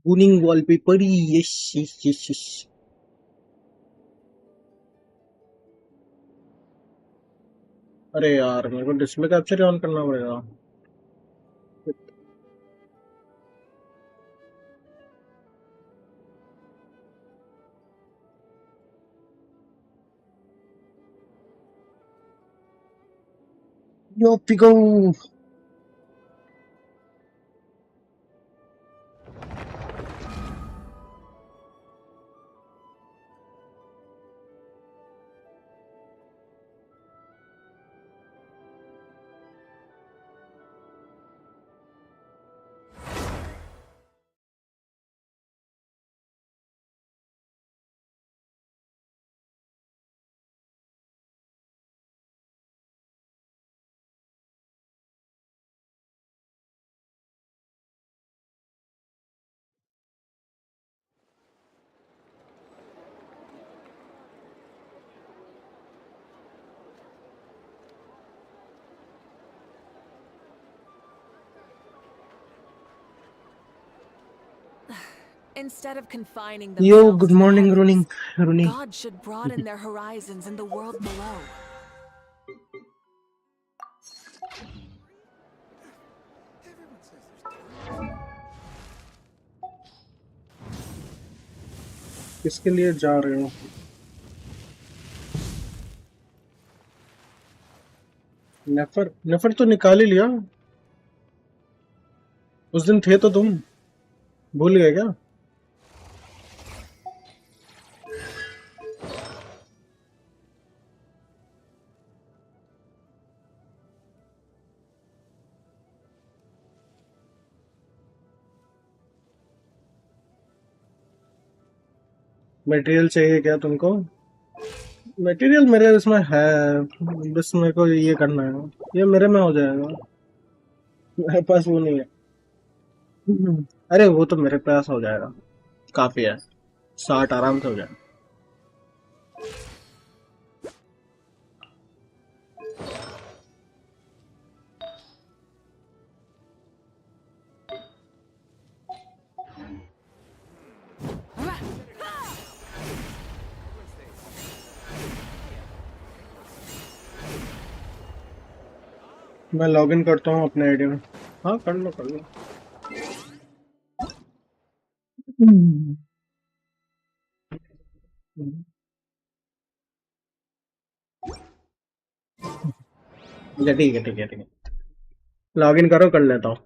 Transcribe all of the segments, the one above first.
Winning wallpaper, yes. अरे यार मेरे को डिस्प्ले कैप्चर ऑन करना पड़ेगा. Yo, Pico. Instead of confining Yo, themselves good to the morning, heavens, Rooney. God should broaden their horizons in the world below. किसके लिए जा रहे हो? नेफर तो निकाल ही लिया. उस दिन थे तो तुम भूल गए क्या? मटेरियल चाहिए क्या तुमको? मटेरियल मेरे इसमें है, बस मेरे को ये करना है. ये मेरे में हो जाएगा, मेरे पास वो नहीं है. अरे वो तो मेरे पास हो जाएगा, काफी है. 60 आराम से हो जाएगा. मैं लॉगिन करता हूँ अपने आईडी में. हाँ कर लो कर लो. ठीक है ठीक है ठीक है. लॉगिन करो, कर लेता हूँ.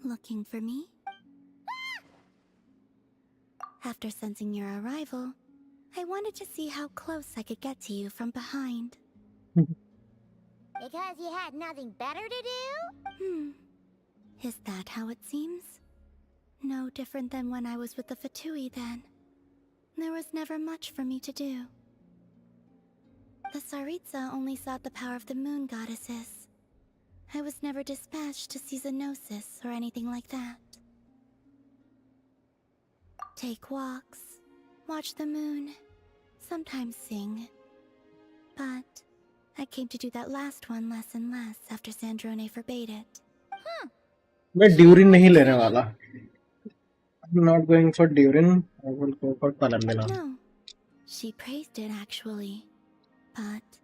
Looking for me? After sensing your arrival, I wanted to see how close I could get to you from behind. Because you had nothing better to do? Is that how it seems? No different than when I was with the Fatui then. There was never much for me to do. The Tsaritsa only sought the power of the moon goddesses. I was never dispatched to see Xenosis or anything like that. Take walks, watch the moon, sometimes sing. But I came to do that last one less and less after Sandrone forbade it. मैं durian नहीं लेने वाला. I'm not going for Durin. I will go for Palambina. No, she praised it actually. But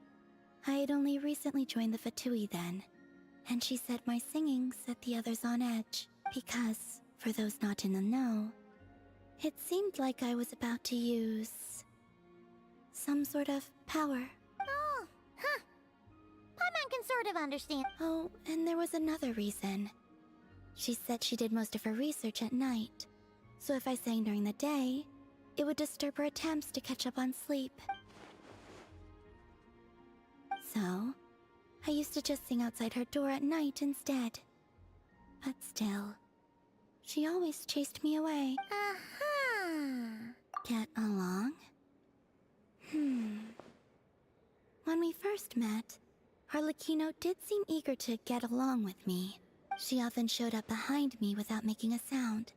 I had only recently joined the Fatui then, and she said my singing set the others on edge. Because, for those not in the know, it seemed like I was about to use some sort of power. Oh, huh. Paimon can sort of understand. Oh, and there was another reason. She said she did most of her research at night, so if I sang during the day, it would disturb her attempts to catch up on sleep. So, I used to just sing outside her door at night instead. But still, she always chased me away. Get along? When we first met, Arlecchino did seem eager to get along with me. She often showed up behind me without making a sound,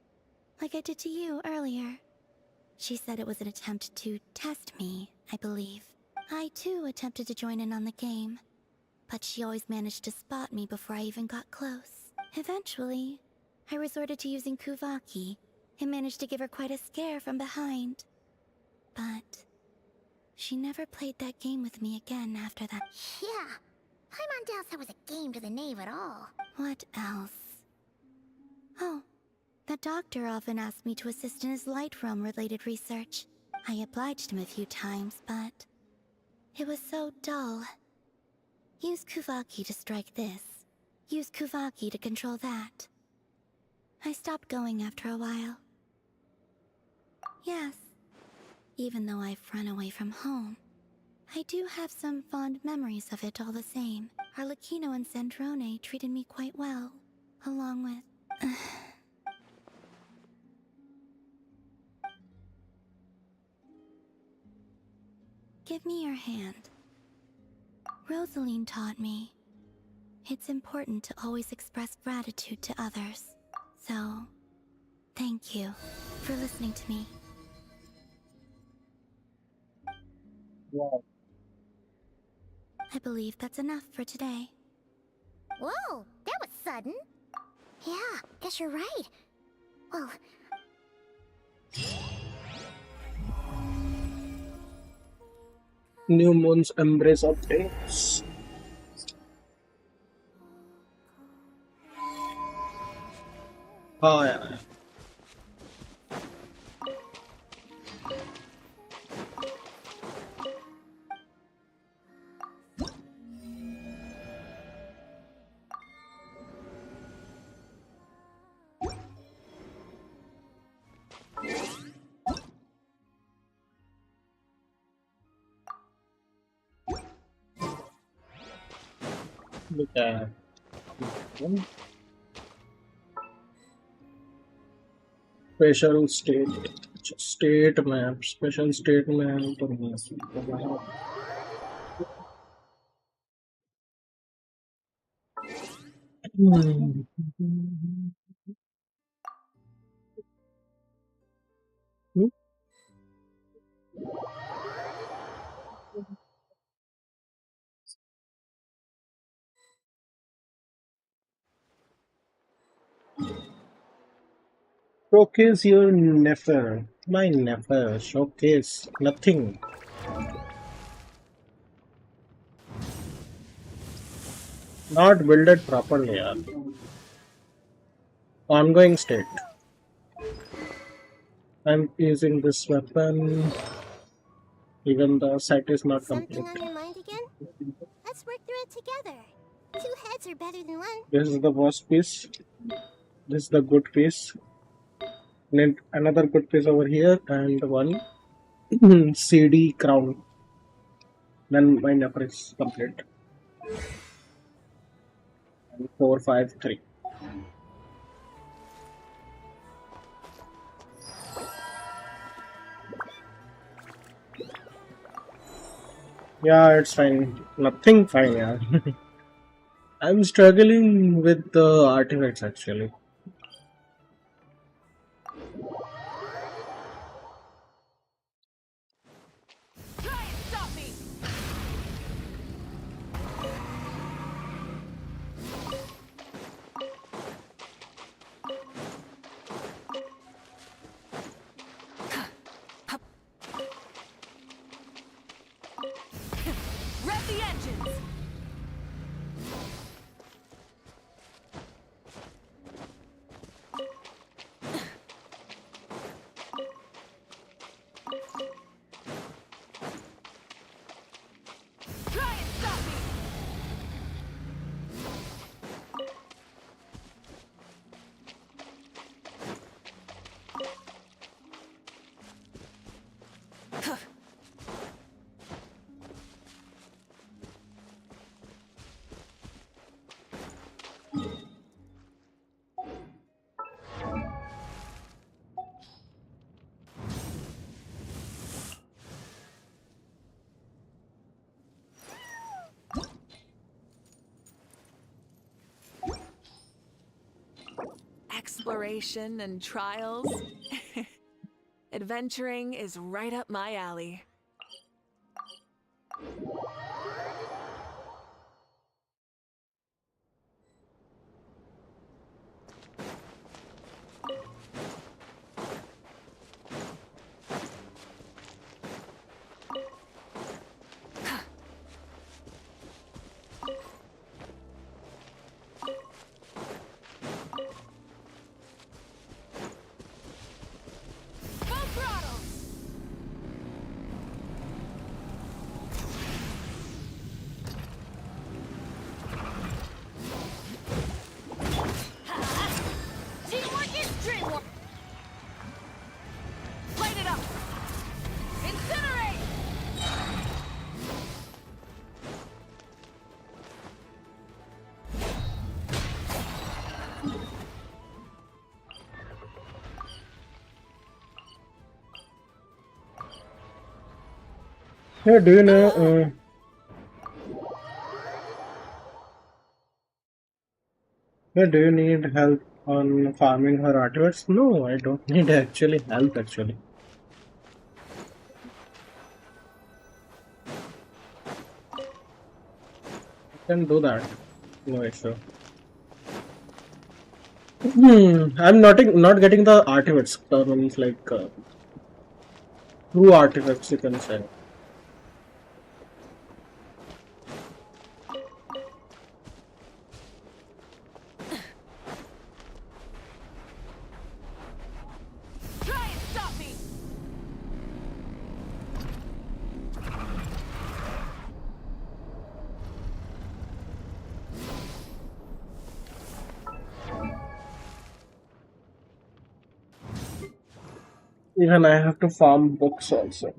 like I did to you earlier. She said it was an attempt to test me, I believe. I too attempted to join in on the game, but she always managed to spot me before I even got close. Eventually, I resorted to using Kuvaki and managed to give her quite a scare from behind. But she never played that game with me again after that. Yeah. Paimon doubts that was a game to the knave at all. What else? Oh, the doctor often asked me to assist in his light realm-related research. I obliged him a few times, but it was so dull. Use Kuvaki to strike this. Use Kuvaki to control that. I stopped going after a while. Yes, even though I've run away from home, I do have some fond memories of it all the same. Arlecchino and Sandrone treated me quite well, along with... Give me your hand. Rosaline taught me it's important to always express gratitude to others. So, thank you for listening to me. Wow. I believe that's enough for today. Whoa, that was sudden. Yeah, guess you're right. Well, New Moon's Embrace updates. Oh yeah. Look at special state map, special state map. Showcase your Nefer. My Nefer. Showcase. Nothing. Not builded properly. Yaar. Ongoing state. I'm using this weapon. Even the site is not something complete. on your mind again? Let's work through it together. Two heads are better than one. This is the worst piece. This is the good piece. And another good piece over here, and one CD crown. Then my Nefer is complete. And 4, 5, 3. Yeah, it's fine. Nothing fine, yeah. I'm struggling with the artifacts actually. Try and stop me! Rev the engines! exploration and trials. Adventuring is right up my alley. Full throttle! Teamwork is dreamwork! Light it up! Incinerate! Yeah, do you know? Yeah, do you need help on farming her artifacts? No, I don't need actually help actually. I can do that. No issue. I'm not getting the artifacts. Means like true artifacts, you can say. Try and stop me! Even I have to farm books also.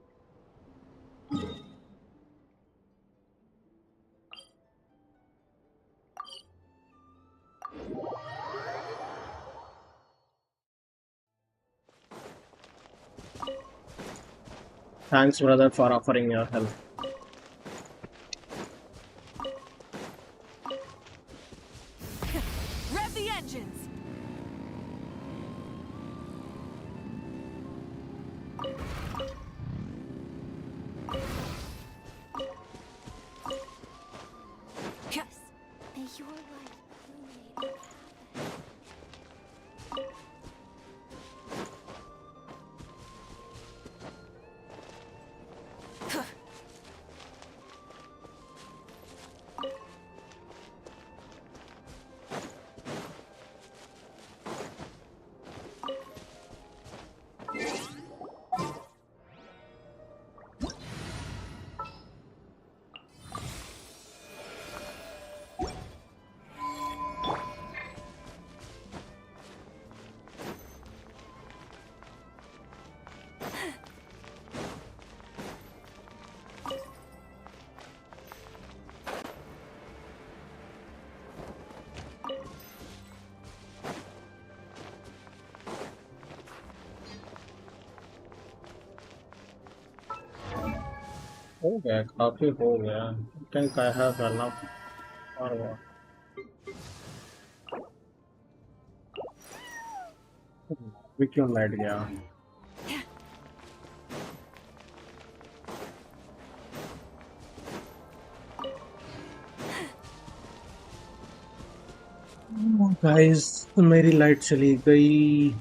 Thanks, brother, for offering your help. Rev the engines! Yes. May your light illuminate our path. हो गया काफी हो गया I think I have enough or what भी क्यों बैठ गया guys मेरी लाइट चली गई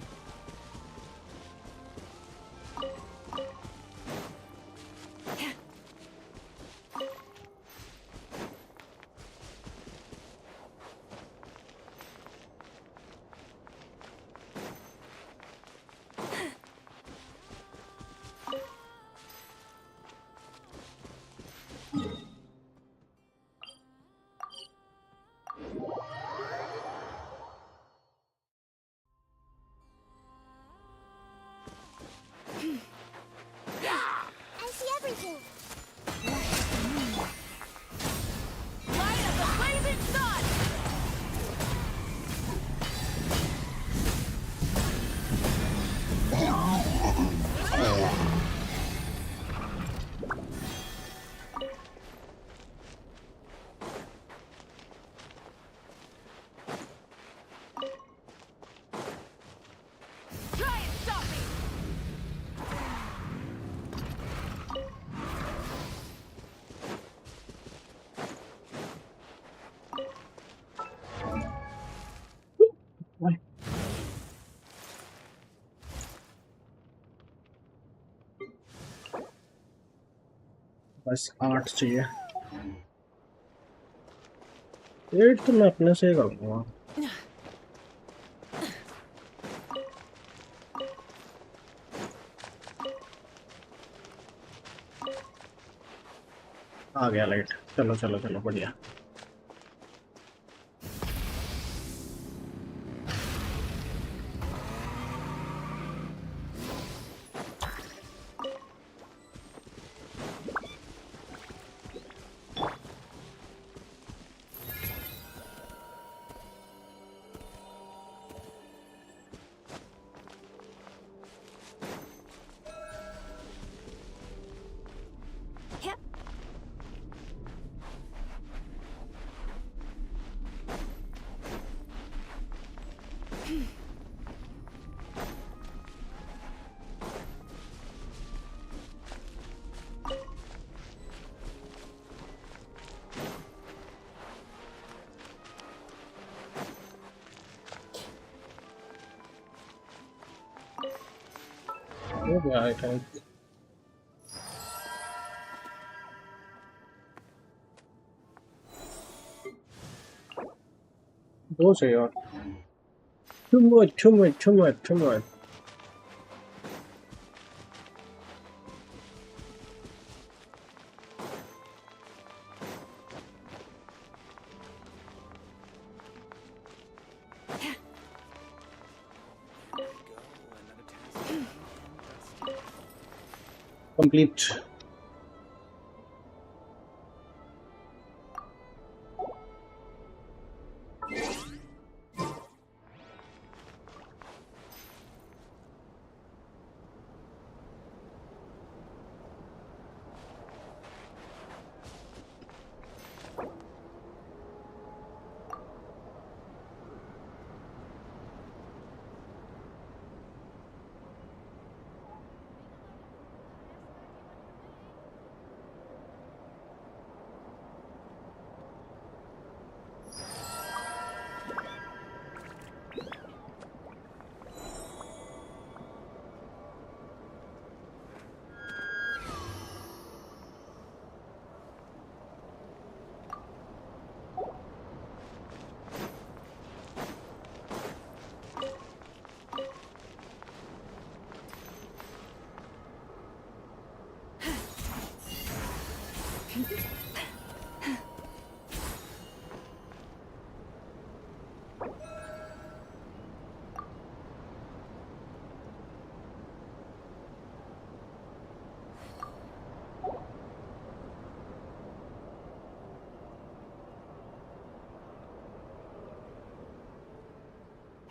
बस 8 चाहिए। 8 तो मैं अपने से ही कर लूँगा। आ गया लाइट। चलो चलो चलो बढ़िया। Yep. हो गया आई थिंक। 2 चाहिए और। Too much, too much, too much, too much. Complete.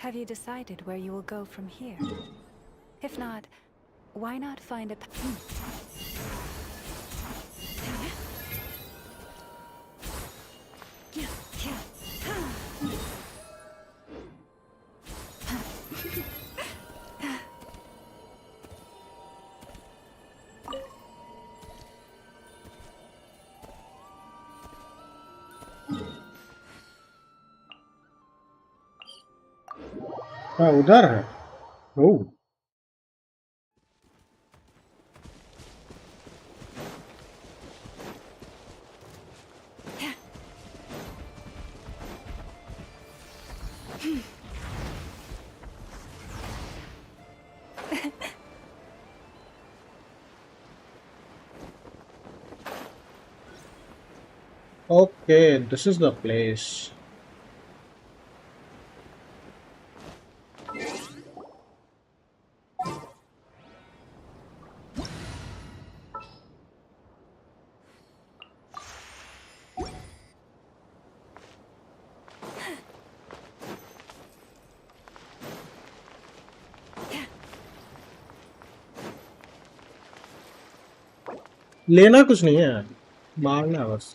Have you decided where you will go from here? If not, why not find a... हाँ उधर है। ओह okay, this is the place. लेना कुछ नहीं है, मारना है बस।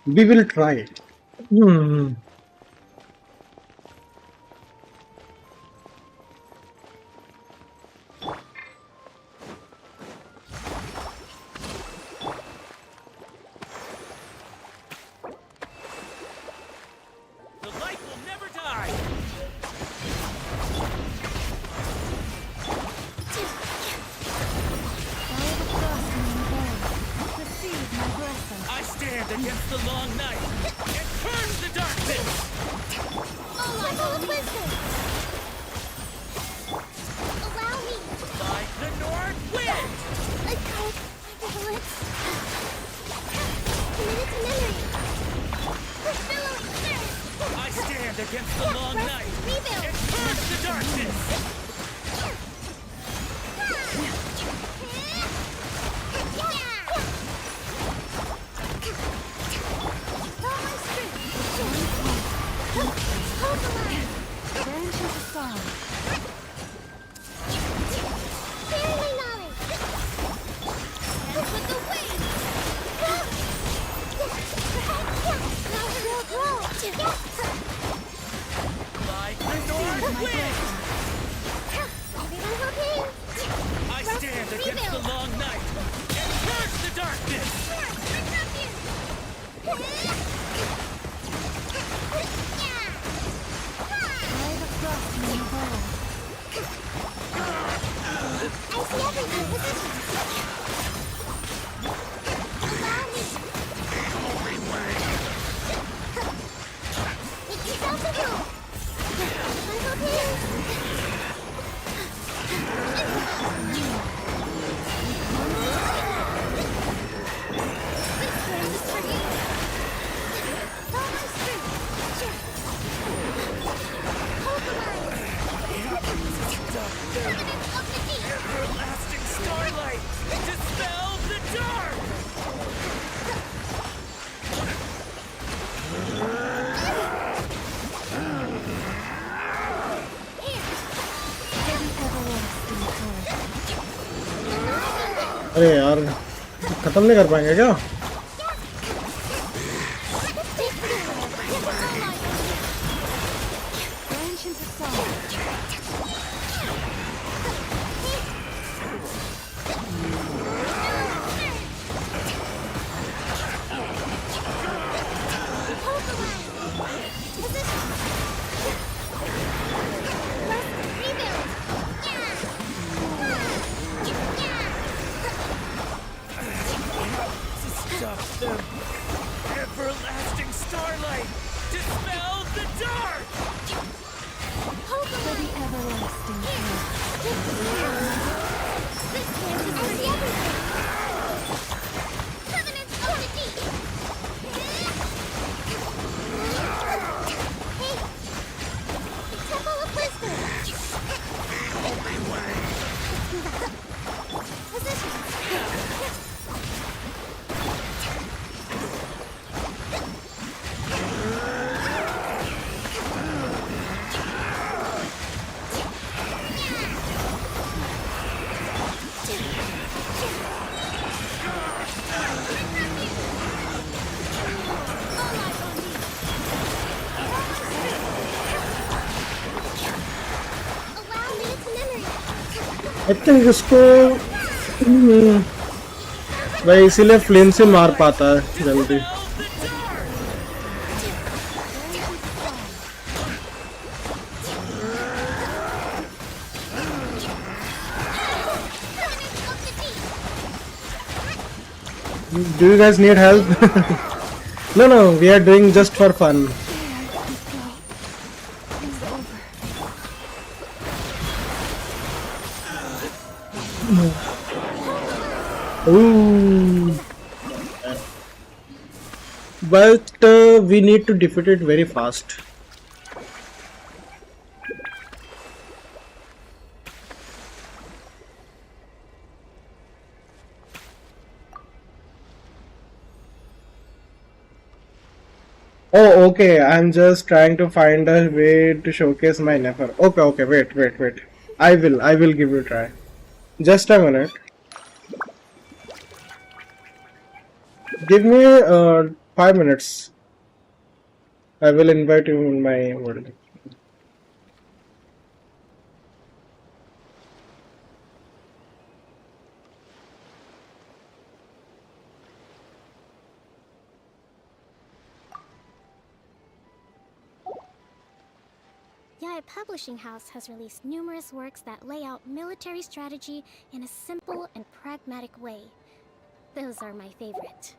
We will try. Hmm. The light will never die! Receive my blessing. I stand against the long night and purge the darkness! Temple of Wisdom! Allow me! Like the north wind! A code, my vigilance. Committed to memory. The billowing thirst. I stand against the long Rest, night rebuild. and purge the darkness! Branch into song. Like the north wind! I stand against the long night and purge the darkness! Light of frost in your bowl. I see everything. Position. Allow me. Make yourself a room. Uncle Everlasting starlight! Dispel the dark! अरे यार खत्म नहीं कर पाएंगे क्या? Branch into song. Stop them! Everlasting starlight! Dispel the dark! For the everlasting truth. I think इसको भाई इसीलिए फ्लेम से मार पाता है जल्दी. Do you guys need help? No, we are doing just for fun. Ooh. But we need to defeat it very fast. Oh, okay. I'm just trying to find a way to showcase my Nefer. Okay. Wait. I will give you a try. Just a minute. Give me 5 minutes. I will invite you in my world. Yaya Publishing House has released numerous works that lay out military strategy in a simple and pragmatic way. Those are my favorite.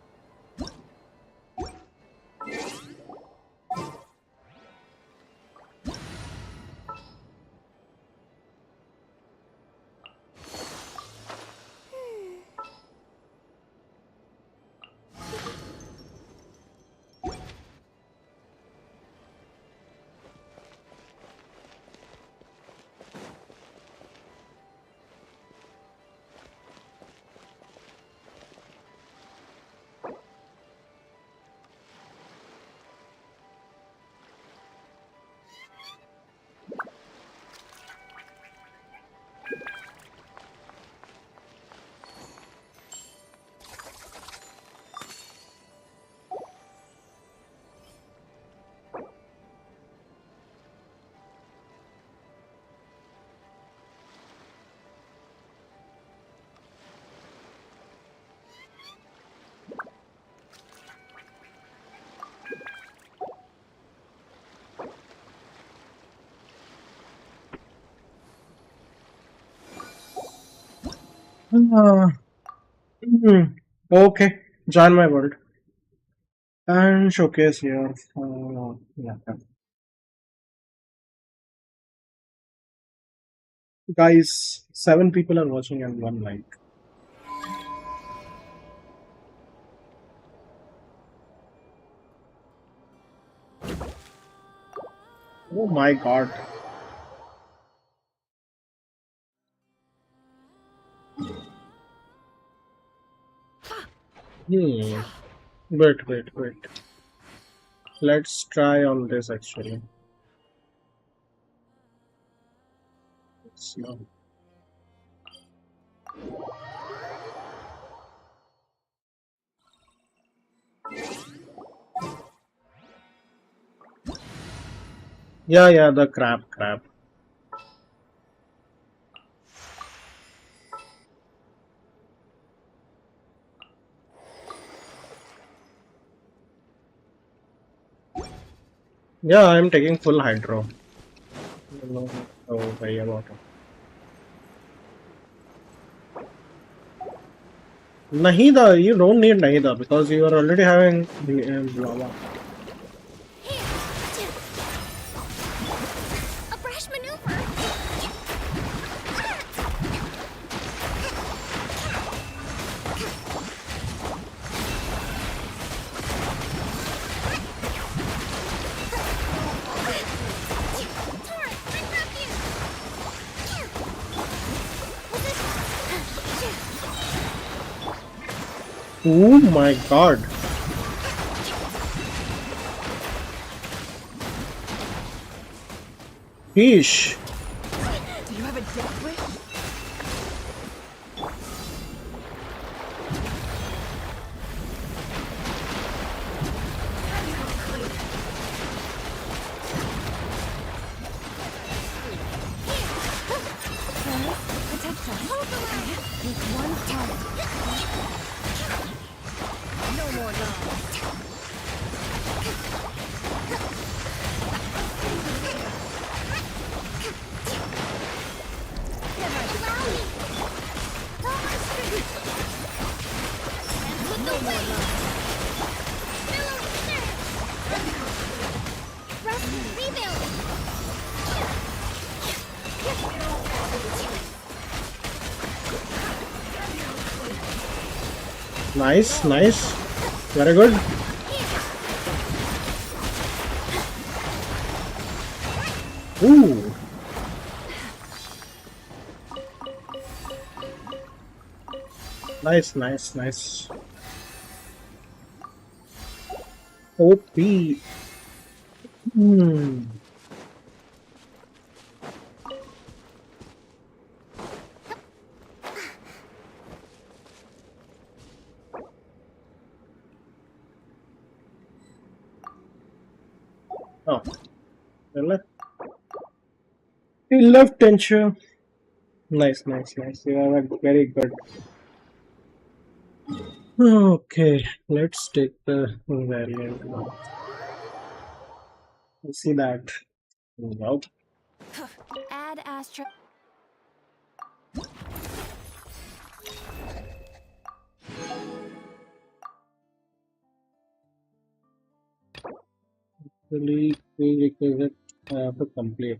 Ah, okay, join my world and showcase here. Yeah. Guys, 7 people are watching and 1 like. Oh my god. Hmm. Wait. Let's try on this actually. So, yeah, the crab. Yeah, I'm taking full hydro. No, oh, worry about it. Nahida, you don't need Nahida because you are already having lava. A brash maneuver! Torrent, bring refuge! Oh my god. Fish. Do you have a death wish? Protect us. With one talent. No more love. No more love. Rebuild! Nice. Very good. Ooh. Nice. OP. Hmm. चला. He left tension. Nice. You are very good. Okay, let's take the variant now. See that. Wow. Add Astro. Actually, prerequisite I have to complete.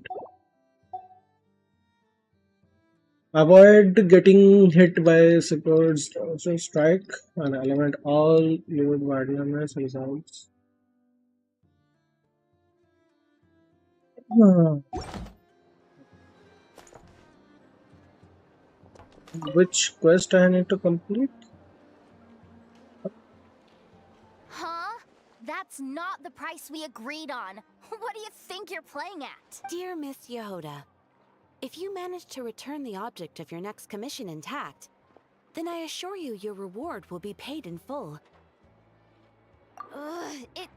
Avoid getting hit by supports strike and element all limit wilderness results. Which quest I need to complete? Huh? That's not the price we agreed on. What do you think you're playing at? Dear Miss Yehoda, if you manage to return the object of your next commission intact, then I assure you your reward will be paid in full. It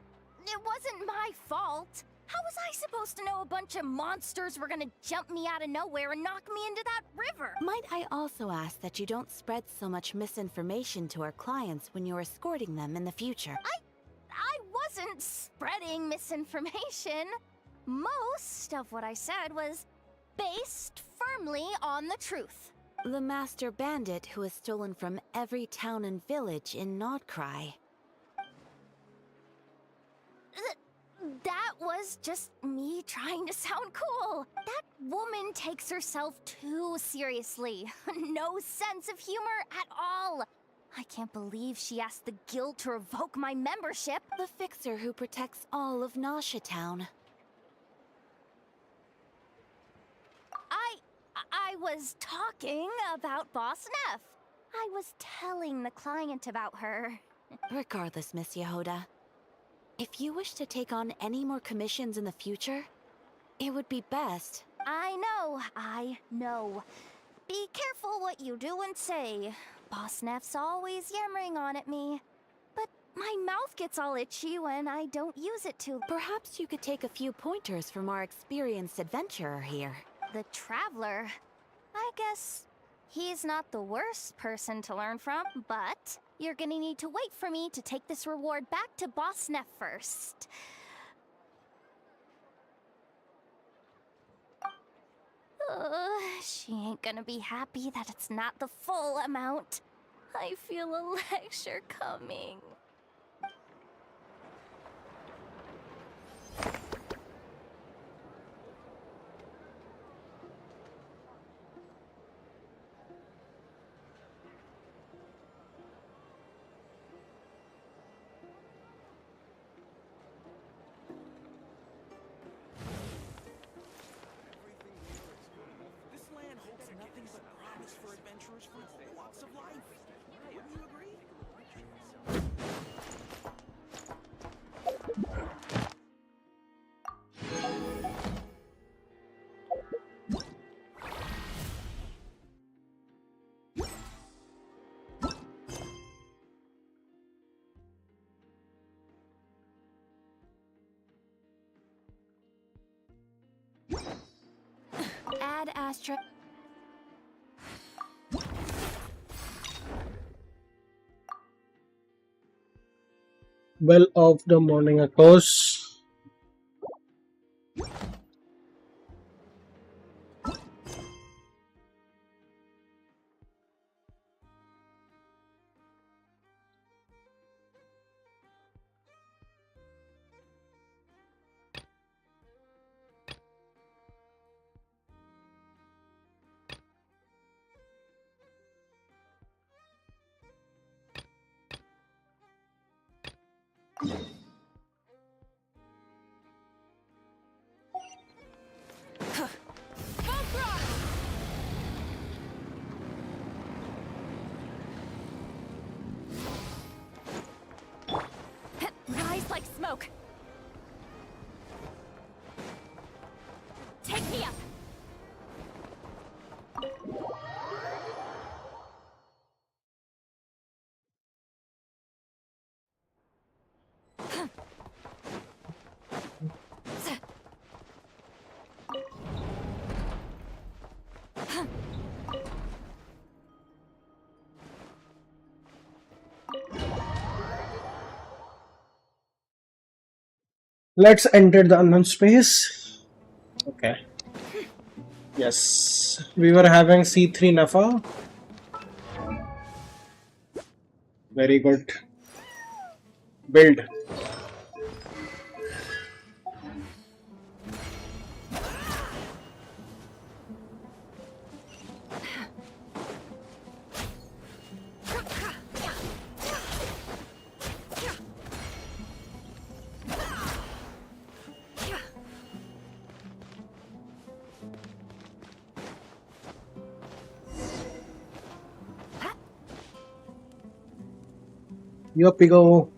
wasn't my fault. How was I supposed to know a bunch of monsters were gonna jump me out of nowhere and knock me into that river? Might I also ask that you don't spread so much misinformation to our clients when you're escorting them in the future? I wasn't spreading misinformation. Most of what I said was based firmly on the truth. The master bandit who has stolen from every town and village in Nodcry. That was just me trying to sound cool. That woman takes herself too seriously. No sense of humor at all. I can't believe she asked the guild to revoke my membership. The fixer who protects all of Nasha Town. I was talking about Boss Neff. I was telling the client about her. Regardless, Miss Yehoda, if you wish to take on any more commissions in the future, it would be best. I know. Be careful what you do and say. Boss Neff's always yammering on at me. But my mouth gets all itchy when I don't use it to. Perhaps you could take a few pointers from our experienced adventurer here. The Traveler. I guess he's not the worst person to learn from, but you're gonna need to wait for me to take this reward back to Boss Neff first. She ain't gonna be happy that it's not the full amount. I feel a lecture coming. This land holds nothing but promise for adventurers from all walks of life. Wouldn't you agree? Add Astro. Well of the morning echoes. Let's enter the unknown space. Okay. Yes. We were having C3 Nefer. Very good. Build. Yo, Pigo.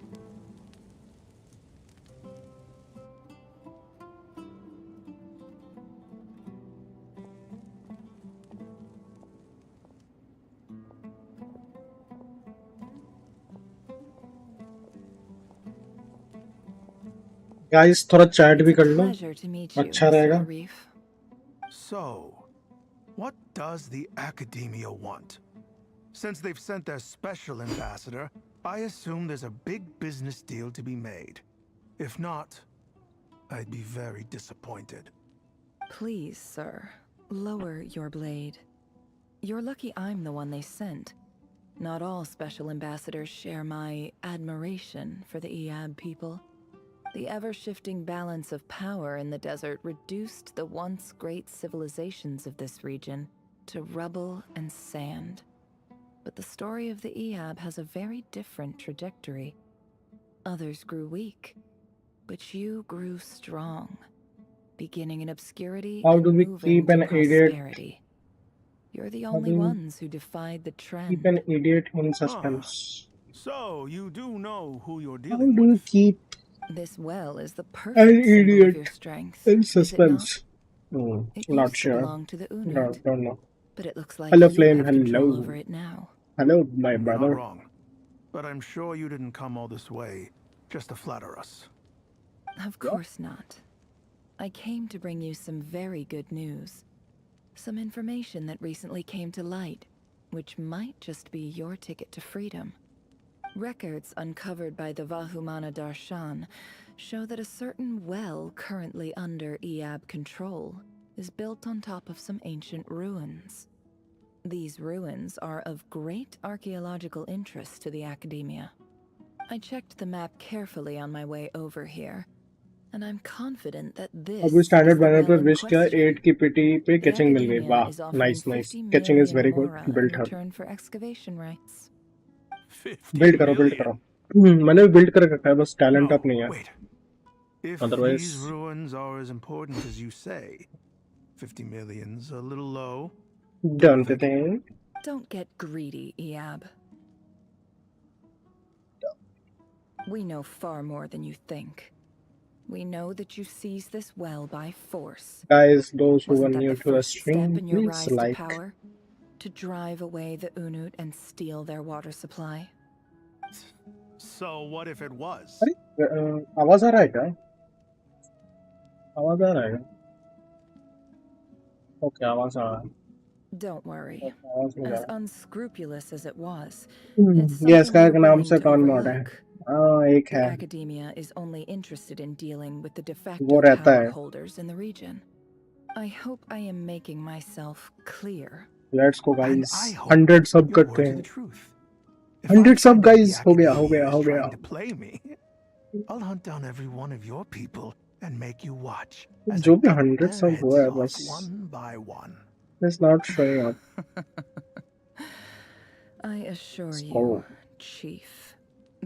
Guys, थोड़ा chat भी कर लो. Pleasure to meet you, अच्छा Mr. रहेगा. Arif. So, what does the Academia want? Since they've sent their special ambassador, I assume there's a big business deal to be made. If not, I'd be very disappointed. Please, sir, lower your blade. You're lucky I'm the one they sent. Not all special ambassadors share my admiration for the Eab people. The ever-shifting balance of power in the desert reduced the once great civilizations of this region to rubble and sand. But the story of the Eab has a very different trajectory. Others grew weak, but you grew strong, beginning in obscurity How and do we moving keep to an idiot? prosperity. You're the How only do we ones who defied the keep an trend. idiot in Ah, suspense? so you do know who you're How dealing do you with. keep This well is the an perfect symbol of your idiot strength, in is it not? suspense? It Not used to sure. belong to the No, Unut, don't know. but it looks like Hello, you Flame. have control over Hello. it now. Hello, my You're not brother. wrong. But I'm sure you didn't come all this way just to flatter us. Of course not. I came to bring you some very good news. Some information that recently came to light, which might just be your ticket to freedom. Records uncovered by the Vahumana Darshan show that a certain well currently under Eab control is built on top of some ancient ruins. These ruins are of great archaeological interest to the Academia. I checked the map carefully on my way over here, and I'm confident that this अब is standard the banner well पे in wish किया question. 8 की PT पे The catching मिल गई. Academia वाह, is offering nice nice. 50 catching is million very good. mora in build her. return for excavation rights. 50 build करो, build million? करो. मैंने भी बिल्ड कर रखा है, बस टैलेंट No, अप नहीं है. wait. If Otherwise, these ruins are as important as you say, 50 million's a little low. done the thing. Don't get greedy, Eab. We know far more than you think. We know that you seized this well by force. Guys, those who are Wasn't that new the to the first step stream, in your please rise to like. power? To drive away the Unut and steal their water supply? So what if it was? अरे आवाज आ रहा है क्या? आवाज आ रहा है क्या? Okay, आवाज आ रहा है. Don't worry. आवाज नहीं आ As रहा. unscrupulous as it was, ये it's इसका something we're नाम willing से to कौन मॉड है? overlook. एक The है. Academia is only interested in dealing with the de वो facto रहता power है. holders in the region. I hope I am making myself clear. Let's go, And guys. I hope 100 सब your करते words are the हैं. truth. If 100 I सब find out the guys. हो गया, हो Academia गया, is हो गया. trying to play me, I'll hunt down every one of your people and make you watch as जो I भी cut 100 their सब heads हुआ है off बस. one by one. It's not showing up. I assure you, Oh. Chief,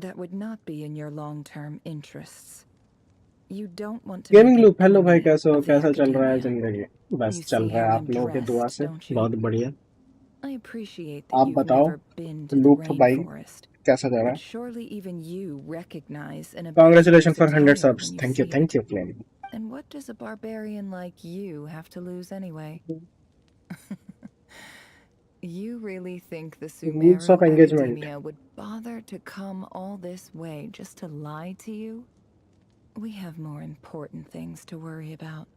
that would not be in your long-term interests. You don't want to gaming make an loop. Hello भाई, enemy कैसे हो? of the कैसा चल रहा है Academia. जिंदगी? बस You चल see रहा है how आप I'm लोगों की दुआ dressed, से. don't you? बहुत बढ़िया. I appreciate that आप you've बताओ, never been to the loop भाई rainforest, कैसा जा रहा but है? surely even you recognize an Congratulations for abandoned 100 attire subs. when you Thank you, see thank it. you, Flame. And what does a barbarian like you have to lose anyway? You really think the Rules Sumeru of engagement. Academia would bother to come all this way just to lie to you? We have more important things to worry about.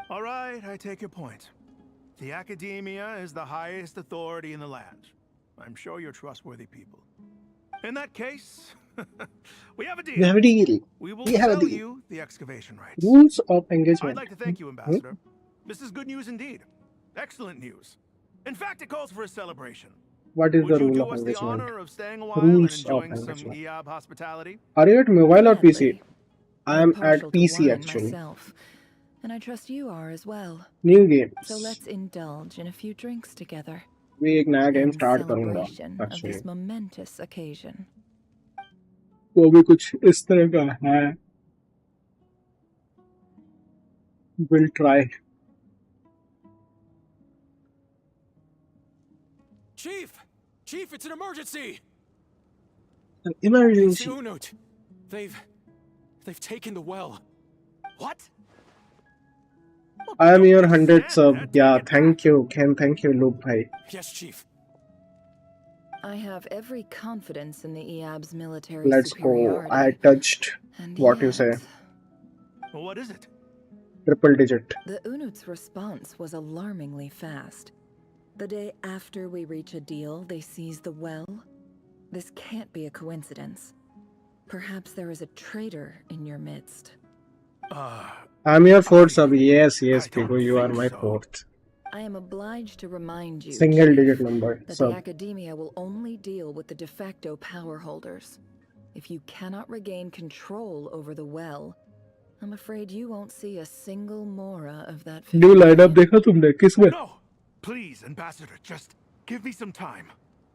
All right, I take your point. The Academia is the highest authority in the land. I'm sure you're trustworthy people. In that case, We have a deal. We have a deal. We will We have a sell deal. you the excavation rights. Rules of I'd engagement. like to thank you, Ambassador. This is good news indeed. Excellent news. In fact, it calls for a celebration. What is the Would you rule do of us the engagement? honor of staying a while Rules and of enjoying some engagement. EOB hospitality? Are you at mobile or PC? Gladly. I I'm am at partial to PC wine actually. myself, and I trust you are as well. New games. So let's indulge in a few drinks together मैं एक नया game in start करूंगा celebration of actually. this momentous occasion. वो भी कुछ इस तरह का है. We'll try. Chief! Chief, it's an emergency! An It's the emergency. Unut. They've taken the well. What? I am your Don't 100 understand sub. that. Yeah, Take it thank back. you, Ken. Thank you, Luke bhai. Yes, Chief. I have every confidence in the EAB's military Let's go. superiority. I touched And what you say. yet, Well, what is it? Triple digit. the Unut's response was alarmingly fast. The day after we reach a deal, they seize the well. This can't be a coincidence. Perhaps there is a traitor in your midst. I'm your fourth sub. Yes, I yes, don't Pico. You are think my so. fourth. I am obliged to remind you, Single Chief, digit number. that Sub. the Academia will only deal with the de facto power holders. If you cannot regain control over the well, I'm afraid you won't see a single mora of that New lineup 50 देखा तुमने किसमें? No! Please, Ambassador, just give me some time.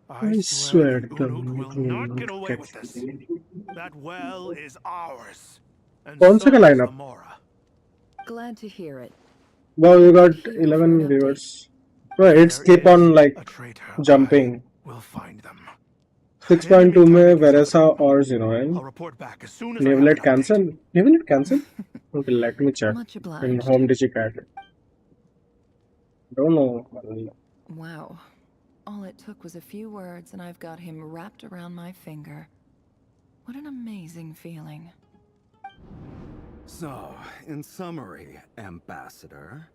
I swear the to Unuk will not get away with get this. That well is ours. And कौन so सा का is lineup? the Mora. Glad to hear it. Wow, you got Here for 11 an update. viewers. Well, it's There keep is on like a traitor. jumping. We'll find them. 6.2 में Enemy target Veresa is or I'll Xenoin. report back as soon as I have Navelet an update. cancel? Navelet cancel? Okay, let me check. Much In obliged. home digicat. Don't know. Wow. All it took was a few words and I've got him wrapped around my finger. What an amazing feeling. So, in summary, Ambassador,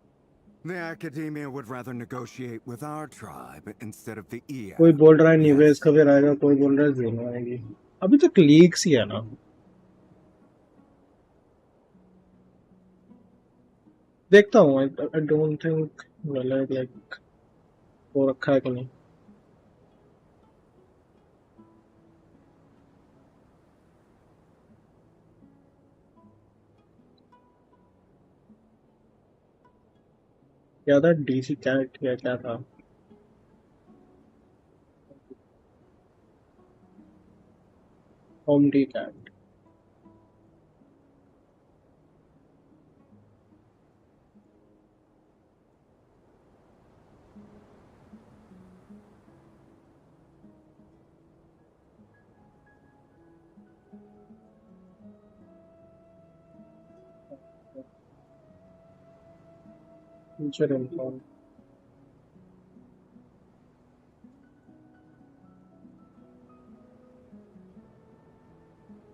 the Academia would rather negotiate with our tribe instead of the EA. कोई बोल रहा है Yes. निवेश का फिर आएगा, कोई बोल रहा है Xeno आएगी. अभी तक लीक्स ही है ना. देखता हूँ. I don't think like वो रखा है कि नहीं. क्या था डीसी कैट या क्या था? Home D cat. Future inform.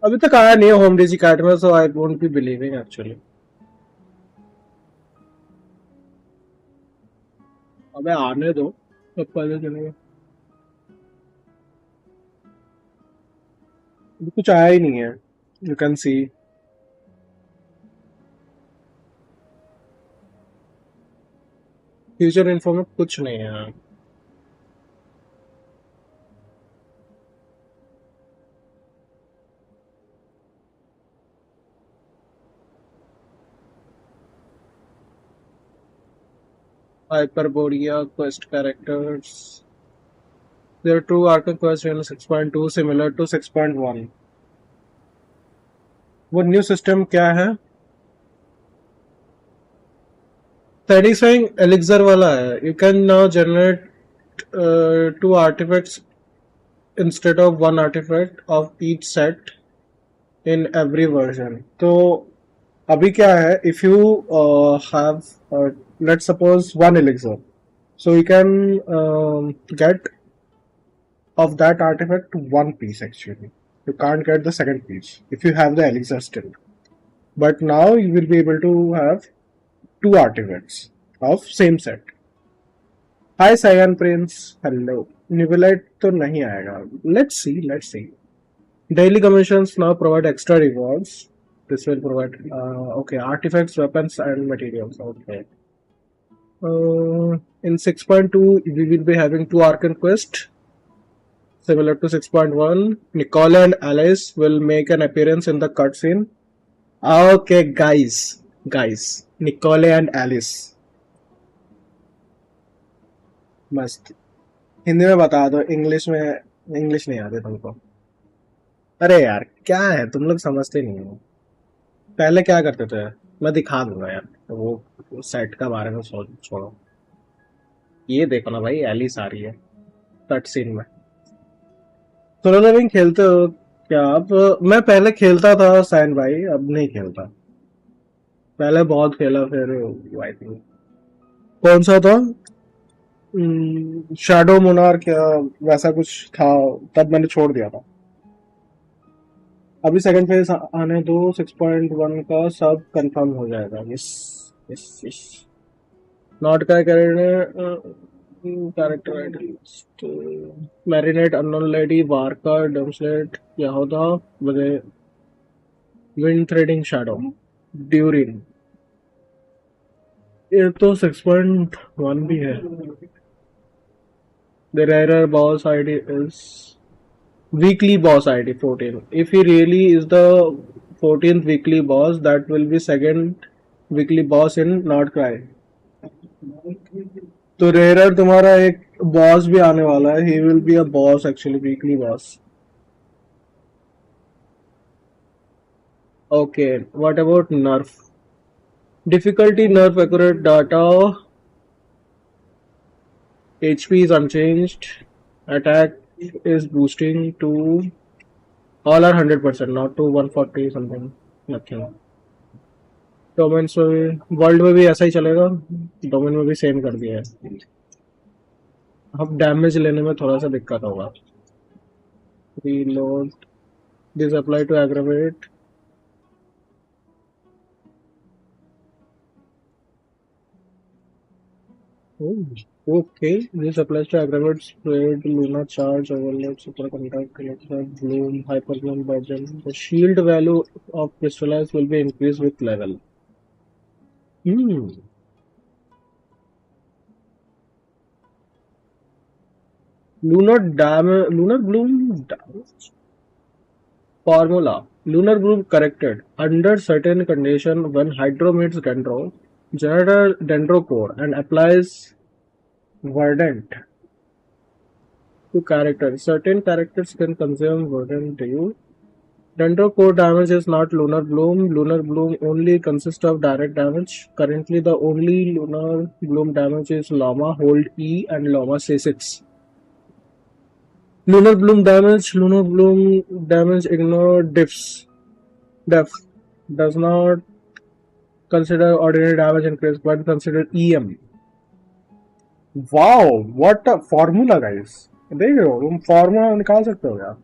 अभी तक आया नहीं है होम डीसी कैट में, so I won't be believing actually. अबे आने दो, तब पता चलेगा. अभी कुछ आया ही नहीं है. You can see. Future info में कुछ नहीं है. Hyperborea quest characters. There are two Arkham quests in 6.2 similar to 6.1. वो न्यू सिस्टम क्या है? Satisfying elixir वाला है. You can now generate two artifacts instead of one artifact of each set in every version. तो अभी क्या है? If you have let's suppose one elixir, so you can get of that artifact one piece actually. You can't get the second piece if you have the elixir still. But now you will be able to have two artifacts of same set. Hi Cyan Prince, hello. Nivelite तो नहीं आएगा. Let's see. Daily commissions now provide extra rewards. This will provide okay, artifacts, weapons, and materials. Okay. In 6.2, we will be having two Arcane quests. Similar to 6.1, Nicole and Alice will make an appearance in the cutscene. Okay, guys, Nicole and Alice. मस्त. हिंदी में बता दो, English नहीं आते तुमको. अरे यार क्या है, तुम लोग समझते नहीं हो. पहले क्या करते थे, मैं दिखा दूंगा यार. वो सेट का बारे में छोड़ो. ये देखो ना भाई, एलिस आ रही है कट सीन में. सोलो लेवलिंग खेलते हो क्या आप? मैं पहले खेलता था सैन भाई, अब नहीं खेलता. पहले बहुत खेला, फिर आई थिंक कौन सा था, शैडो मोनार्क या वैसा कुछ था, तब मैंने छोड़ दिया था. अभी सेकंड फेज आने दो, 6.1 का सब कंफर्म हो जाएगा. Yes yes yes. नॉट का character marinate unknown lady Varca डमस्लेट क्या होता मुझे विंड थ्रेडिंग शैडो ड्यूरिंग. ये तो 6.1 भी है. The rarer boss ID is weekly boss ID 14. If he really is the 14th weekly boss, that will be second weekly boss in Not Cry. तो rare तुम्हारा एक बॉस भी आने वाला है. He will be a boss actually, weekly boss. Okay, what about nerf? Difficulty nerf accurate data. HP is unchanged. Attack is boosting to all are 100%, not to 140 something. Nothing. Domains में भी, world में भी ऐसा ही चलेगा. Domain में भी same कर दिया है. अब डैमेज लेने में थोड़ा सा दिक्कत होगा. Reload this apply to aggravate. Okay, this applies to aggravate spread, Luna charge, overload, super contact, collector, bloom, hyperbloom, budget. The shield value of crystallize will be increased with level. Lunar bloom damage. Formula. Lunar bloom corrected. Under certain condition, when hydro meets dendro, generate a dendro core and applies verdant to characters. Certain characters can consume verdant to you. Dendro core damage is not lunar bloom. Lunar bloom only consists of direct damage. Currently, the only lunar bloom damage is Llama hold E and Llama C6. Lunar bloom damage ignore diffs. Def does not consider ordinary damage increase but consider EM. Wow, what a formula guys. देख रहे हो तुम, formula निकाल सकते हो यार.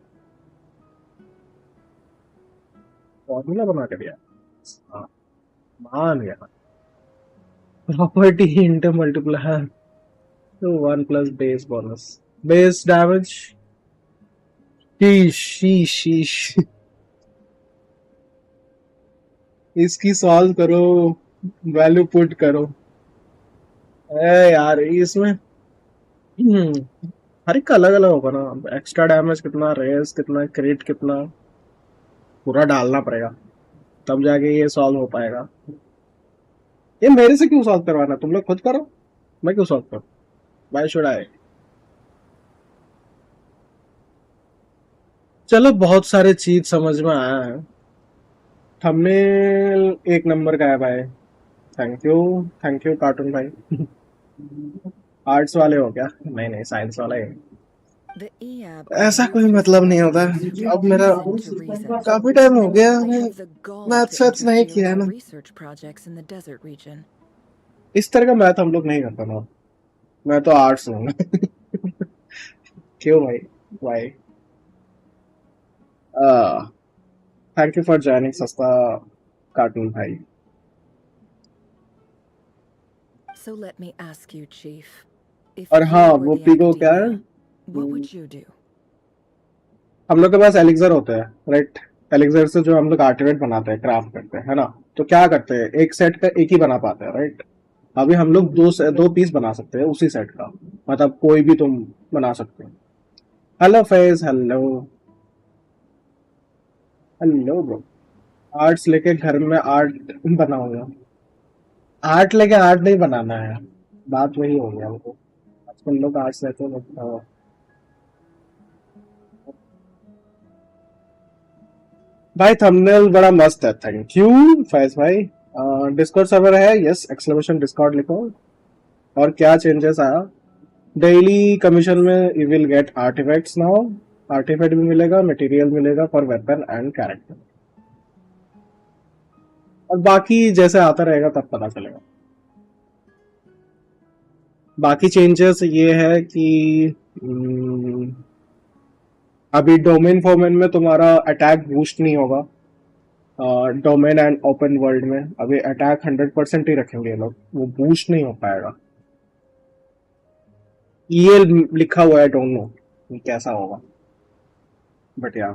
Formula बना के दिया. हाँ, मान गया. प्रॉपर्टी इंटू मल्टीप्लायर तो 1 plus base bonus. Base damage. शीश. इसकी सॉल्व करो, वैल्यू पुट करो. यार इसमें हर एक का अलग अलग होगा ना. एक्स्ट्रा डैमेज कितना, रेस कितना, क्रिट कितना, पूरा डालना पड़ेगा तब जाके ये सॉल्व हो पाएगा. ये मेरे से क्यों सॉल्व करवाना, तुम लोग खुद करो. मैं क्यों सॉल्व करूं, व्हाई शुड आई. चलो बहुत सारे चीज समझ में आया है. थंबनेल एक नंबर का है भाई. थैंक यू कार्टून भाई. आर्ट्स वाले हो क्या? नहीं साइंस वाला है. ऐसा कोई मतलब नहीं होता. अब मेरा काफी टाइम हो गया, मैथ्स नहीं किया है ना. इस तरह का मैथ हम लोग नहीं करता ना. मैं तो आर्ट्स लूंगा. क्यों भाई, why. Thank you for joining सस्ता कार्टून भाई. So let me ask you, Chief. If और हाँ, you were वो the पिगो क्या है? Academia, what would you do? हम लोग के पास एलिक्सर होते हैं, राइट? एलिक्सर से जो हम लोग आर्टिफैक्ट बनाते हैं, क्राफ्ट करते हैं, है ना? तो क्या करते हैं, एक सेट का एक ही बना पाते हैं, राइट? अभी हम लोग दो पीस बना सकते हैं उसी सेट का, मतलब कोई भी तुम बना सकते हो। Hello phase, hello hello bro. Arts लेके घर में आर्ट बनाऊंगा। आर्ट लेके आर्ट नहीं बनाना है, बात वही हो गया हमको। आजकल लोग आर्ट्स लेते हैं भाई थंबनेल बड़ा मस्त है, थैंक यू फैज भाई। डिस्कॉर्ड सर्वर है, यस, एक्सक्लेमेशन डिस्कॉर्ड लिखो। और क्या चेंजेस आया? डेली कमीशन में you will get artifacts now. Artifact भी मिलेगा, मटेरियल मिलेगा फॉर वेपन एंड कैरेक्टर, और बाकी जैसे आता रहेगा तब पता चलेगा। बाकी चेंजेस ये है कि अभी डोमेन फॉर्मेट में तुम्हारा अटैक बूस्ट नहीं होगा। डोमेन एंड ओपन वर्ल्ड में अभी अटैक 100% ही रखेंगे ये लोग, वो बूस्ट नहीं हो पाएगा। ये लिखा हुआ है, डोंट नो कैसा होगा, बट या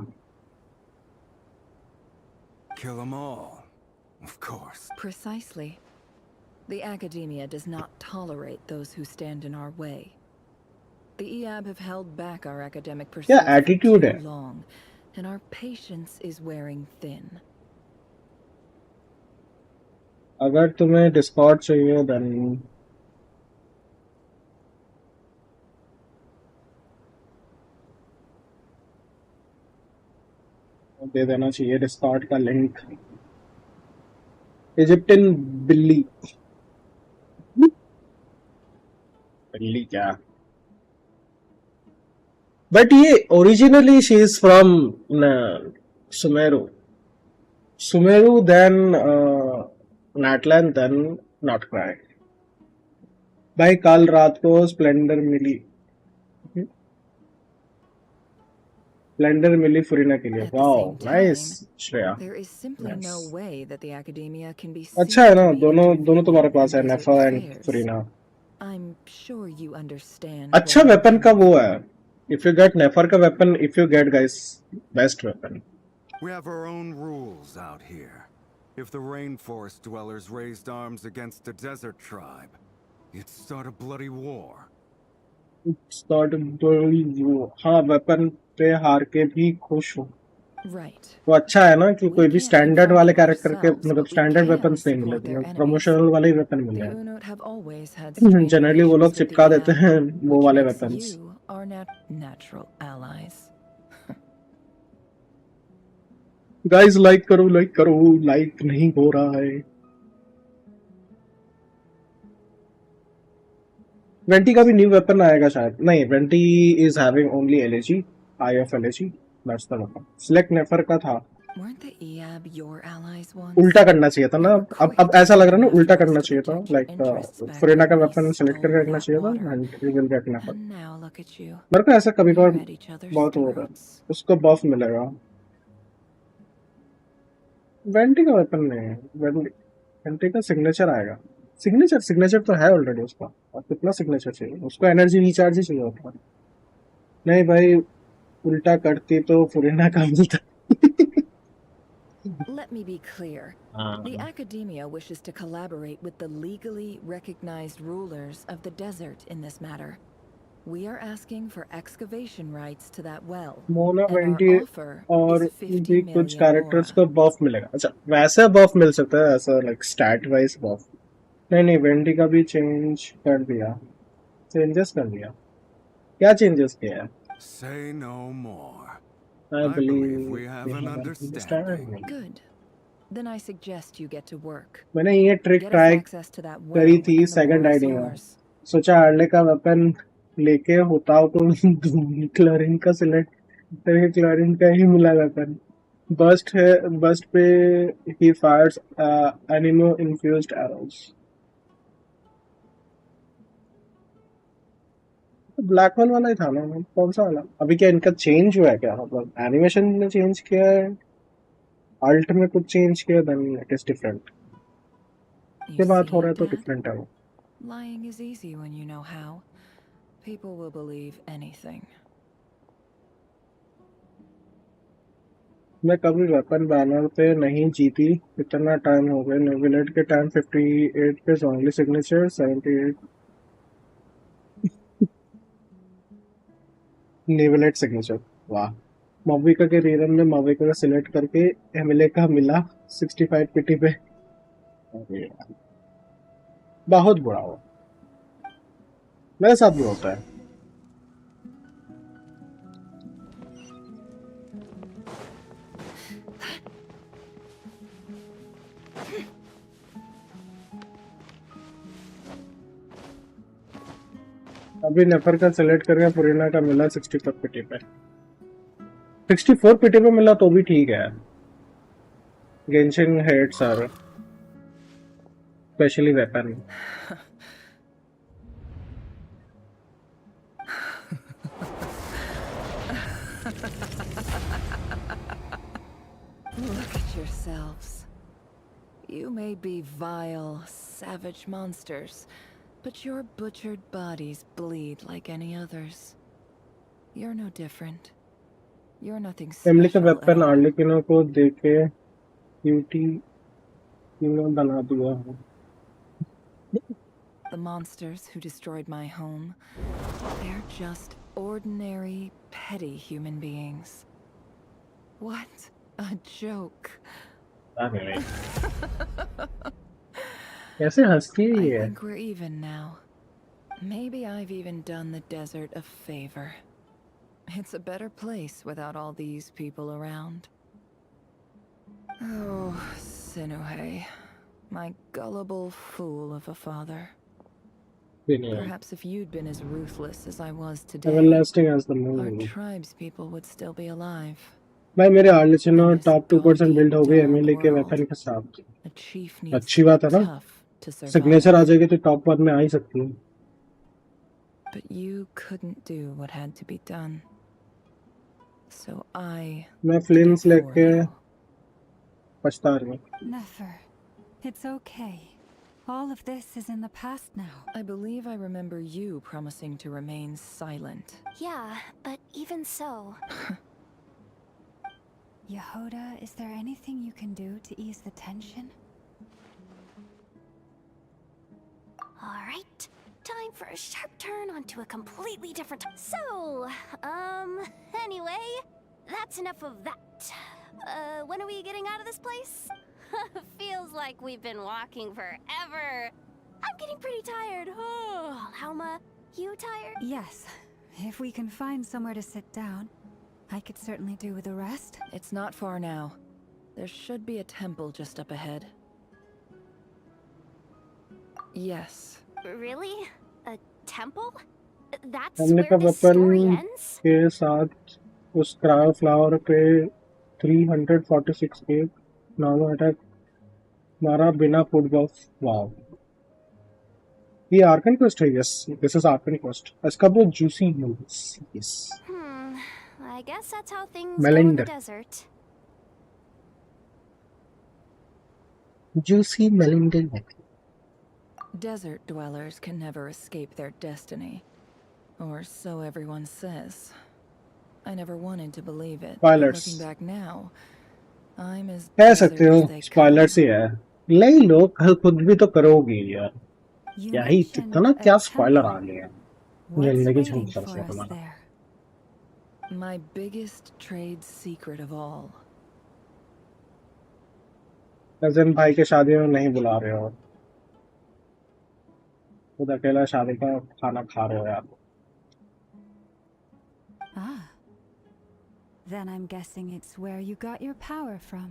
Kill them all, of course. Precisely. The academia does not tolerate those who stand in our way. The EAB have held back our academic क्या pursuit for एटीट्यूड too है? long, and our patience is wearing thin. अगर तुम्हें Discord चाहिए then they देना चाहिए Discord का link. Egyptian बिल्ली, बिल्ली क्या? बट ये originally she is from Sumeru, Sumeru then Natland then Nod Krai. भाई कल रात को स्प्लेंडर मिली, स्प्लेंडर मिली फुरीना के लिए, At the wow same nice time, Shreya. there is simply no Nice. way that the academia can be अच्छा seen है ना, to be दोनों दोनों तुम्हारे intervening पास in है, desert NEFA and affairs. फुरीना। I'm sure you understand अच्छा where I'm weapon का coming वो from. है, इफ यू गेट नेफर का weapon, if you get guys best weapon. We have our own rules out here. If the rainforest dwellers raised arms against a desert tribe, you'd start a bloody war. हाँ, weapon पे हार के भी खुश हो Right. तो अच्छा है ना कि We कोई भी can't स्टैंडर्ड control वाले them कैरेक्टर के, ourselves, मतलब but we standard can weapons नहीं मिले support their तुम्हें, enemies. प्रमोशनल वाले ही वेपन मिले The हैं। Unut have always had strained generally वो लोग relations with the चिपका देते हैं EAB, वो which वाले makes weapons. you our natural allies. Guys like करो, लाइक करो, लाइक नहीं हो रहा है। वेंटी का भी न्यू वेपन आएगा शायद, नहीं Venti is having only elegy, if elegy, that's the weapon. Select Nefer का था, Weren't the EAB your allies once? उल्टा करना चाहिए था They ना। were अब quick ऐसा to लग रहा है ना, उल्टा mobilize करना to चाहिए था, protect your like interests back Furina का when we weapon select stole करके रखना that चाहिए था water. And you will get Nefer. And now look at you. मेरे को ऐसा कभी We're कभार at each other's बहुत हो रहा है, throats. उसको बफ मिलेगा। वेंटी का वेपन नहीं है, वेंटी का सिग्नेचर आएगा। सिग्नेचर सिग्नेचर तो है ऑलरेडी उसका, और कितना सिग्नेचर चाहिए उसको? एनर्जी रिचार्ज ही चाहिए होता है। नहीं भाई, उल्टा करती तो फुरेना का मिलता। Let me be clear. The academia wishes to collaborate with the legally recognized rulers of the desert in this matter. We are asking for excavation rights to that well, Mona and vanity our offer और is 50 भी कुछ million characters mora. को बफ मिलेगा। अच्छा वैसे बफ मिल सकता है, ऐसा लाइक स्टैट वाइज बफ? नहीं नहीं, वेंटी का भी चेंज कर दिया, चेंजेस कर दिया। क्या चेंजेस किया है? Say no more. I I believe we have an understanding. Good. Then I suggest you get to work. मैंने ये trick Get us try access to that करी well, थी and the second mora is ID में। yours. सोचा early का weapon लेके होता हो तो क्लोरीन का सिलेक्ट करके क्लोरीन का ही मिला वेपन। बस्ट है, बस्ट पे ही fires anemo infused arrows. Black hole वाला ही था ना, कौन सा वाला? अभी क्या इनका चेंज हुआ है क्या, मतलब एनिमेशन में चेंज किया है, अल्ट में कुछ चेंज किया, then it is different. You ये बात see हो रहा it, है तो Dad? डिफरेंट है वो। Lying is easy when you know how. People will believe anything. मैं कभी वेपन बैनर पे नहीं जीती, इतना टाइम हो गया। नेविलेट के टाइम 58 पे ओनली सिग्नेचर 78 नेविलेट सिग्नेचर। वाह। मविका के रीरन में मविका का सिलेक्ट करके एमएलए का मिला 65 पीटी पे। अरे यार, बहुत बुरा हो। मेरे साथ भी होता है। अभी नेफर का सिलेक्ट करके पुरीना का मिला 64 पीटी पे। 64 पीटी पे मिला तो भी ठीक है। Genshin heads are specially weapon. Look at yourselves. You may be vile, savage monsters, but your butchered bodies bleed like any others. You're no different. You're nothing Emily का special at वेपन all. आर्लिकिनो को देके cutie बना दिया है। The monsters who destroyed my home, they're just ordinary, petty human beings. What a joke. अरे कैसे हंसती है I ये? think we're even now. Maybe I've even done the desert a favor. It's a better place without all these people around. Oh, Sinuhe, my gullible fool of a father. Perhaps if you'd been as ruthless as I was today, Everlasting as the our moon. tribes people would still be alive. भाई मेरे आर्लिचिनो In this top 2% gaudy, build हो गई dull MLA के world, weapon के साथ। a chief needs अच्छी to be बात है ना? tough to सिग्नेचर आ survive. जाएगी तो टॉप 1 में आ ही सकती है। But you couldn't do what had to be done. So I मैं did it फ्लिम्स for लेके you. पछता रही हूँ। Nefer, it's okay. All of this is in the past now. I believe I remember you promising to remain silent. Yeah, but even so. Yehoda, is there anything you can do to ease the tension? Alright, time for a sharp turn onto a completely different. So, anyway, that's enough of that. When are we getting out of this place? Feels like we've been walking forever. I'm getting pretty tired. Oh, Alma, you tired? Yes. If we can find somewhere to sit down, I could certainly do with a rest. It's not far now. There should be a temple just up ahead. Yes. Really? A temple? That's MLA का where this story weapon ends? के साथ उस cryo flower पे 346 के normal attack मारा बिना फुट buff. Wow, ये आर्कन क्वेस्ट है। Yes, this is Archon quest. एस्काडोर juicy use. Yes, I guess that's how things go in the मेलिंडर desert. जूसी मेलिंडर। Desert dwellers can never escape their destiny. Or so everyone says. I never wanted to believe it. But Spoilers. looking back now, I'm as कह desert सकते हो as they spoilers he come. है। ले लो, कल खुद भी तो करोगी यार। You क्या ही mentioned इतना a क्या स्पॉइलर temple. आ गया। What's जिंदगी waiting झूठ for करती है us तुम्हारा। there? My biggest trade secret of all. Cousin भाई के शादी में नहीं बुला रहे हो, खुद अकेला शादी का खाना खा रहे हो यार। Ah. Then I'm guessing it's where you got your power from.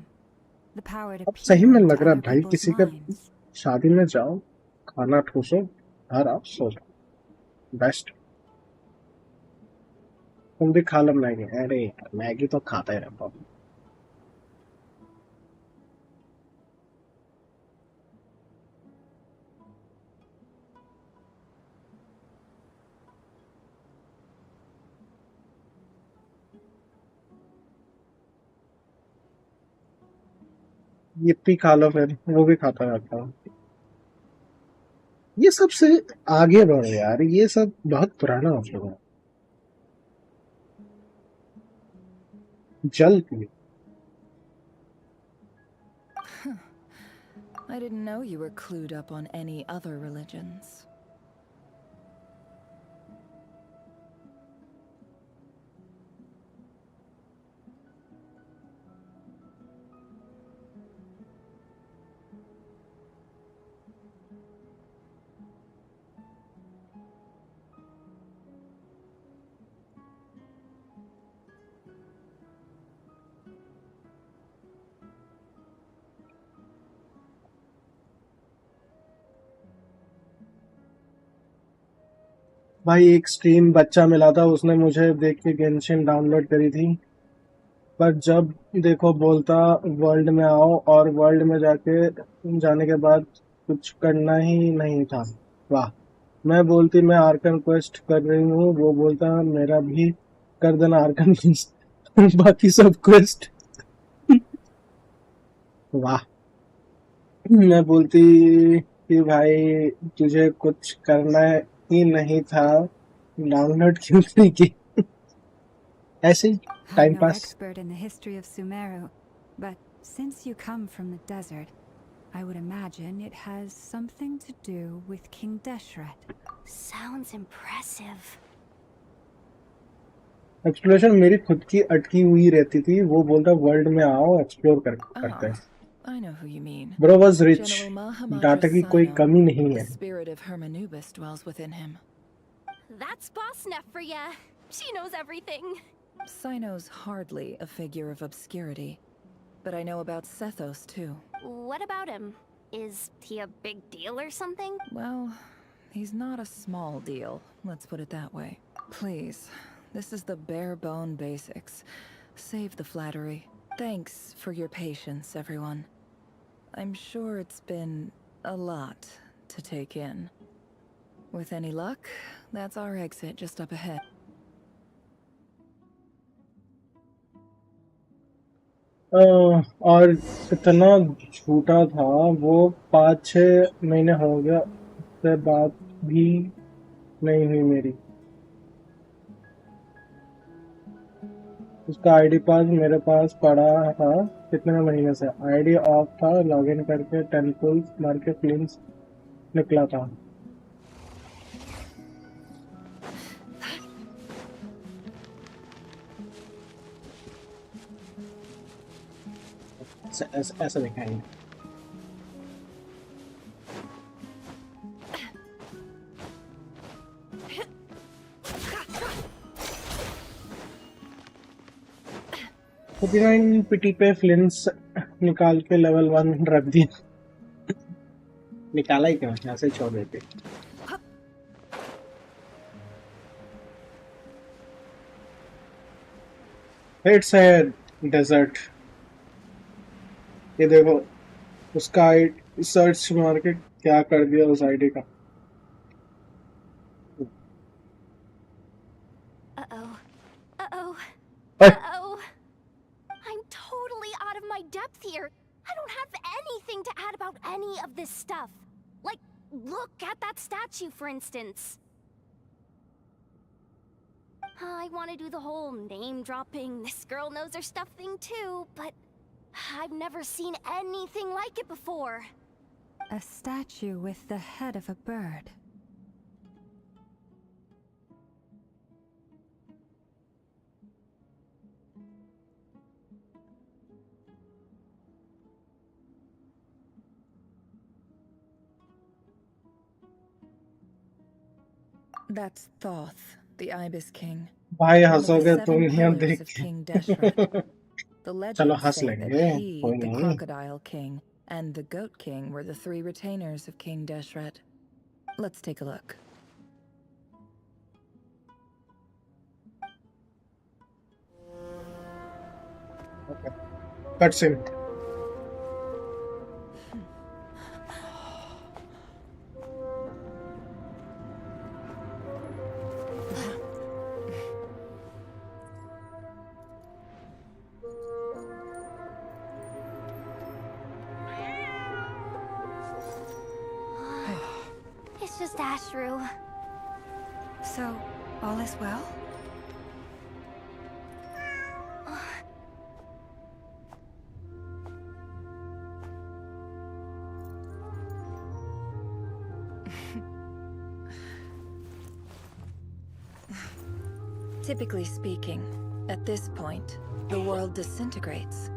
The power to अब सही में peer लग into रहा है other भाई, people's किसी के minds. शादी में जाओ, खाना ठूसो, घर आओ, सो जाओ, बेस्ट। तुम भी खा लो मैगी। अरे यार, मैगी तो खाता ही रहता हूँ। yippee खा लो, फिर वो भी खाता रहता हूँ। ये सबसे आगे बढ़ो यार, ये सब बहुत पुराना हो चुका है। जल पियो। I didn't know you were clued up on any other religions. भाई एक स्ट्रीम बच्चा मिला था, उसने मुझे देख के गेंशिन डाउनलोड करी थी, पर जब देखो बोलता वर्ल्ड में आओ, और वर्ल्ड में जाने के बाद कुछ करना ही नहीं था। वाह। मैं बोलती मैं आर्कन क्वेस्ट कर रही हूँ, वो बोलता मेरा भी कर देना आर्कन क्वेस्ट। बाकी सब क्वेस्ट। वाह। मैं बोलती कि भाई तुझे कुछ करना ही नहीं था, डाउनलोड क्यों नहीं की? ऐसे ही I'm time no pass. expert in the history of Sumeru, but since you come from the desert, I would imagine it has something to do with King Deshret. Sounds impressive. Exploration मेरी खुद की अटकी हुई रहती थी, वो बोलता world में आओ एक्सप्लोर करते हैं। I know who you mean. Bro was rich, General Mahamudra data की कोई Sino. कमी नहीं The है। spirit of Hermanubis dwells within him. That's Boss Nefer, yeah. She knows everything. Sino's hardly a figure of obscurity, but I know about Sethos too. What about him? Is he a big deal or something? Well, he's not a small deal, let's put it that way. Please, this is the bare bone basics. Save the flattery. Thanks for your patience, everyone. I'm sure it's been a lot to take in. With any luck, that's our exit just up ahead. और इतना झूठा था वो, 5-6 महीने हो गया, उससे बात भी नहीं हुई मेरी। उसका आईडी पास मेरे पास पड़ा था कितने महीने से, आईडी ऑफ था, लॉगिन करके 10 पुल्स मार के फ्लिंस निकला था। ऐसा दिखाएंगे। पिटी पे फ्लिंस निकाल के लेवल 1 रख दिया। निकाला ही क्यों, ऐसे छोड़ देते। It's a desert. ये देखो उसका सर्च मार के क्या कर दिया उस आईडी का। Uh-oh. Uh-oh. Hey. Uh-oh. I'm totally out of my depth here. I don't have anything to add about any of this stuff. Like, look at that statue, for instance. I want to do the whole name-dropping, this girl knows her stuff thing too, but I've never seen anything like it before. A statue with the head of a bird. That's Thoth, the Ibis King. भाई one of the हंसोगे तुम 7 यहाँ pillars देख of के। King Deshret. The चलो legends हंस say that लेंगे, he, कोई the नहीं। Crocodile King, and the Goat King were the 3 retainers of King Deshret. Let's take a look. Okay. Cutscene. It's just Ashru. So, all is well? Typically speaking, at this point, the world disintegrates.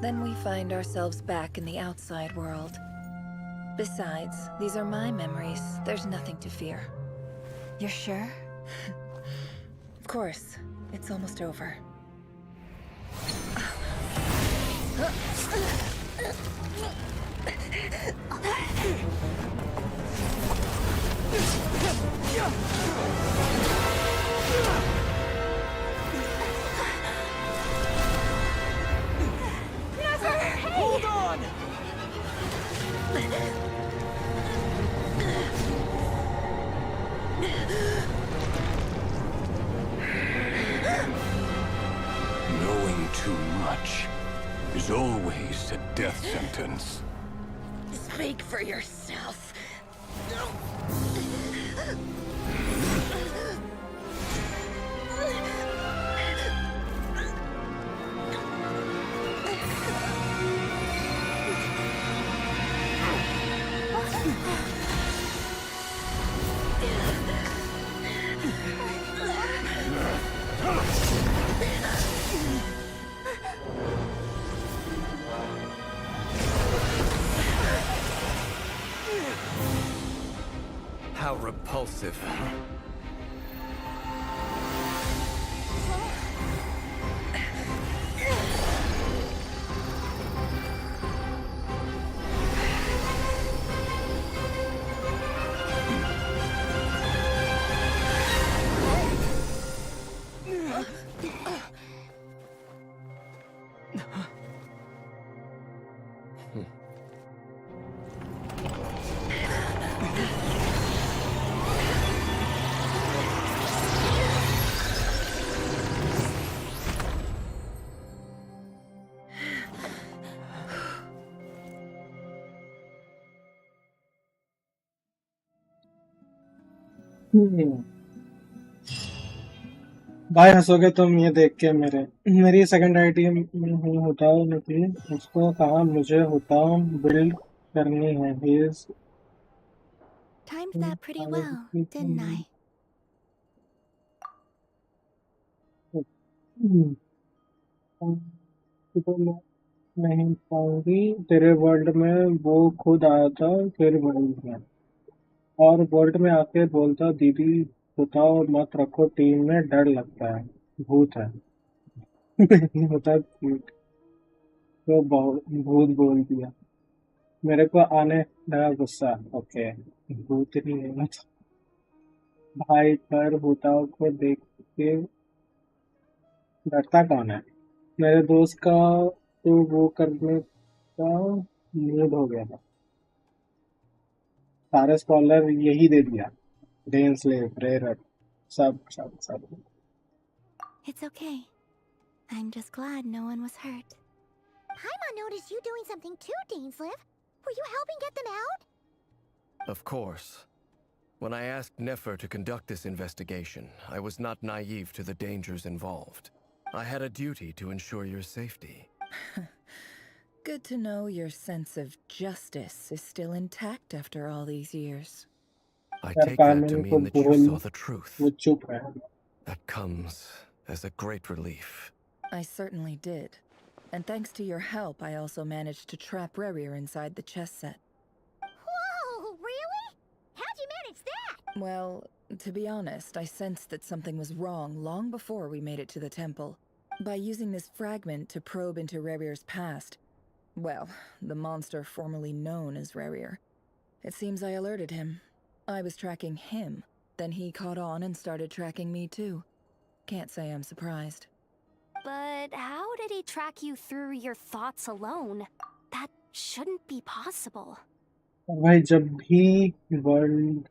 Then we find ourselves back in the outside world. Besides, these are my memories. There's nothing to fear. You're sure? Of course. It's almost over. Hold on! Knowing too much is always a death sentence. Speak for yourself. How repulsive. भाई हंसोगे तुम ये देख के मेरी second IT में होता निकली उसको कहा मुझे होता बिल्ड करनी है He's Timed that pretty well, didn't I? नहीं पाऊंगी तेरे वर्ल्ड में वो खुद आया था फिर वर्ल्ड में और वर्ल्ड में आके बोलता दीदी बताओ मत रखो टीम में डर लगता है भूत है नहीं होता cute। तो भूत बोल दिया मेरे को आने लगा गुस्सा ओके भूत नहीं है मतलब भाई पर भूताओं को देख के डरता कौन है मेरे दोस्त का तो वो करने का मूड हो गया था सारे स्कॉलर यही दे दिया डेन स्लेव रेयर सब सब सब It's okay. I'm just glad no one was hurt. Paimon noticed you doing something too, Dainslev. Were you helping get them out? Of course. When I asked Nefer to conduct this investigation, I was not naive to the dangers involved. I had a duty to ensure your safety. Good to know your sense of justice is still intact after all these years. I यार take that to कानून को mean that you बोल saw the truth. वो चुप है That comes as a great relief. I certainly did. And thanks to your help, I also managed to trap Rerir inside the chess set. Whoa, really? How'd you manage that? Well, to be honest, I sensed that something was wrong long before we made it to the temple. By using this fragment to probe into Rerir's past, well, the monster formerly known as Rerir, it seems I alerted him. I was tracking him, then he caught on and started tracking me too. Can't say I'm surprised. But how did he track you through your thoughts alone? That shouldn't be possible. भाई जब भी world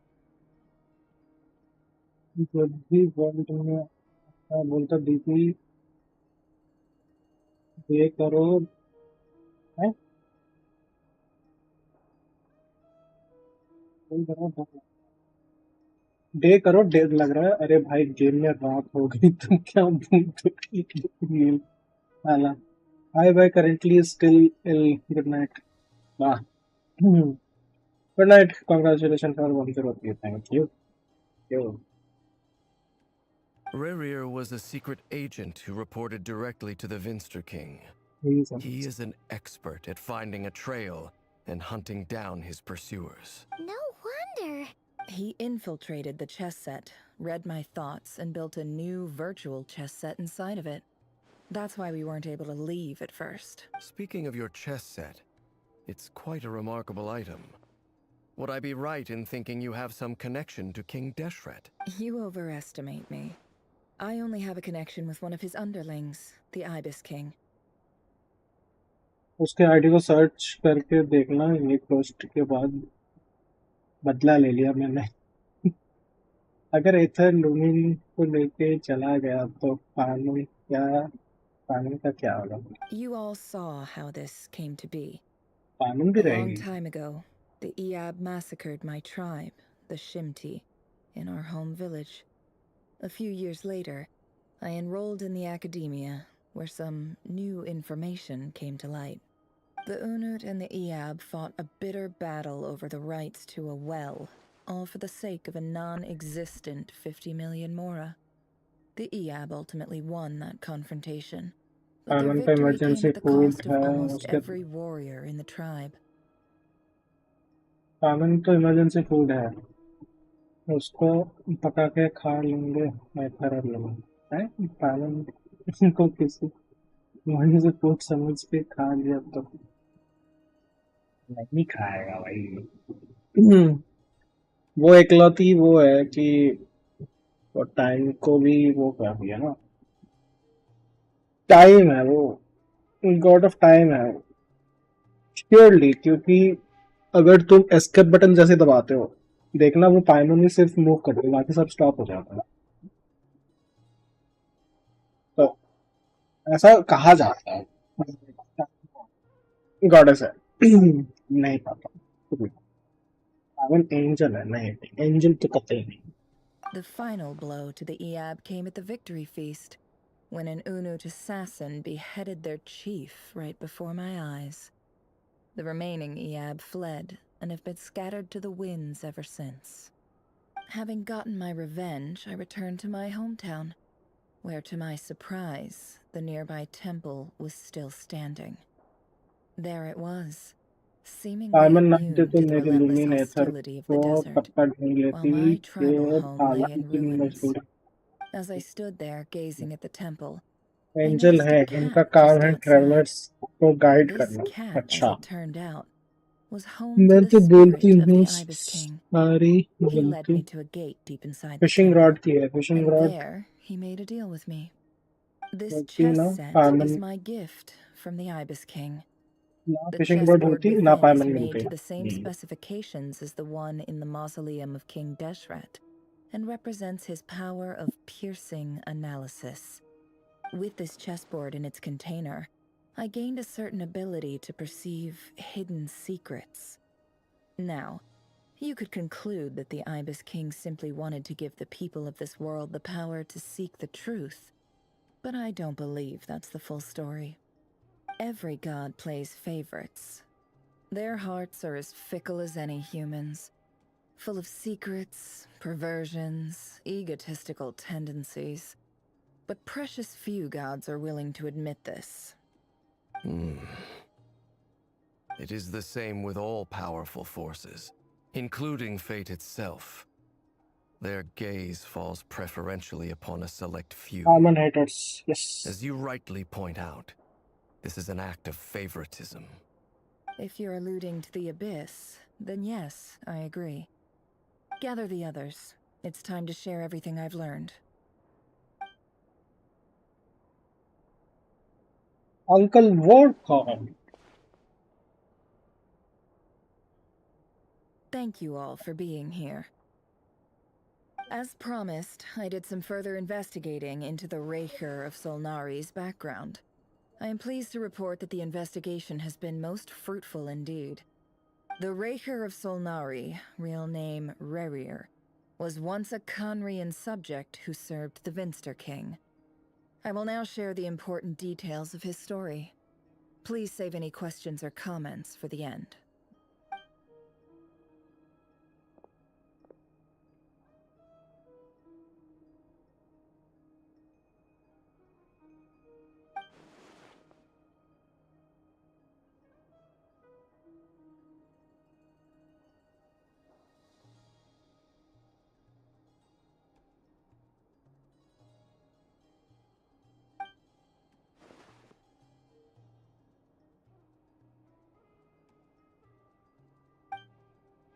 में बोलता दीदी ये करो है day करो डे लग रहा है अरे भाई गेम में रात हो गई तुम क्या हाला हाय भाई करेंटली स्टिल इल गुड नाइट वाह good night congratulation for 103 thank you Rerir was a secret agent who reported directly to the Vinster King. He is an expert at finding a trail and hunting down his pursuers. No wonder. He infiltrated the chess set, read my thoughts, and built a new virtual chess set inside of it. That's why we weren't able to leave at first. Speaking of your chess set, it's quite a remarkable item. Would I be right in thinking you have some connection to King Deshret? You overestimate me. I only have a connection with one of his underlings, the Ibis King. उसके ID को search करके देखना, ये post के बाद बदला ले लिया मैंने। अगर एथर लूमिन को लेके चला गया तो पानी का क्या होगा? You all saw how this came to be. पानी भी A long रहेगी। time ago, the Eab massacred my tribe, the Shimti, in our home village. A few years later, I enrolled in the academia, where some new information came to light. The Unut and the Eab fought a bitter battle over the rights to a well, all for the sake of a non-existent 50 million mora. The Eab ultimately won that confrontation, but their पानी का victory came emergency at the food cost of है almost उसके। every warrior in the tribe. पानी तो emergency food है, उसको पका के खा लेंगे। एथर लोग है पानी को किसी वहीं से फूड समझ के खा लिया तो नहीं खाएगा भाई। वो इकलौती वो है कि वो टाइम को भी वो कर दिया ना, टाइम है वो, गॉड ऑफ टाइम है श्योरली। क्योंकि अगर तुम एस्केप बटन जैसे दबाते हो, देखना वो पाइमन ही सिर्फ मूव करते हैं, बाकी सब स्टॉप हो जाता है। तो ऐसा कहा जाता है, गॉडेस है। नहीं पता, पाइमन एंजल है, नहीं एंजल तो कतई नहीं। The final blow to the Eab came at the victory feast, when an Unut assassin beheaded their chief right before my eyes. The remaining Eab fled and have been scattered to the winds ever since. Having gotten my revenge, I returned to my hometown, where to my surprise, the nearby temple was still standing. There it was, seemingly पाइमन ना immune होते to तो the मेरी relentless लूमिन ether hostility of the को desert, पक्का ढूंढ while लेती my tribal कि home lay पाला in इतनी ruins. मजबूर। As I stood there gazing at the temple, I angel noticed है, a इनका cat काम just है outside. ट्रेवलर्स को गाइड This करना। cat, as अच्छा, it turned out, was home to मैं the तो बोलती spirit of हूँ the Ibis King. सारी He led गलती me to a gate deep inside the fishing temple, rod की है। Fishing and rod there he made a deal with me. This होती chess ना set पाइमन, is my gift from the Ibis King. ना The fishing rod chessboard होती ना within is पाइमन made मिलती। to the same specifications as the one in the mausoleum of King Deshret, and represents his power of piercing analysis. With this chessboard in its container, I gained a certain ability to perceive hidden secrets. Now, you could conclude that the Ibis King simply wanted to give the people of this world the power to seek the truth, but I don't believe that's the full story. Every god plays favorites. Their hearts are as fickle as any human's, full of secrets, perversions, egotistical tendencies. But precious few gods are willing to admit this. It is the same with all powerful forces, including fate itself. Their gaze falls preferentially upon a select few. Paimon haters, yes. As you rightly point out, this is an act of favoritism. If you're alluding to the Abyss, then yes, I agree. Gather the others. It's time to share everything I've learned. Uncle ward कौन? Thank you all for being here. As promised, I did some further investigating into the Raker of Solnari's background. I am pleased to report that the investigation has been most fruitful indeed. The Raker of Solnari, real name Rerir, was once a Conrian subject who served the Vinster King. I will now share the important details of his story. Please save any questions or comments for the end.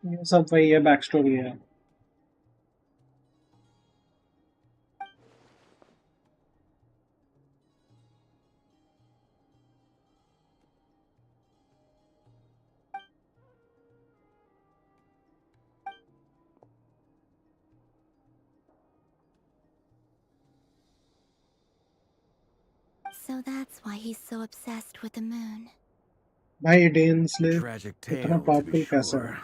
ये सब वही है, back story है. So that's why he's so obsessed with the moon. भाई Dane A slave tragic इतना tale, to be powerful कैसे है? sure.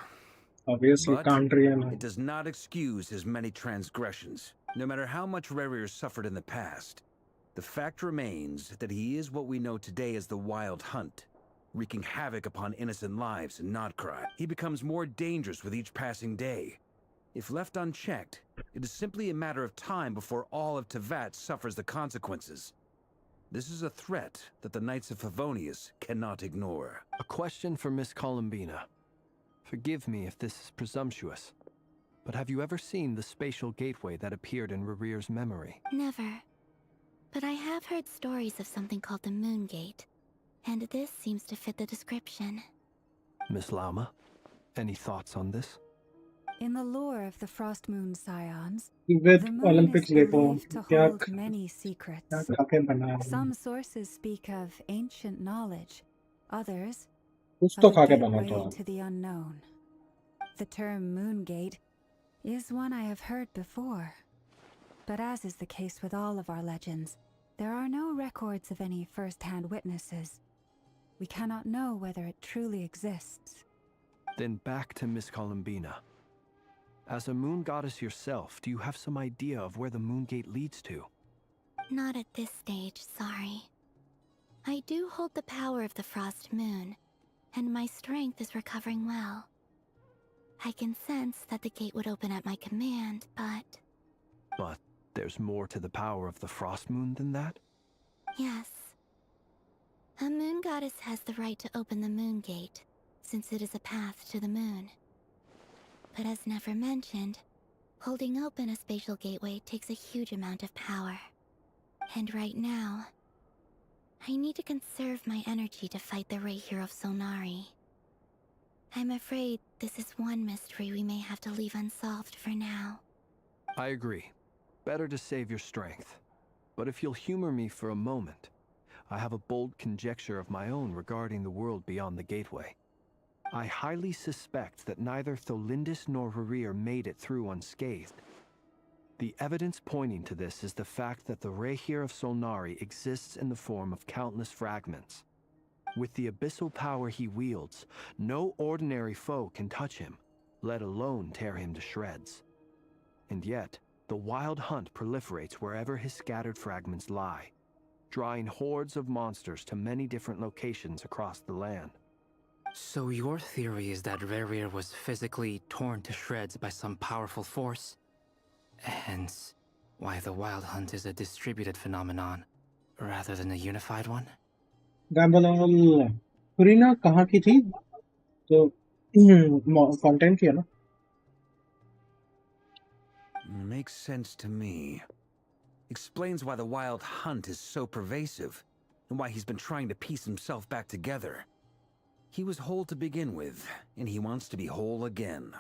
Obviously But country है ना. it does not excuse his many transgressions. No matter how much Rerir suffered in the past, the fact remains that he is what we know today as the Wild Hunt, wreaking havoc upon innocent lives in Nodcry. He becomes more dangerous with each passing day. If left unchecked, it is simply a matter of time before all of Teyvat suffers the consequences. This is a threat that the Knights of Favonius cannot ignore. A question for Miss Columbina. Forgive me if this is presumptuous, but have you ever seen the spatial gateway that appeared in Rerir's memory? Never. But I have heard stories of something called the Moon Gate, and this seems to fit the description. Miss Lauma, any thoughts on this? In the lore of the Frost Moon Scions, With the moon Olympics is देखो believed to क्या hold many secrets. क्या खाके बना है. Some sources speak of ancient knowledge, others कुछ of तो a खाके बना gateway था. to the unknown. The term Moongate is one I have heard before, but as is the case with all of our legends, there are no records of any first-hand witnesses. We cannot know whether it truly exists. Then back to Miss Columbina. As a moon goddess yourself, do you have some idea of where the Moon Gate leads to? Not at this stage, sorry. I do hold the power of the Frost Moon, and my strength is recovering well. I can sense that the gate would open at my command, but... But there's more to the power of the Frost Moon than that? Yes. A moon goddess has the right to open the Moon Gate, since it is a path to the moon. But as Nefer mentioned, holding open a spatial gateway takes a huge amount of power. And right now, I need to conserve my energy to fight the Rahier of Solnari. I'm afraid this is one mystery we may have to leave unsolved for now. I agree. Better to save your strength. But if you'll humor me for a moment, I have a bold conjecture of my own regarding the world beyond the gateway. I highly suspect that neither Tholindis nor Rerir made it through unscathed. The evidence pointing to this is the fact that the Rahier of Solnari exists in the form of countless fragments. With the abyssal power he wields, no ordinary foe can touch him, let alone tear him to shreds. And yet, the Wild Hunt proliferates wherever his scattered fragments lie, drawing hordes of monsters to many different locations across the land. So your theory is that Rerir was physically torn to shreds by some powerful force? Hence, why the Wild Hunt is a distributed phenomenon, rather than a unified one? Gamble कुरीना कहाँ की थी? तो content किया ना? Makes sense to me. Explains why the Wild Hunt is so pervasive, and why he's been trying to piece himself back together. He was whole to begin with, and he wants to be whole again.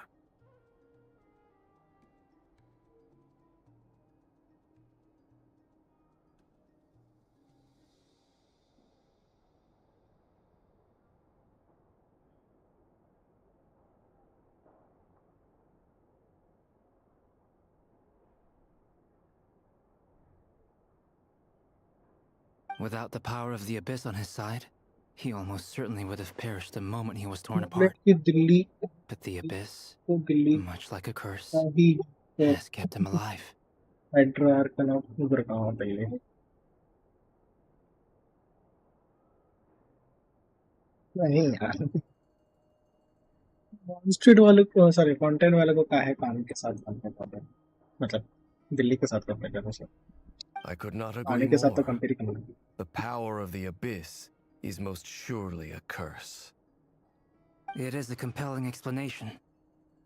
Without the power of the Abyss on his side, he almost certainly would have perished the moment he was torn apart. But the Abyss, much like a curse, has kept him alive. नहीं यार, street वाले को, sorry content वाले को काहे काम के साथ कंपेयर कर रहे हैं? मतलब दिल्ली के साथ कंपेयर कर रहे हैं. I could not agree आने के साथ तो more. कंपेयर ही करना. The power of the Abyss is most surely a curse. It is a compelling explanation,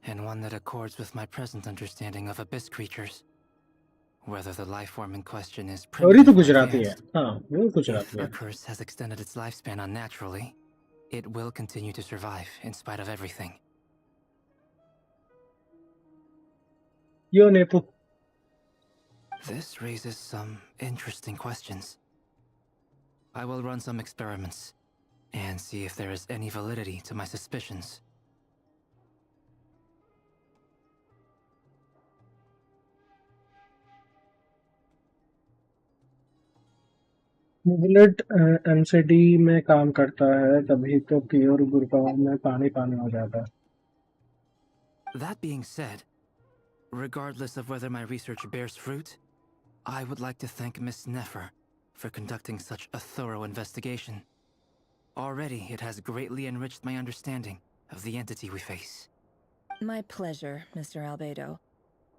and one that accords with my present understanding of Abyss creatures. Whether the life form in question is story तो primitive or Gujarati है. advanced, हाँ, वो if Gujarati a है. curse has extended its lifespan unnaturally, it will continue to survive in spite of everything. Yo, Nepu. This raises some interesting questions. I will run some experiments and see if there is any validity to my suspicions. Bullet MCD में काम करता है, तभी तो pure गुरुपावर में पानी पानी हो जाता है. That being said, regardless of whether my research bears fruit, I would like to thank Miss Nefer for conducting such a thorough investigation. Already, it has greatly enriched my understanding of the entity we face. My pleasure, Mr. Albedo.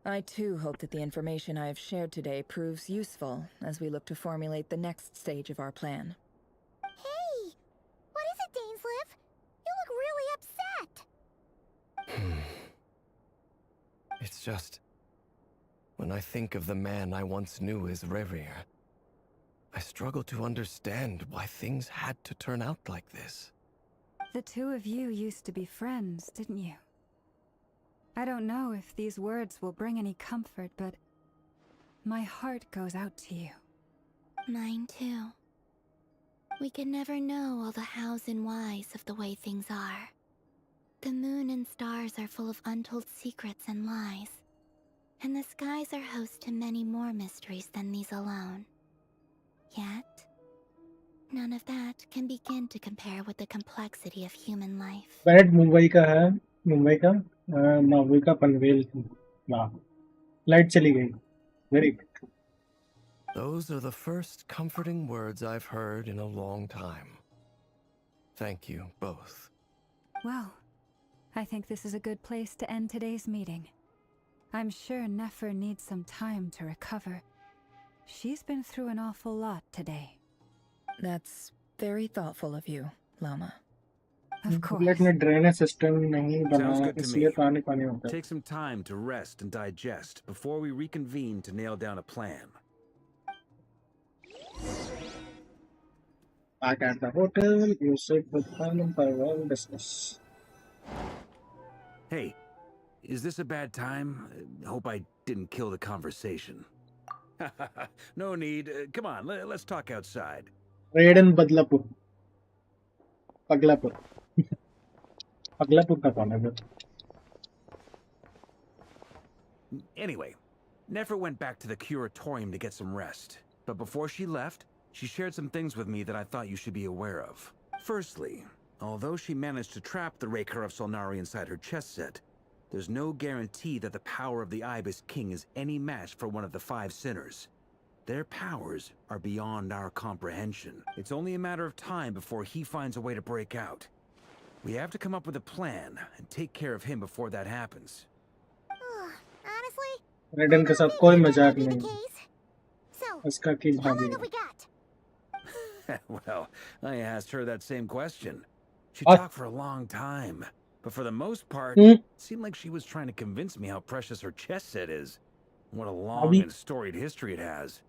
I too hope that the information I have shared today proves useful as we look to formulate the next stage of our plan. Hey! What is it, Dainsleif? You look really upset! It's just... when I think of the man I once knew as Rerir, I struggle to understand why things had to turn out like this. The two of you used to be friends, didn't you? I don't know if these words will bring any comfort, but my heart goes out to you. Mine too. We can never know all the hows and whys of the way things are. The moon and stars are full of untold secrets and lies. And the skies are host to many more mysteries than these alone. Yet, none of that can begin to compare with the complexity of human life. Bat Mumbai का है, मुंबई का नौवीं का पनवेल की. वाह, light चली गई. Very good. Those are the first comforting words I've heard in a long time. Thank you, both. Well, I think this is a good place to end today's meeting. I'm sure Nefer needs some time to recover. She's been through an awful lot today. That's very thoughtful of you, Lama. Of course. Bullet ने drainage system नहीं Sounds बनाया, good to इसलिए me. पानी पानी होता है. Take some time to rest and digest before we reconvene to nail down a plan. Back at the hotel, you sit with Phantom for one business. Hey, is this a bad time? Hope I didn't kill the conversation. No need. Come on, let's talk outside. Raiden Badlapur. Paglapur. Paglapur का कौन है फिर? Anyway, Nefer went back to the curatorium to get some rest. But before she left, she shared some things with me that I thought you should be aware of. Firstly, although she managed to trap the Raker of Solnari inside her chest set, there's no guarantee that the power of the Ibis King is any match for one of the 5 sinners. Their powers are beyond our comprehension. It's only a matter of time before he finds a way to break out. We have to come up with a plan and take care of him before that happens. Honestly, Raiden के साथ कोई मजाक नहीं. so, इसका की how भाभी. long have we got? Well, I asked her that same question. She What? talked for a long time, but for the most part, Hmm? it seemed like she was trying to convince me how precious her chess set is. What a long Abhi- and storied history it has.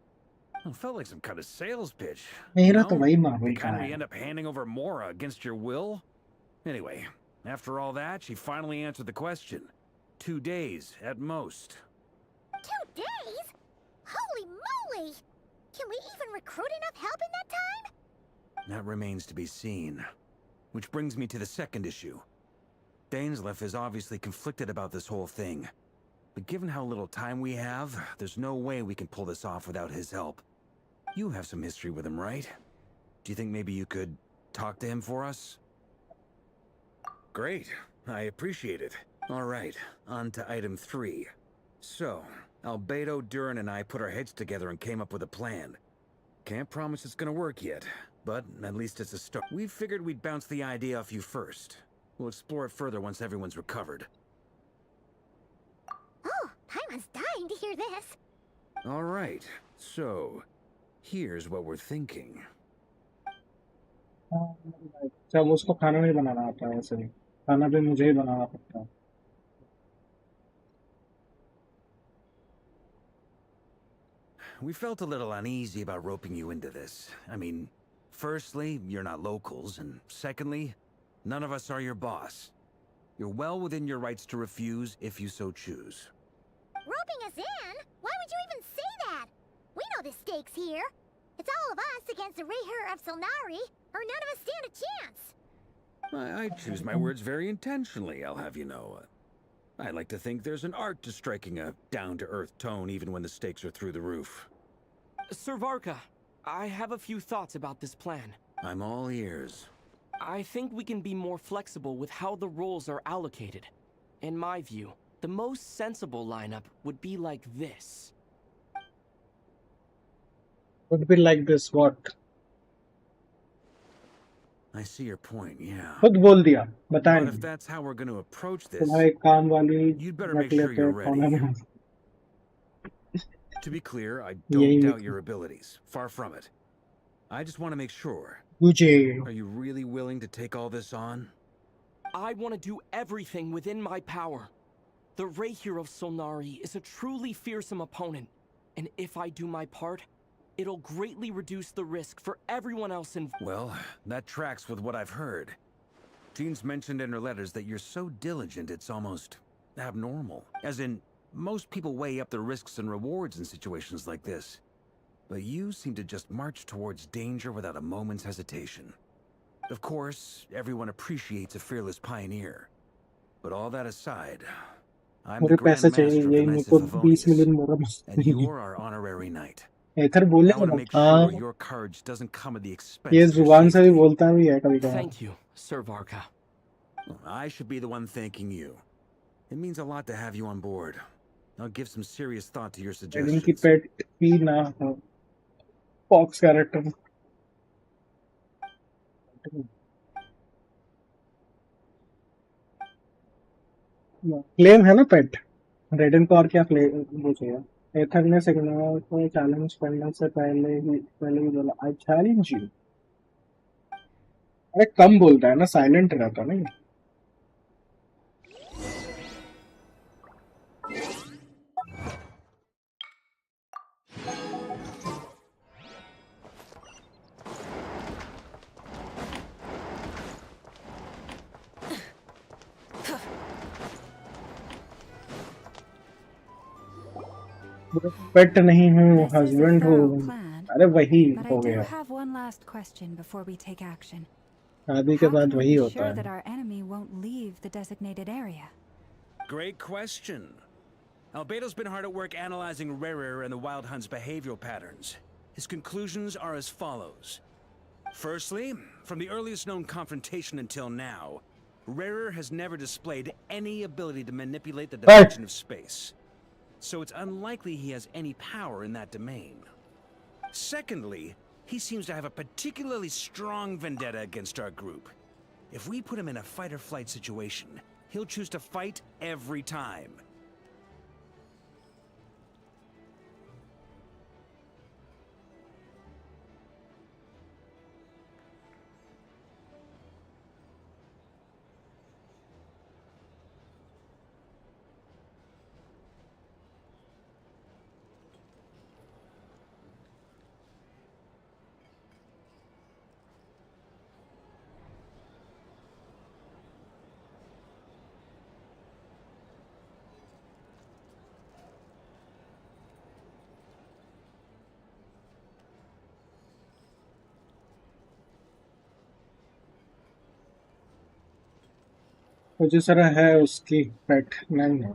It felt like some kind of sales pitch. मेरा तो know? वही The मामूल kind का where you है. end up handing over Mora against your will? Anyway, after all that, she finally answered the question. 2 days, at most. 2 days? Holy moly! Can we even recruit enough help in that time? That remains to be seen. Which brings me to the second issue. Dainsleif is obviously conflicted about this whole thing. But given how little time we have, there's no way we can pull this off without his help. You have some history with him, right? Do you think maybe you could talk to him for us? Great. I appreciate it. All right, on to item 3. So, Albedo, Durin, and I put our heads together and came up with a plan. Can't promise it's gonna work yet, but at least it's a start. We figured we'd bounce the idea off you first. We'll explore it further once everyone's recovered. Oh, Paimon's dying to hear this. All right, so here's what we're thinking. जब उसको खाना नहीं बनाना आता है ऐसे. खाना भी मुझे ही बनाना पड़ता है. We felt a little uneasy about roping you into this. I mean, firstly, you're not locals, and secondly, none of us are your boss. You're well within your rights to refuse if you so choose. Roping us in? Why would you even say that? We know the stakes here. It's all of us against the Reher of Solnari, or none of us stand a chance. I choose my words very intentionally, I'll have you know. I like to think there's an art to striking a down-to-earth tone even when the stakes are through the roof. Sir Varka, I have a few thoughts about this plan. I'm all ears. I think we can be more flexible with how the roles are allocated. In my view, the most sensible lineup would be like this. Would be like this, what? I see your point, yeah. खुद बोल दिया, बताया But if नहीं. that's how we're going to approach this, तुम्हारे काम वाली you'd better रख make sure लेते you're हैं खाना ready. में. To be clear, I Yay. don't doubt your abilities. Far from it. I just want to make sure. मुझे. Are you really willing to take all this on? I want to do everything within my power. The Reher of Solnari is a truly fearsome opponent, and if I do my part, it'll greatly reduce the risk for everyone else involved. Well, that tracks with what I've heard. Jean's mentioned in her letters that you're so diligent it's almost abnormal. As in, most people weigh up the risks and rewards in situations like this. But you seem to just march towards danger without a moment's hesitation. Of course, everyone appreciates a fearless pioneer. But all that aside, I'm the मुझे Grand पैसे Master चाहिए, of the यही मेरे Knights को of 20 Favonius, million मोरम. and you're our honorary knight. इधर बोले I want to ना. make sure your courage doesn't come at the expense ये of your जुबान से भी safety. बोलता भी है कभी कभार. Thank you, Sir Varka. I should be the one thanking you. It means a lot to have you on board. I'll give some serious thought to your इनकी suggestions. पेट ही ना हो. Fox character. क्लेम है ना पेट. रेडन को और क्या claim वो चाहिए. एथर ने सिग्नल को चैलेंज करने से पहले ही बोला आई चैलेंज यू. अरे कम बोलता है ना, साइलेंट रहता नहीं. पेट नहीं हूँ, हस्बैंड हूँ. अरे वही But हो I do गया. have one last question before we take action. शादी के How बाद can we वही be होता sure है. that our enemy won't leave the designated area? Great question. Albedo's been hard at work analyzing Rerir and the Wild Hunt's behavioral patterns. His conclusions are as follows. Firstly, from the earliest known confrontation until now, Rerir has never displayed any ability to manipulate the dimension of space. So it's unlikely he has any power in that domain. Secondly, he seems to have a particularly strong vendetta against our group. If we put him in a fight-or-flight situation, he'll choose to fight every time. तो जिस तरह है उसकी पेट नहीं है.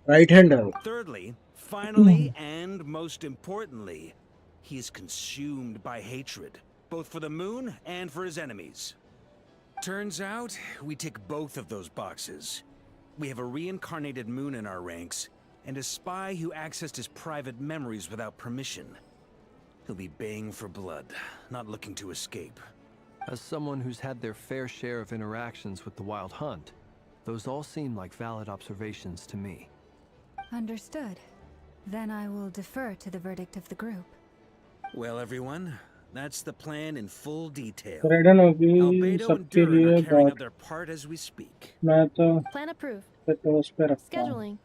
Right hander. Thirdly, finally, and most importantly, he is consumed by hatred, both for the moon and for his enemies. Turns out, we tick both of those boxes. We have a reincarnated moon in our ranks, and a spy who accessed his private memories without permission. He'll be baying for blood, not looking to escape. As someone who's had their fair share of interactions with the Wild Hunt, those all seem like valid observations to me. Understood. Then I will defer to the verdict of the group. Well, everyone, that's the plan in full detail. रेडन होगी Albedo and सबके Durin लिए are carrying बात. out their part as we speak. मैं तो Plan approved. उस पे रखता हूँ. Scheduling.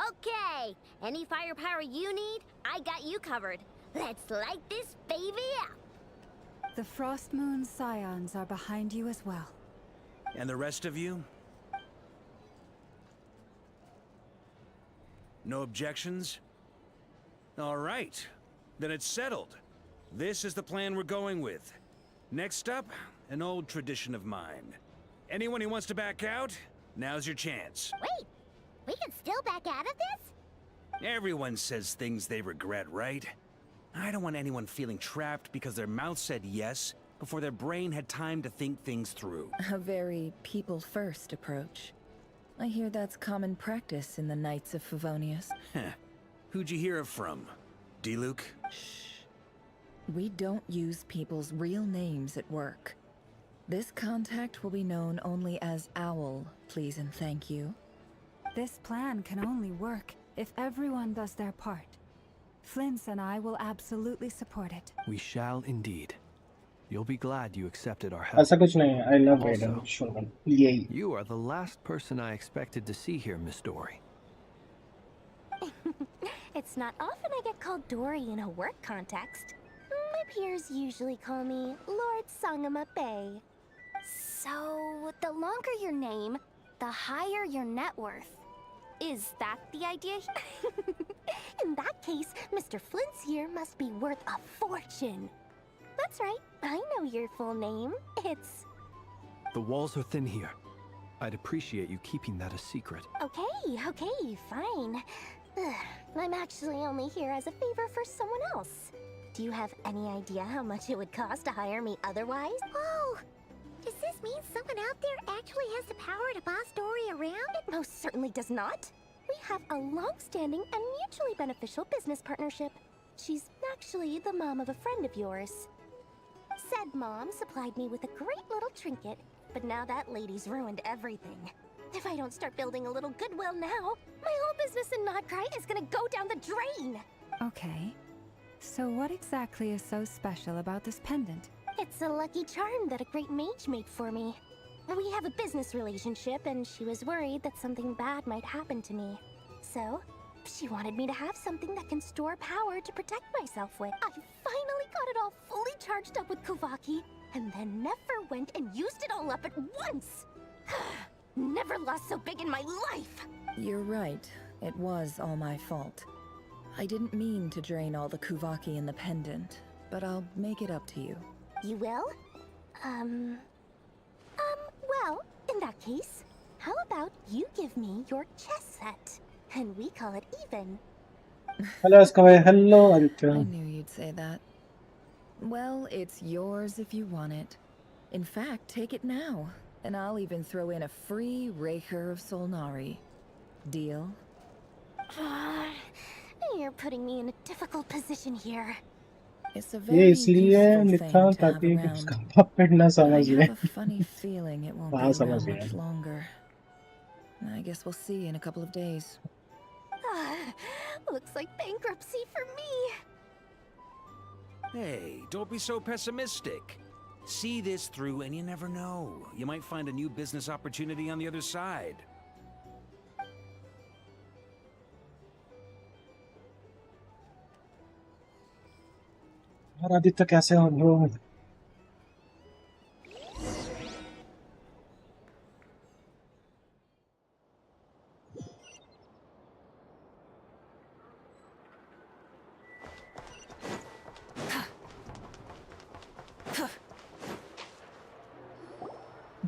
Okay, any firepower you need, I got you covered. Let's light this baby up. The Frost Moon Scions are behind you as well. And the rest of you? No objections? All right. Then it's settled. This is the plan we're going with. Next up, an old tradition of mine. Anyone who wants to back out, now's your chance. Wait, we can still back out of this? Everyone says things they regret, right? I don't want anyone feeling trapped because their mouth said yes before their brain had time to think things through. A very people-first approach. I hear that's common practice in the Knights of Favonius. Who'd you hear it from? D-Luke? Shh. We don't use people's real names at work. This contact will be known only as Owl, please and thank you. This plan can only work if everyone does their part. Flint's and I will absolutely support it. We shall indeed. You'll be glad you accepted our help. ऐसा कुछ नहीं है. I love Also, Raiden. Shogun. Yay. You are the last person I expected to see here, Miss Dory. It's not often I get called Dory in a work context. My peers usually call me Lord Sangama Bay. So, the longer your name, the higher your net worth. Is that the idea? In that case, Mr. Flint's here must be worth a fortune. That's right, I know your full name. It's... The walls are thin here. I'd appreciate you keeping that a secret. Okay, fine. I'm actually only here as a favor for someone else. Do you have any idea how much it would cost to hire me otherwise? Oh, does this mean someone out there actually has the power to boss Dory around? It most certainly does not. We have a long-standing and mutually beneficial business partnership. She's actually the mom of a friend of yours. Said mom supplied me with a great little trinket, but now that lady's ruined everything. If I don't start building a little goodwill now, my whole business in Nodcry is gonna go down the drain! Okay. So what exactly is so special about this pendant? It's a lucky charm that a great mage made for me. We have a business relationship, and she was worried that something bad might happen to me. So, she wanted me to have something that can store power to protect myself with. I finally got it all fully charged up with Kuvaki, and then Nefer went and used it all up at once! Never lost so big in my life! You're right. It was all my fault. I didn't mean to drain all the Kuvaki in the pendant, but I'll make it up to you. You will? Well, in that case, how about you give me your chess set, and we call it even? Hello, Sky. Hello, I Aditya. knew you'd say that. Well, it's yours if you want it. In fact, take it now, and I'll even throw in a free Raker of Solnari. Deal? You're putting me in a difficult position here. It's a ये very इसलिए useful लिखा thing to have ताकि around. उसका puppet ना I समझ ले. have a funny feeling it won't be हाँ, समझ around गया. much longer. I guess we'll see in a couple of days. Looks like bankruptcy for me. Hey, don't be so pessimistic. See this through and you never know. You might find a new business opportunity on the other side. और आदित्य कैसे हो bro?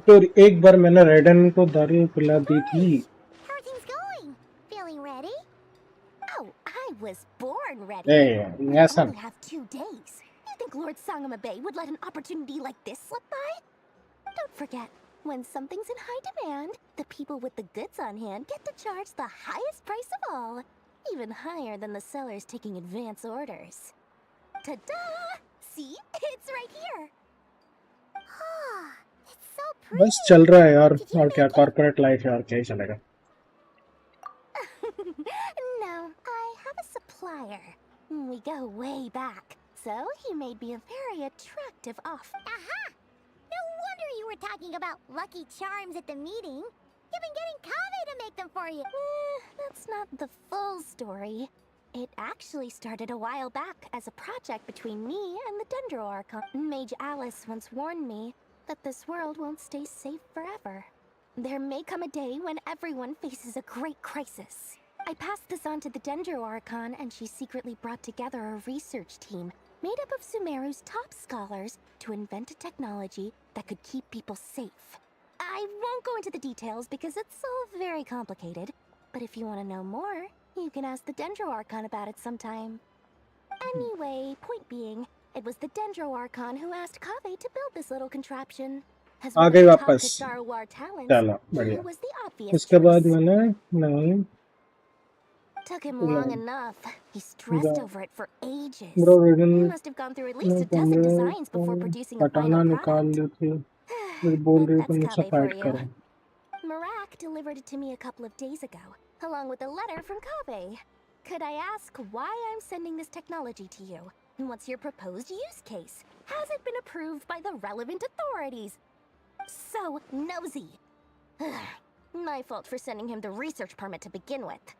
तो एक बार मैंने रेडन को दारू पिला दी थी. How are things going? Feeling ready? Oh, I was born ready. Hey, We yes, only have 2 days. You think Lord Sangama Bay would let an opportunity like this slip by? Don't forget, when something's in high demand, the people with the goods on hand get to charge the highest price of all, even higher than the sellers taking advance orders. Ta-da! See? It's right here. Ah, it's so pretty. बस चल रहा है यार. और क्या corporate life यार, क्या ही चलेगा. No, I have a supplier. We go way back, so he made me a very attractive offer. Aha! No wonder you were talking about lucky charms at the meeting. You've been getting Kave to make them for you. That's not the full story. It actually started a while back as a project between me and the Dendro Archon. Mage Alice once warned me that this world won't stay safe forever. There may come a day when everyone faces a great crisis. I passed this on to the Dendro Archon, and she secretly brought together a research team made up of Sumeru's top scholars to invent a technology that could keep people safe. I won't go into the details because it's all very complicated, but if you want to know more, you can ask the Dendro Archon about it sometime. Anyway, point being, it was the Dendro Archon who asked Kaveh to build this little contraption. As uh one of गई the top वापस Kasharwar talents, चलो he बढ़िया was the obvious उसके बाद choice. मैंने नहीं Took him long enough. He stressed over it for ages. Bro ridden He must have gone through at least a dozen कमरे designs को before producing a कटाना final निकाल product. ली थी फिर बोल But रही that's थी मुझसे Kaveh for फाइट you. करो Marak delivered it to me a couple of days ago, along with a letter from Kaveh. Could I ask why I'm sending this technology to you? And what's your proposed use case? Has it been approved by the relevant authorities? So nosy. My fault for sending him the research permit to begin with.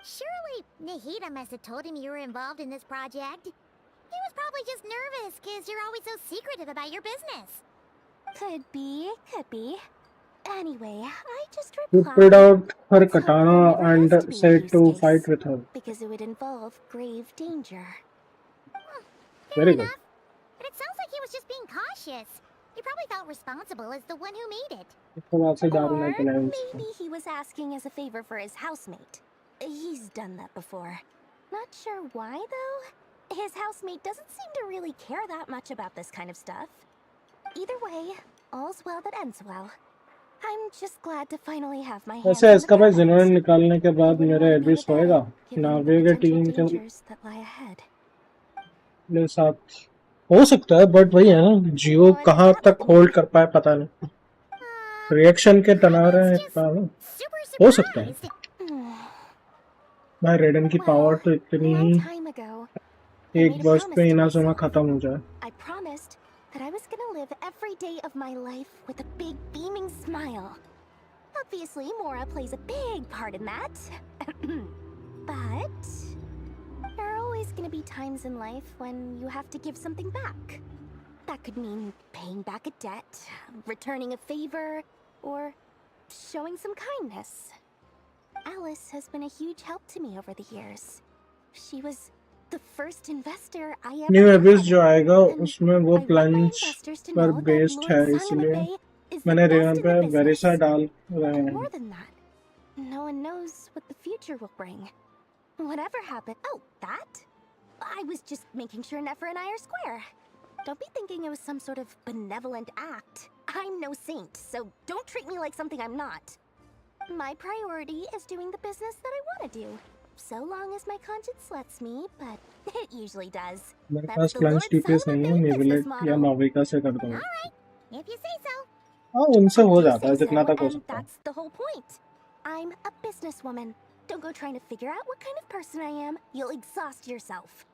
Surely Nahida must have told him you were involved in this project. He was probably just nervous because you're always so secretive about your business. Could be, could be. Anyway, I just He replied, pulled out her "Let's hope there katana never has and to be a said use to case, fight with her because it would involve grave danger." Fair very good enough. But it sounds like he was just being cautious. He probably felt responsible as the one who made it. उसके बाद से दारू नहीं Or पिलाई उसको maybe he was asking as a favor for his housemate. He's done that before. Not sure why, though. His housemate doesn't seem to really care that much about this kind of stuff. Either way, all's well that ends well. I'm just glad to finally have my hands ऐसे on the इसका भाई permit. जिन्होंने निकालने के I बाद wouldn't मेरा want to be address without होएगा it, given the नावे के potential team dangers that lie ahead. के साथ हो सकता है बट वही है ना जियो What does कहाँ that तक look होल्ड mean? कर पाए पता नहीं रिएक्शन के तना I रहे was हैं just इतना ना super हो सकता है surprised. भाई रेडन की पावर Well, तो a इतनी long he time ago, I एक made a बर्स्ट promise पे to इनाजुमा myself. खत्म हो जाए I promised that I was gonna live every day of my life with a big beaming smile. Obviously, Mora plays a big part in that. But there are always gonna be times in life when you have to give something back. That could mean paying back a debt, returning a favor, or showing some kindness. Alice has been a huge help to me over the years. She was the first investor I ever new एबिस had. जो आएगा And उसमें वो I want my plans investors to पर know that based Lord है Sangamo इसलिए Bay is the मैंने best Raven in the पे business. वेरिसा डाल रहे And हैं more than that, no one knows what the future will bring. Whatever happened. Oh, that? I was just making sure Nefer and I are square. Don't be thinking it was some sort of benevolent act. I'm no saint, so don't treat me like something I'm not. My priority is doing the business that I want to do. So long as my conscience lets me, but it usually does. मेरे That's pass the plan Lord स्टीपेस Sangamo नहीं है Bay business नेविलेट या model. माविका से कर दूंगा Alright, if you say so. हाँ उनसे I हो do जाता say है जितना so, तक हो and सकता है that's the whole point. I'm a businesswoman. Don't go trying to figure out what kind of person I am. You'll exhaust yourself.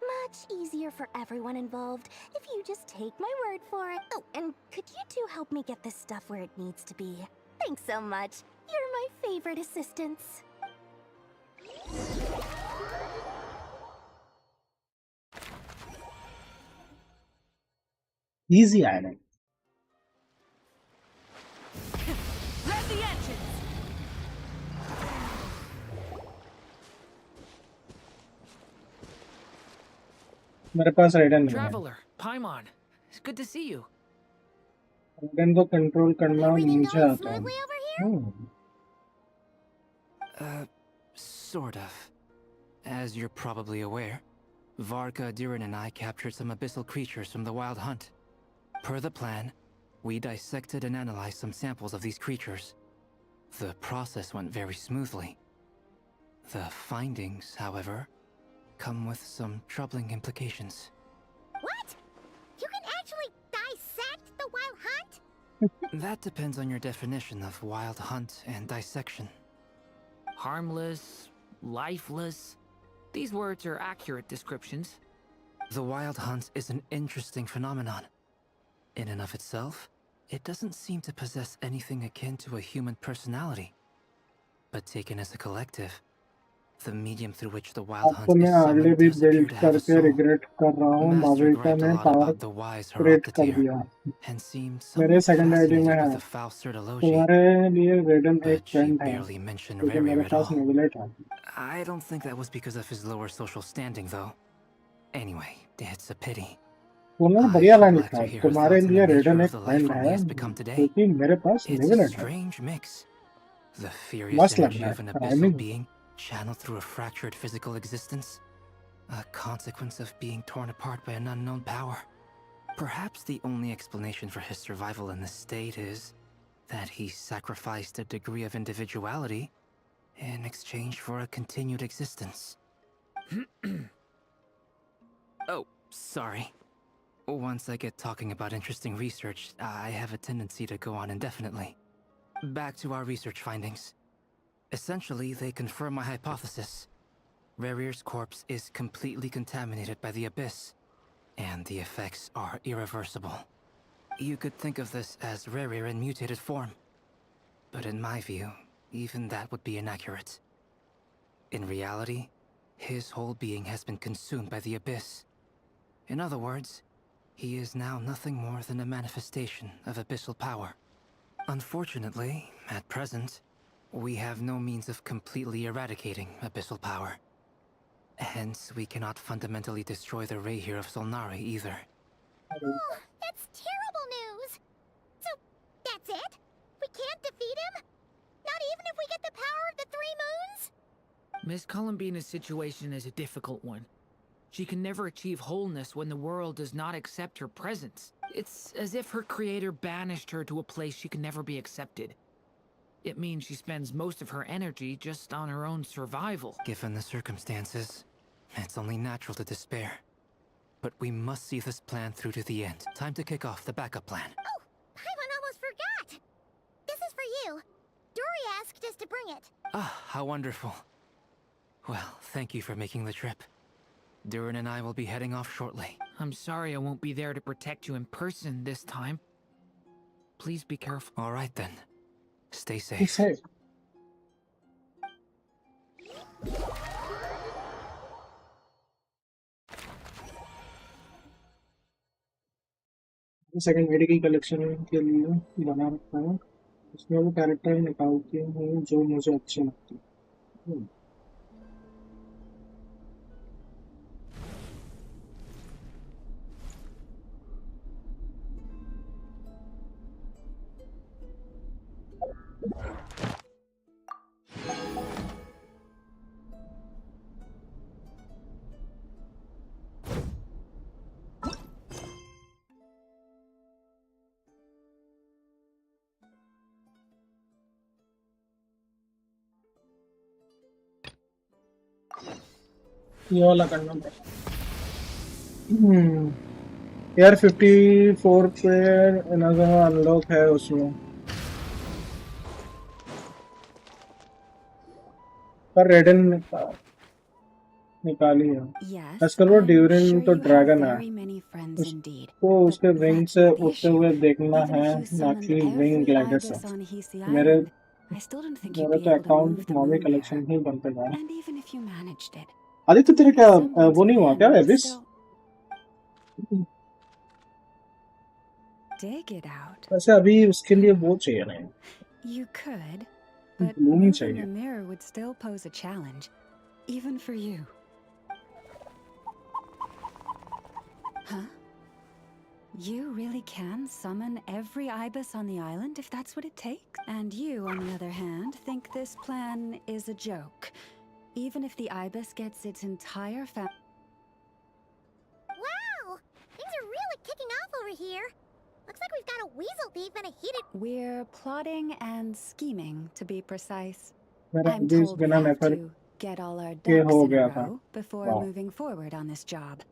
Much easier for everyone involved if you just take my word for it. Oh, and could you two help me get this stuff where it needs to be? Thanks so much. You're my favorite assistants. Easy आएगा Rev the engines! मेरे पास रेडन नहीं है Traveler, Paimon, it's good to see you. रेडन को control करना Everything मुझे going आता है smoothly over here? Sort of. As you're probably aware, Varka, Durin, and I captured some abyssal creatures from the Wild Hunt. Per the plan, we dissected and analyzed some samples of these creatures. The process went very smoothly. The findings, however, come with some troubling implications. What? You can actually dissect the Wild Hunt? That depends on your definition of Wild Hunt and dissection. Harmless, lifeless. These words are accurate descriptions. The Wild Hunt is an interesting phenomenon. In and of itself, it doesn't seem to possess anything akin to a human personality. But taken as a collective, the medium through which the wild अब तो hunt मैं is आगे summoned भी does appear build to have a करके soul. Regret कर रहा हूँ Master मावेरिका griped a ने lot power about the wise create कर Heroptire, दिया and seemed मेरे somewhat सेकंड आईडी में fascinated with है the foul Sirtology, तुम्हारे लिए रेडन एक but she फ्रेंड है barely mentioned क्योंकि मेरे Rarier at पास all. नेविलेट है I don't think that was because of his lower social standing, though. Anyway, it's a pity. उन्होंने I बढ़िया should लाइन like लिखा to है hear her तुम्हारे thoughts on the लिए nature रेडन of एक the life friend form he है has become today. क्योंकि मेरे पास It's a नेविलेट है strange mix. The furious मस्त लग energy रहा of an है abyssal rhyming being channeled through a fractured physical existence. A consequence of being torn apart by an unknown power. Perhaps the only explanation for his survival in this state is that he sacrificed a degree of individuality in exchange for a continued existence. Oh, sorry. Once I get talking about interesting research, I have a tendency to go on indefinitely. Back to our research findings. Essentially, they confirm my hypothesis. Rarier's corpse is completely contaminated by the Abyss, and the effects are irreversible. You could think of this as Rarier in mutated form. But in my view, even that would be inaccurate. In reality, his whole being has been consumed by the Abyss. In other words, he is now nothing more than a manifestation of abyssal power. Unfortunately, at present, we have no means of completely eradicating abyssal power. Hence, we cannot fundamentally destroy the Rayhir of Solnari either. Oh, that's terrible news! So, that's it? We can't defeat him? Not even if we get the power of the Three Moons? Miss Columbina's situation is a difficult one. She can never achieve wholeness when the world does not accept her presence. It's as if her creator banished her to a place she can never be accepted. It means she spends most of her energy just on her own survival. Given the circumstances, it's only natural to despair. But we must see this plan through to the end. Time to kick off the backup plan. Oh, Paimon almost forgot! This is for you. Dory asked us to bring it. Ah, how wonderful. Well, thank you for making the trip. Durin and I will be heading off shortly. I'm sorry I won't be there to protect you in person this time. Please be careful. All right then. Stay safe. Be safe. Second ID की collection के लिए बना रखा है उसमें वो character निकालती हूँ जो मुझे अच्छे लगते हैं ये वाला करना पड़ेगा यार 54 पे अनलॉक है उसमें पर रेडन निकाली है एस्कलोर ड्यूरिन तो ड्रैगन है उसको उसके विंग से उड़ते हुए देखना है ना कि विंग ग्लाइडर से मेरे तो अकाउंट मॉमी कलेक्शन ही बनते जा रहा है आदित्य तेरे क्या वो नहीं हुआ क्या एबिस वैसे अभी उसके लिए वो चाहिए नहीं You could, but Bloom moving चाहिए the mirror would still pose a challenge, even for you. Huh? You really can summon every ibis on the island if that's what it takes? And you, on the other hand, think this plan is a joke, even if the ibis gets its entire Wow! Things are really kicking off over here. Looks like we've got a weasel thief and a heated... We're plotting and scheming, to be precise. मेरा I'm जिस told we बिना have नेफर to get all our के ducks हो in a गया था row before वाह moving forward on this job.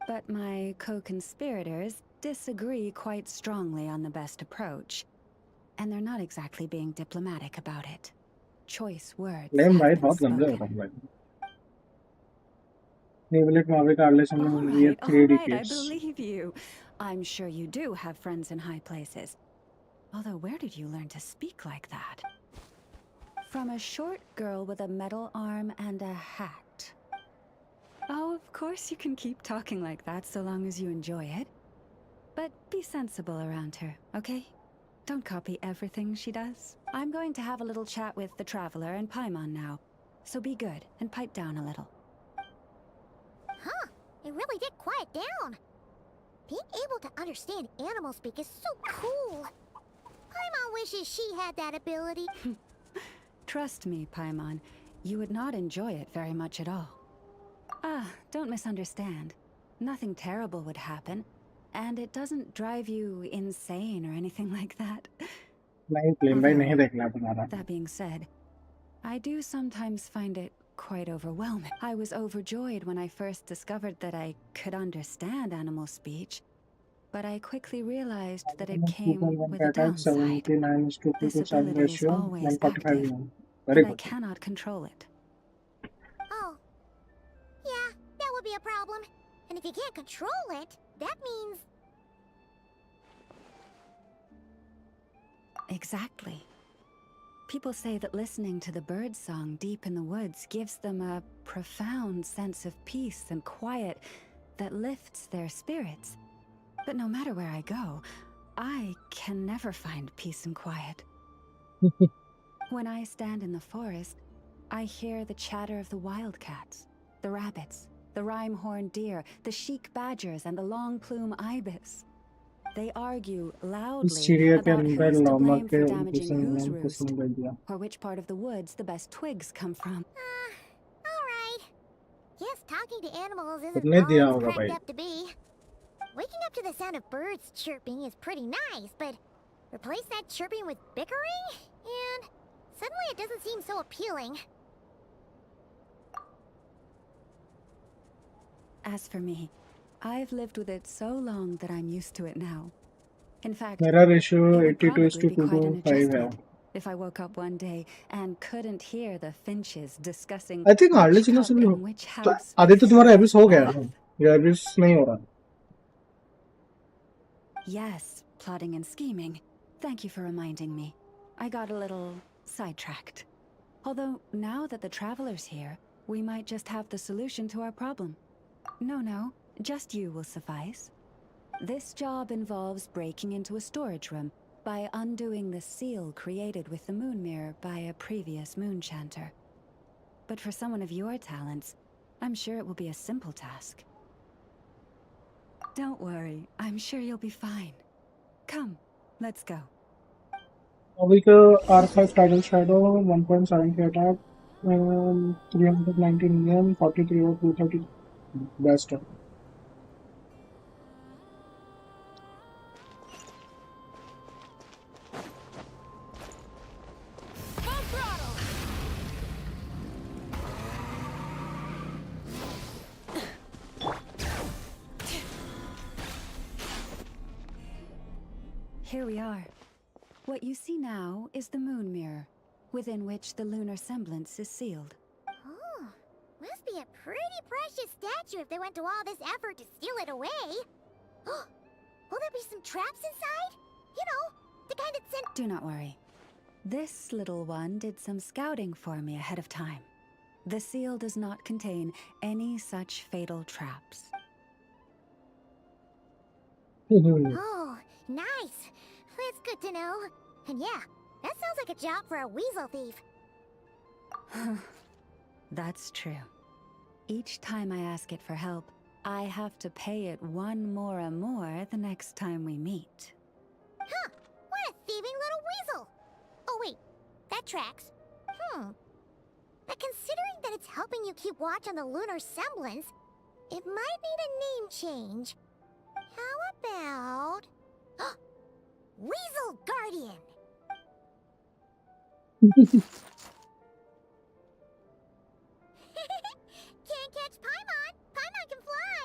But my co-conspirators disagree quite strongly on the best approach. And they're not exactly being diplomatic about it. Choice words lame have भाई been बहुत गंदे हो spoken. तुम भाई नेविलेट मावे का अगले समय ये All 3D right, I case believe you. I'm sure you do have friends in high places. Although, where did you learn to speak like that? From a short girl with a metal arm and a hat. Oh, of course you can keep talking like that so long as you enjoy it. But be sensible around her, okay? Don't copy everything she does. I'm going to have a little chat with the Traveler and Paimon now. So be good and pipe down a little. Huh, it really did quiet down. Being able to understand animal speak is so cool. Paimon wishes she had that ability. Trust me, Paimon, you would not enjoy it very much at all. Ah, don't misunderstand. Nothing terrible would happen, and it doesn't drive you insane or anything like that. That being said, I do sometimes find it quite overwhelming. I was overjoyed when I first discovered that I could understand animal speech, but I quickly realized that it came with a downside. This ability is always active, and I cannot control it. Oh, yeah, that would be a problem. And if you can't control it, that means... Exactly. People say that listening to the bird song deep in the woods gives them a profound sense of peace and quiet that lifts their spirits. But no matter where I go, I can never find peace and quiet. When I stand in the forest, I hear the chatter of the wildcats, the rabbits, the rhyme-horned deer, the sheik badgers, and the long-plume ibis. They argue loudly about who's to blame for damaging whose roost, or which part of the woods the best twigs come from. Alright. Guess talking to animals isn't all it's cracked up to be. Waking up to the sound of birds chirping is pretty nice, but replace that chirping with bickering, and suddenly it doesn't seem so appealing. As for me, I've lived with it so long that I'm used to it now. In fact, मेरा ratio it would 82 probably be quite an 2 to 5 है. adjustment if I woke up one day and couldn't hear the finches discussing I think hardly which चीज़ों cup से भी in which house Aditya was तुम्हारा served एबिस हो गया off. ना? या एबिस नहीं हो रहा? Yes, plotting and scheming. Thank you for reminding me. I got a little sidetracked. Although, now that the Traveler's here, we might just have the solution to our problem. No, just you will suffice. This job involves breaking into a storage room by undoing the seal created with the moon mirror by a previous moon chanter. But for someone of your talents, I'm sure it will be a simple task. Don't worry, I'm sure you'll be fine. Come, let's go. अभी का R5 Tidal Shadow 1.7K attack 390 million 43 or 230 best. Here we are. What you see now is the moon mirror, within which the lunar semblance is sealed. Oh, must be a pretty precious statue if they went to all this effort to steal it away. Will there be some traps inside? You know, the kind that sent... Do not worry. This little one did some scouting for me ahead of time. The seal does not contain any such fatal traps. Oh, nice. That's good to know. And yeah, that sounds like a job for a weasel thief. That's true. Each time I ask it for help, I have to pay it one more the next time we meet. Huh, what a thieving little weasel! Oh wait, that tracks. But considering that it's helping you keep watch on the lunar semblance, it might need a name change. How about... Weasel Guardian! Can't catch Paimon! Paimon can fly!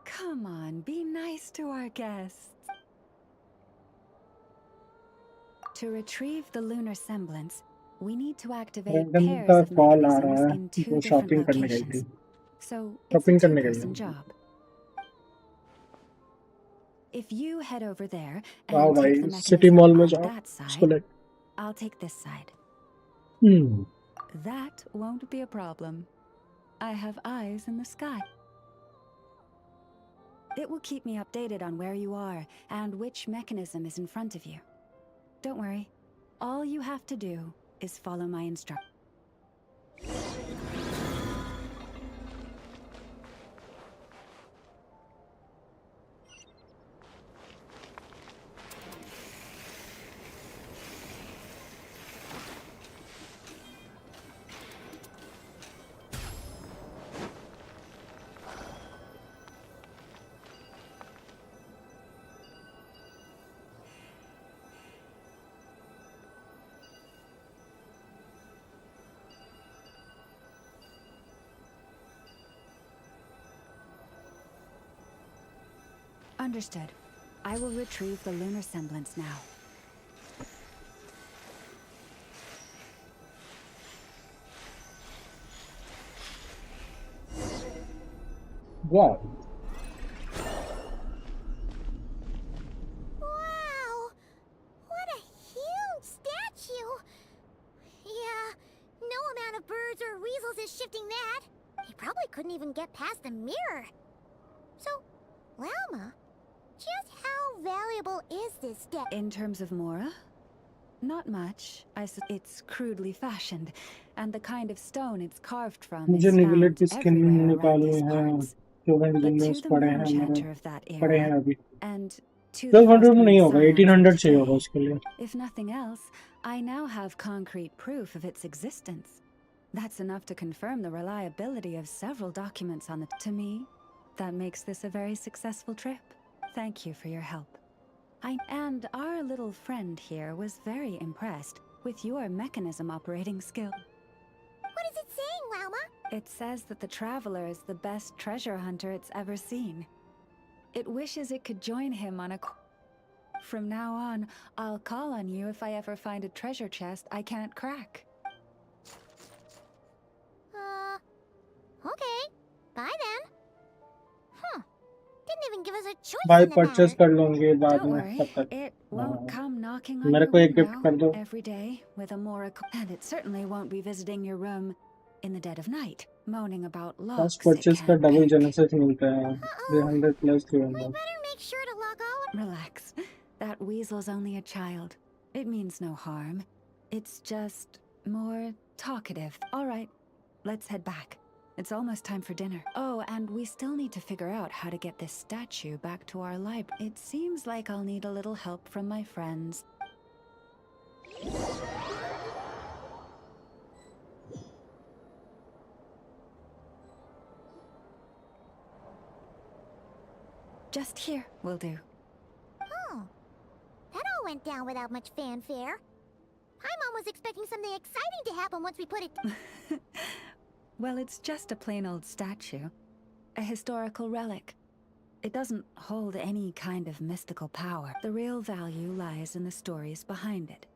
Come on, be nice to our guests. To retrieve the lunar semblance, we need to activate pairs of mechanisms in 2 different locations. So it's a 2-person job. If you head over there वाह and भाई, take the city mechanism mall में on जाओ, that इसको side, ले। I'll take this side. Hmm, That won't be a problem. I have eyes in the sky. It will keep me updated on where you are and which mechanism is in front of you. Don't worry. All you have to do is follow my instructions. Understood. I will retrieve the lunar semblance now. वाह, Wow! What a huge statue! Yeah, no amount of birds or weasels is shifting that. He probably couldn't even get past the mirror. So, Lalma, just how valuable is this statue? In terms of Mora? Not much. It's crudely fashioned, and the kind of stone it's carved from मुझे is निगलेट found की skin everywhere around निकालनी these है। parts. 1200 But to jeans the पड़े moon हैं मेरे, chanter of that पड़े हैं era, अभी। and to the 1200 frost में moon नहीं होगा, scions of 1800 चाहिए होगा today, उसके लिए। if nothing else, I now have concrete proof of its existence. That's enough to confirm the reliability of several documents on the... To me, that makes this a very successful trip. Thank you for your help. And our little friend here was very impressed with your mechanism operating skill. What is it saying, Lalma? It says that the Traveler is the best treasure hunter it's ever seen. It wishes it could join him on a... From now on, I'll call on you if I ever find a treasure chest I can't crack. Okay. Bye then. Huh. Didn't even give us a choice भाई in the purchase matter. कर लूंगे बाद Don't में, worry, तब तक। it won't हाँ, come knocking on मेरे your को एक गिफ्ट कर window दो। every day with a Mora... And it certainly won't be visiting your room in the dead of night, moaning about first locks it purchase का can't double pick. Genesis मिलता है, 300 plus 300। Better make sure to log all of... Relax. That weasel's only a child. It means no harm. It's just more talkative. All right, let's head back. It's almost time for dinner. Oh, and we still need to figure out how to get this statue back to our library. It seems like I'll need a little help from my friends. Just here will do. Oh. That all went down without much fanfare. Paimon was expecting something exciting to happen once we put it... Well, it's just a plain old statue. A historical relic. It doesn't hold any kind of mystical power. The real value lies in the stories behind it.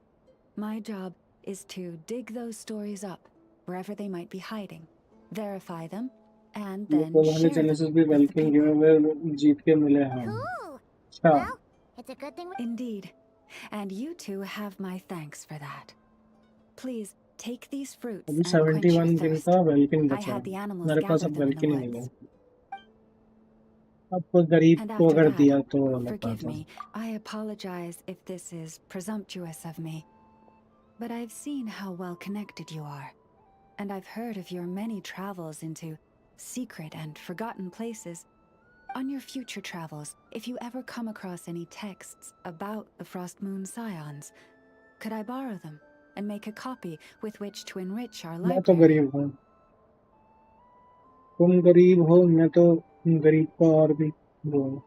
My job is to dig those stories up, wherever they might be hiding, verify them, and ये then 1200 share genesis them भी with the वेल्किंग people. Give जीत के मिले हैं। Cool. अच्छा, Well, it's a good thing we... Indeed. And you two have my thanks for that. Please, take these fruits अभी and quench your 71 दिन thirst. का welkin I बचा had the है, animals मेरे पास gather अब them in the वेल्किन नहीं है। woods. अब कोई गरीब And को after अगर that, दिया तो अलग forgive बात है। me, I apologize if this is presumptuous of me. But I've seen how well connected you are. And I've heard of your many travels into secret and forgotten places. On your future travels, if you ever come across any texts about the Frost Moon Scions, could I borrow them and make a copy with which to enrich our मैं तो library? गरीब हूँ, तुम गरीब हो, मैं तो गरीब को और भी वो हूँ।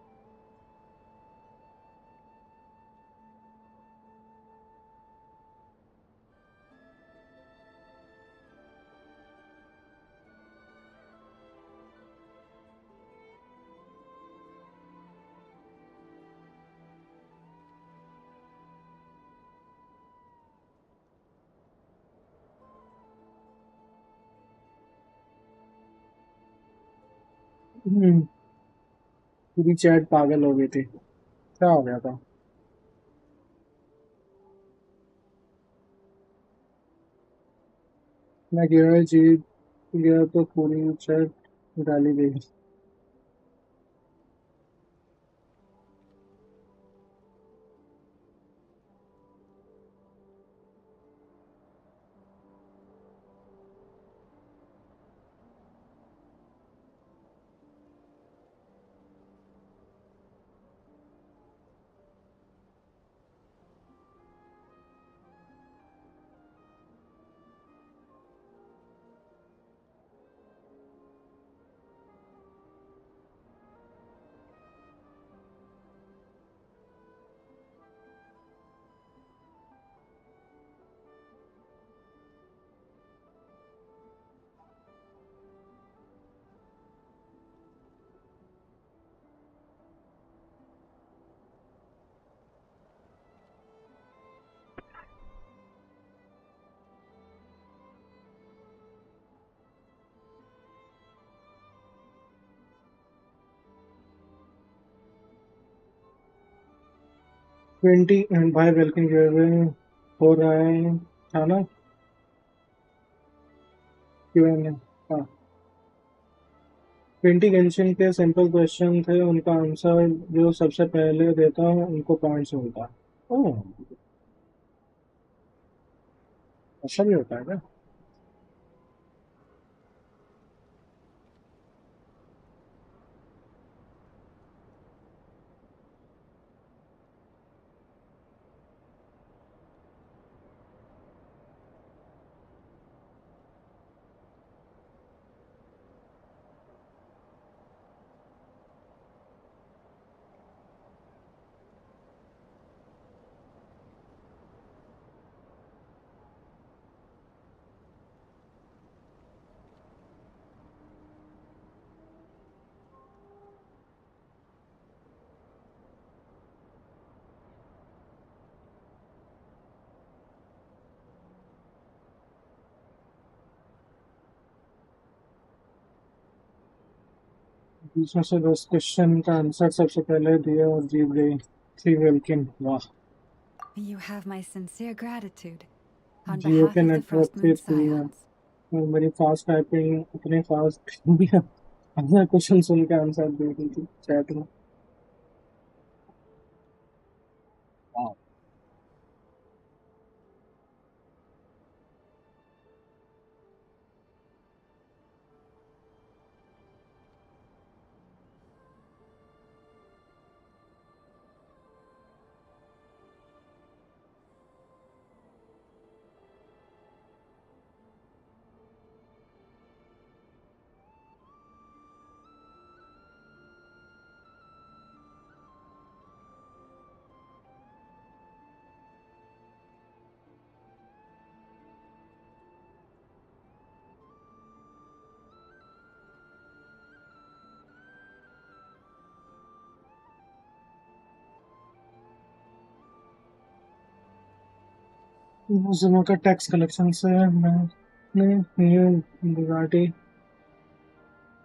पूरी चैट पागल हो गई थी। क्या हो गया था? मैं गया जीत गया तो पूरी चैट डाली गई। ट्वेंटी भाई वेलकम गिव हो रहा है था ना Q&A। हाँ, 20 गेंशिन के सिंपल क्वेश्चन थे, उनका आंसर जो सबसे पहले देता है उनको पॉइंट्स मिलता है। ओह, ऐसा भी होता है क्या? बीच में से 10 क्वेश्चन का आंसर सबसे पहले दिया और जीत गई। थ्री वेलकिन, वाह। You have my sincere gratitude on Jio behalf के of the नेटवर्क Frost से Moon थी Scions. और मेरी फास्ट टाइपिंग इतने फास्ट अपना क्वेश्चन सुन के आंसर दे रही थी चैट में। वाह। जियो का टैक्स कलेक्शन से मैंने न्यू बुगाटी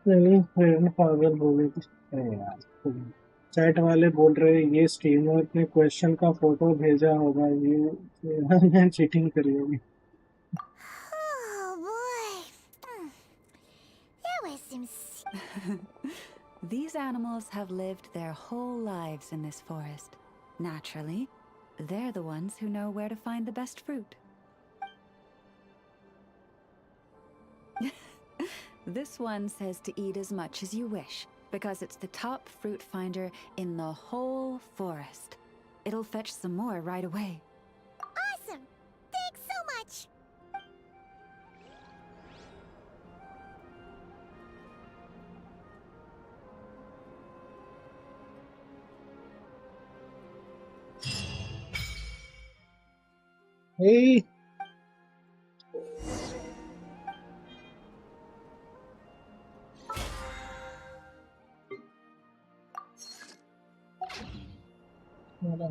नहीं पागल बोले थे। अरे यार, चैट वाले बोल रहे ये स्ट्रीमर ने क्वेश्चन का फोटो भेजा होगा, ये चीटिंग करी होगी। Oh boy. That was some. These animals have lived their whole lives in this forest. Naturally, they're the ones who know where to find the best fruit. This one says to eat as much as you wish, because it's the top fruit finder in the whole forest. It'll fetch some more right away. Awesome! Thanks so much! Hey!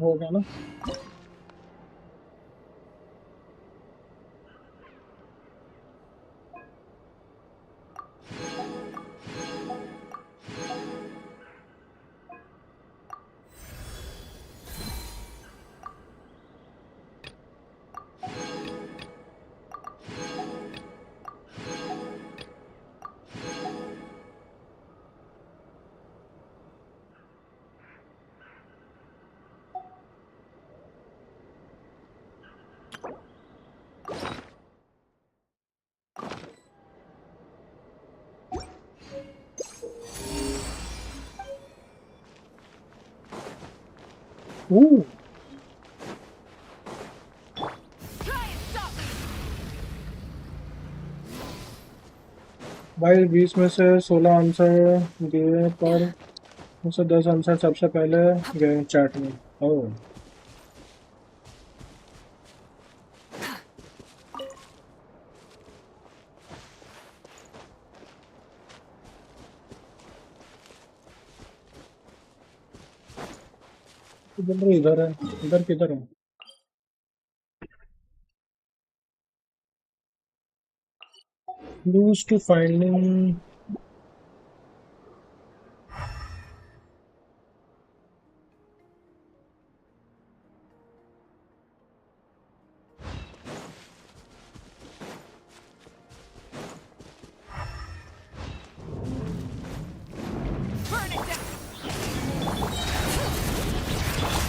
हो गया ना? Ooh. भाई 20 में से 16 answer दिए पर मुझसे 10 answer सबसे पहले गए चैट में। ओह इधर है, इधर किधर है? Clues to finding.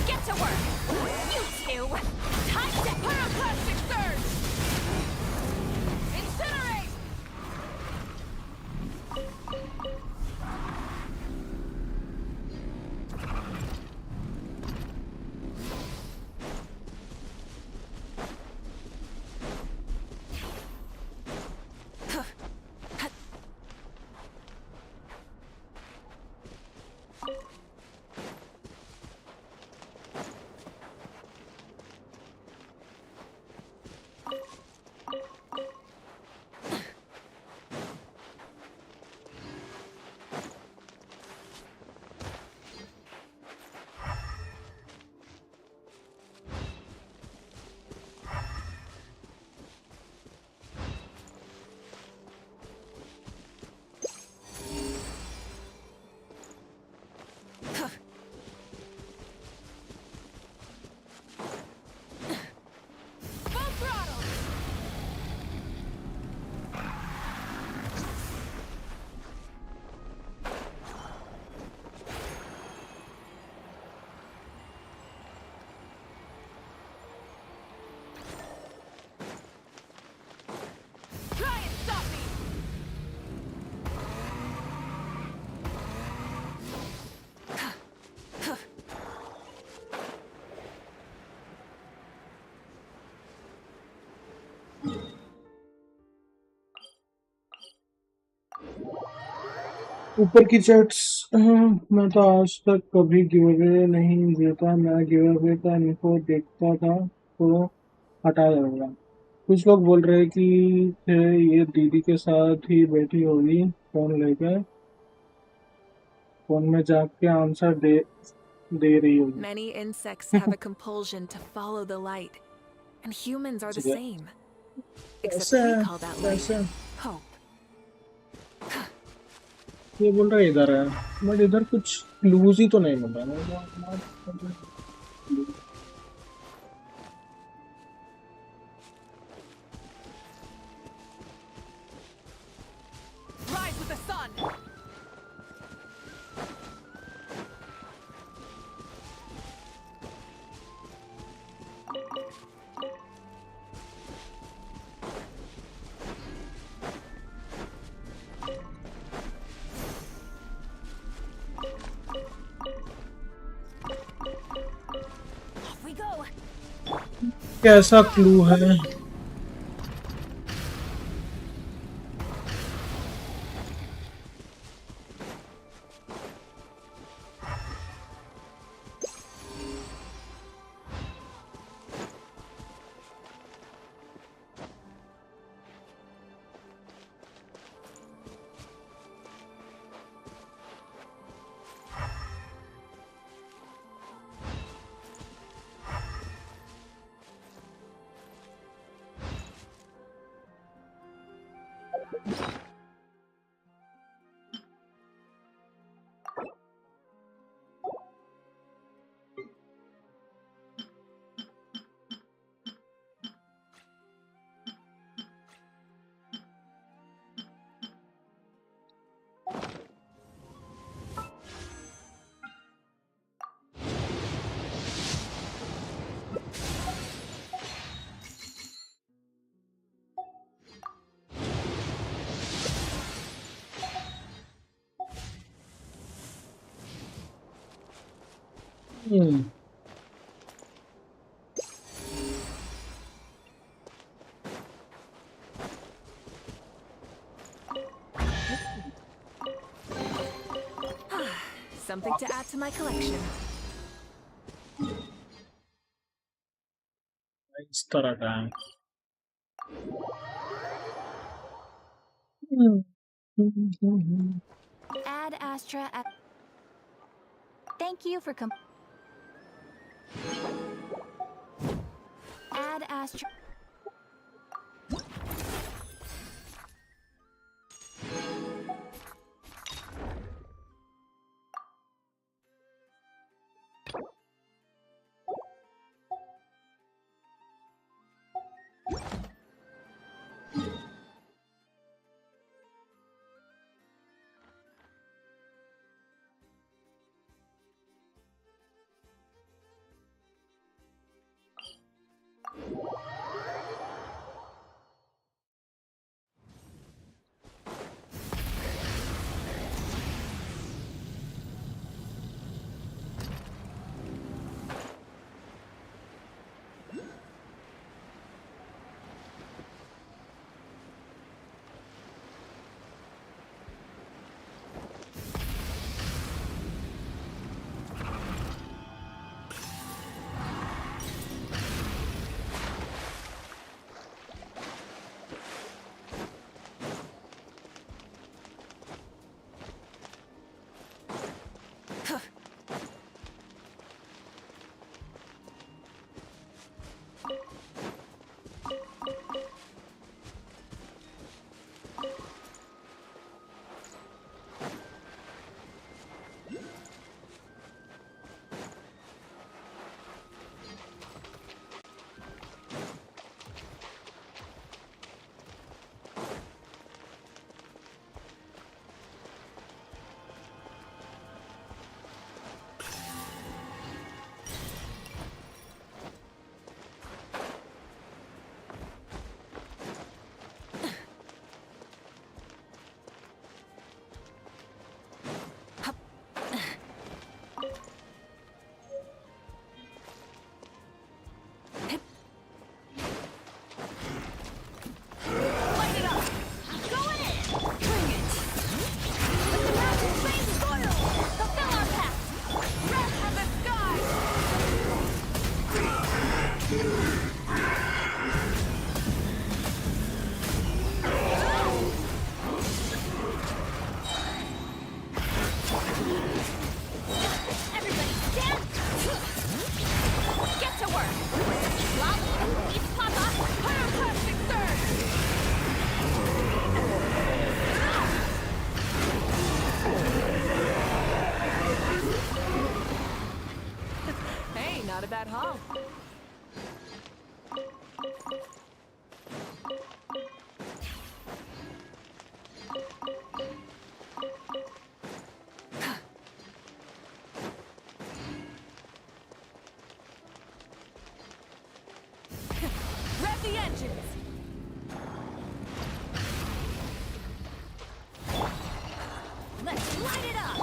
Get to work! You two! Time to pyroclastic surge! Incinerate! ऊपर की चैट्स मैं तो आज तक कभी गिवअवे नहीं देता। मैं गिवअवे का इन्फो देखता था तो हटा दूंगा। कुछ लोग बोल रहे कि थे ये दीदी के साथ ही बैठी होगी फोन लेकर, फोन में जाग के आंसर दे रही होगी। Many insects have a compulsion to follow the light, and humans are the same. Except कैसे we है? call that कैसे? light hope. ये बोल रहा है इधर है, बट इधर कुछ क्लूज ही तो नहीं मिल रहा। Rise with the sun! Off we go! कैसा क्लू है? Something to add to my collection. इस तरह का है। Ad Astra. Thank you for Ad Astra. Not a bad haul. Rev the engines! Let's light it up!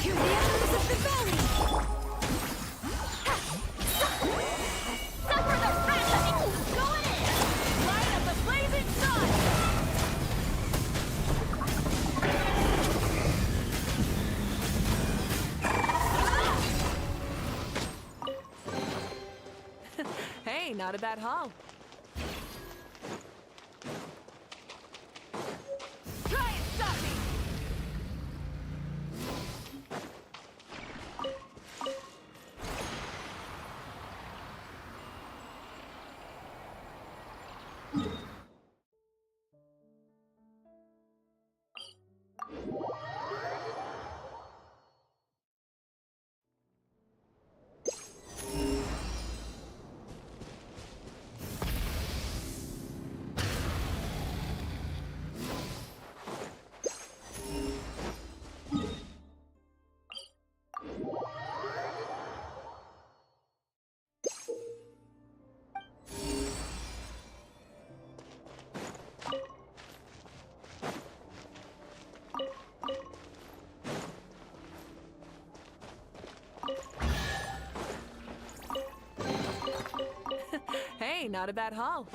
Hear the echoes of the valley! Suffer the wrath of it! Going in! Light up the blazing sun! Hey, not a bad haul. Try and stop me! Hey, not a bad haul.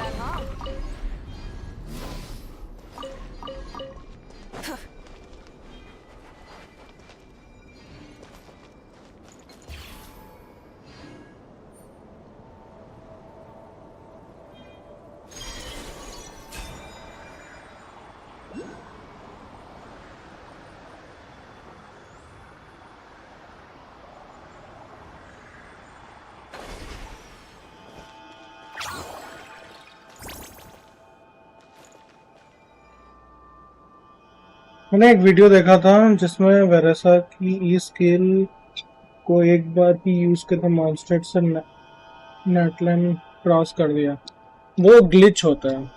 that, huh? मैंने एक video देखा था जिसमें वेरेसा की ई skill को एक बार ही use करके monster से नेटलाइन क्रॉस कर दिया। वो ग्लिच होता है।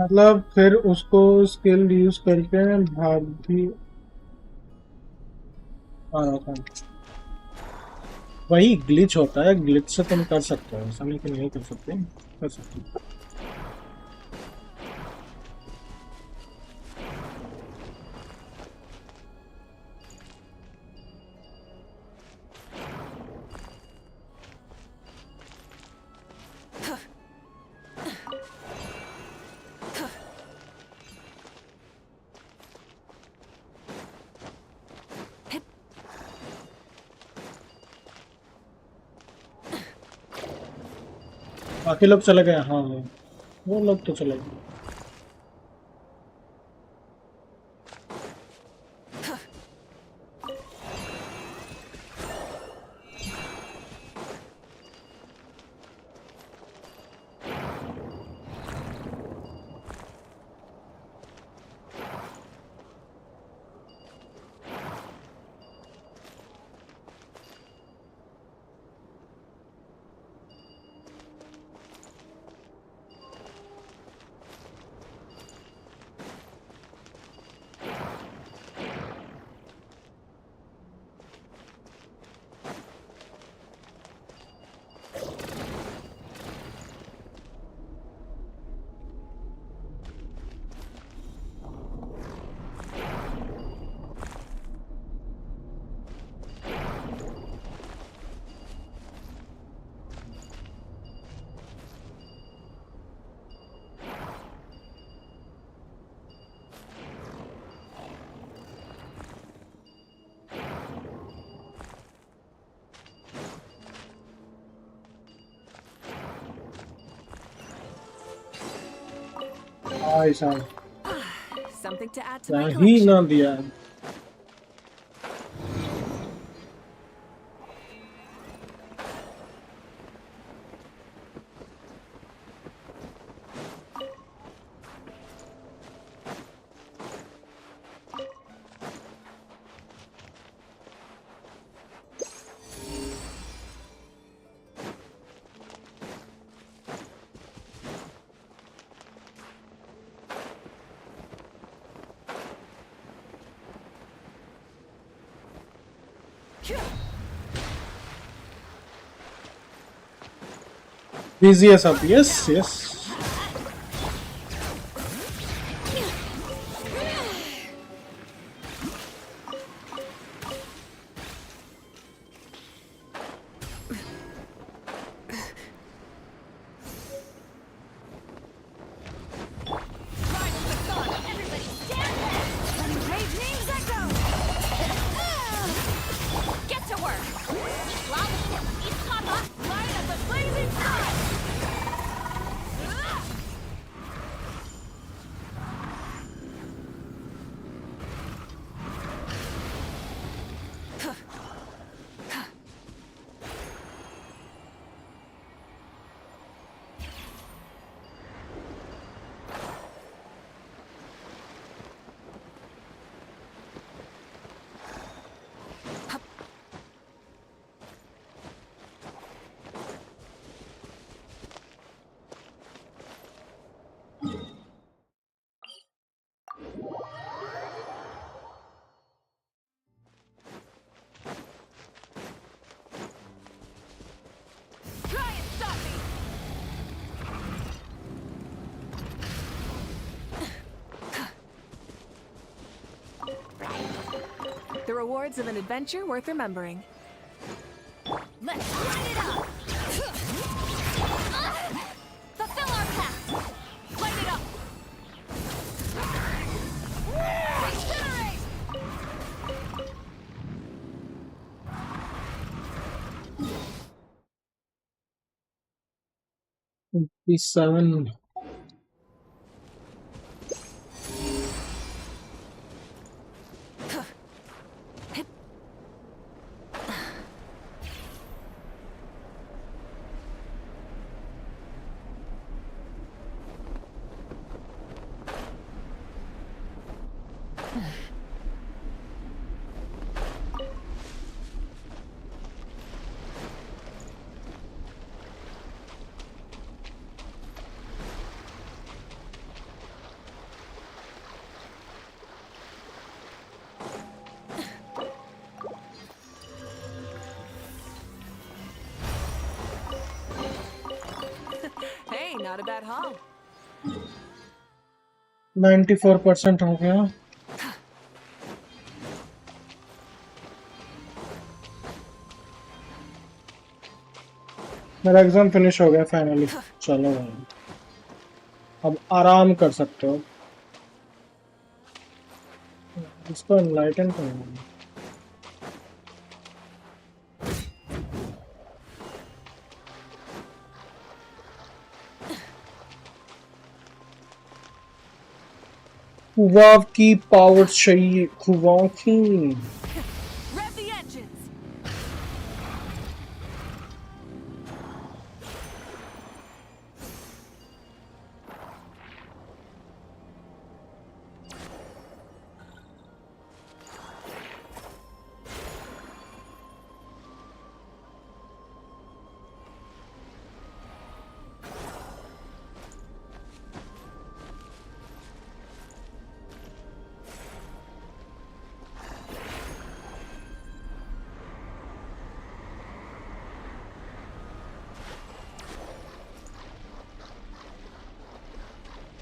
मतलब फिर उसको स्किल यूज करके भाग भी आ रहा था। वही ग्लिच होता है, ग्लिच से तुम कर सकते हो, ऐसा नहीं कि नहीं कर सकते, कर सकते हो। बाकी लोग चले गए। हाँ, वो लोग तो चले गए। ऐसा Something to add to क्या my ही collection. ना दिया। BZS up. Yes, yes. The rewards of an adventure worth remembering. Let's light it up! Fulfill our path! Light it up! Incinerate! 57. Hey, not a bad haul. 94% हो गया. मेरा exam finish हो गया finally. चलो भाई, अब आराम कर सकते हो. इसको एनलाइटन करना. खुवाब की पावर चाहिए. खुवाब की. Rev the engines.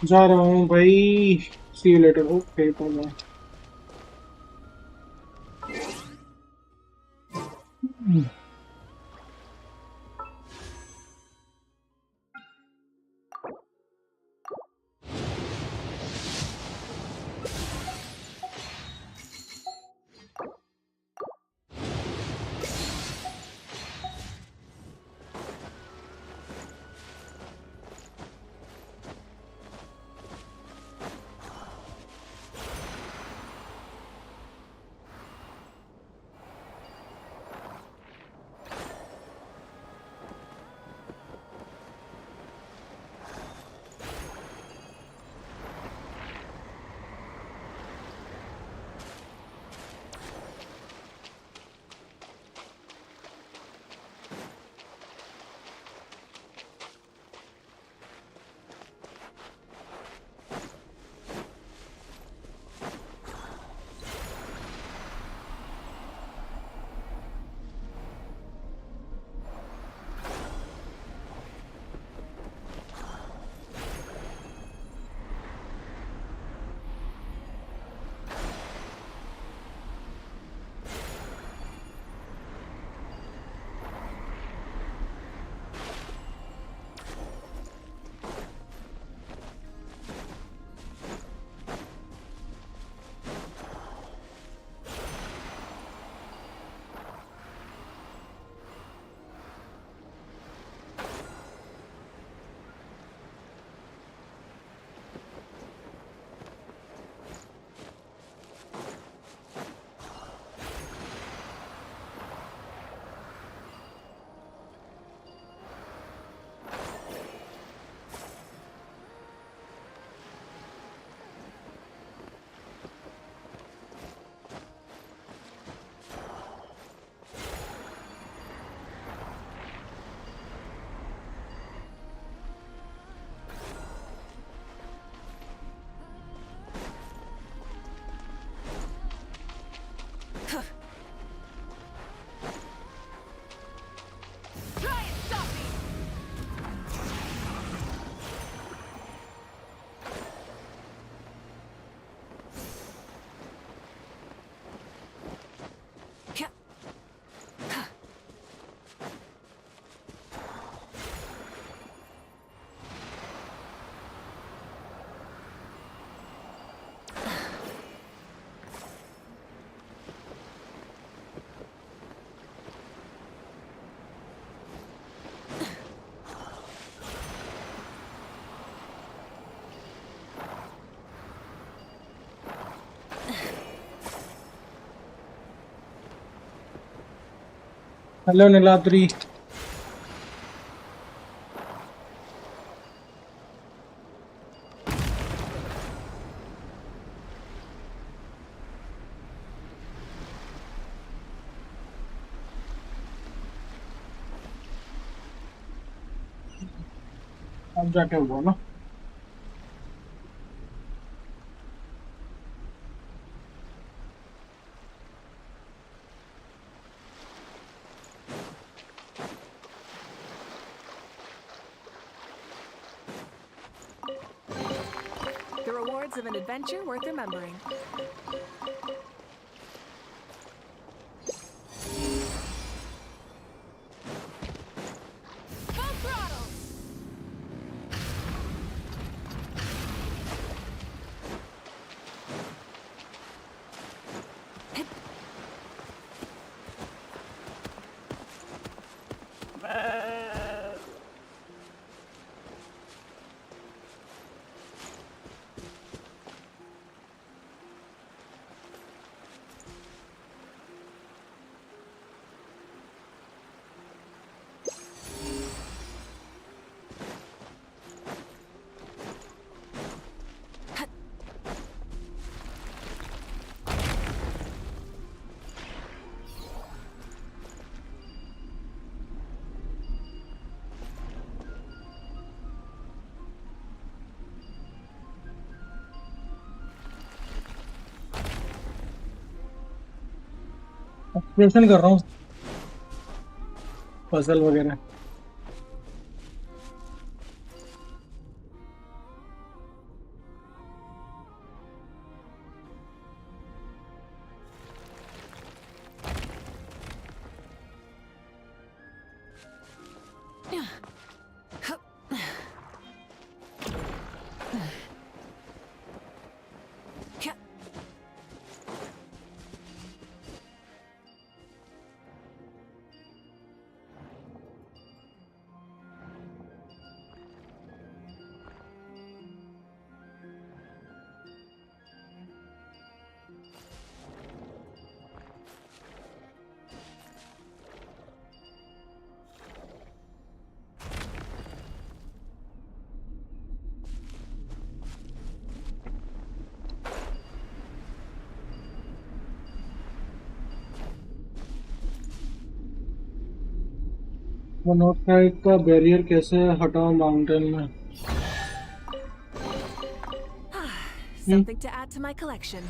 जा रहा हूँ भाई. See you later. Okay, bye. Hello Niladri. अब जाके हुआ ना। The rewards of an adventure worth remembering. Full throttle! Expression कर रहा हूँ पजल वगैरह। मोनोसाइट का बैरियर कैसे हटाओ माउंटेन में? Something to add to my collection.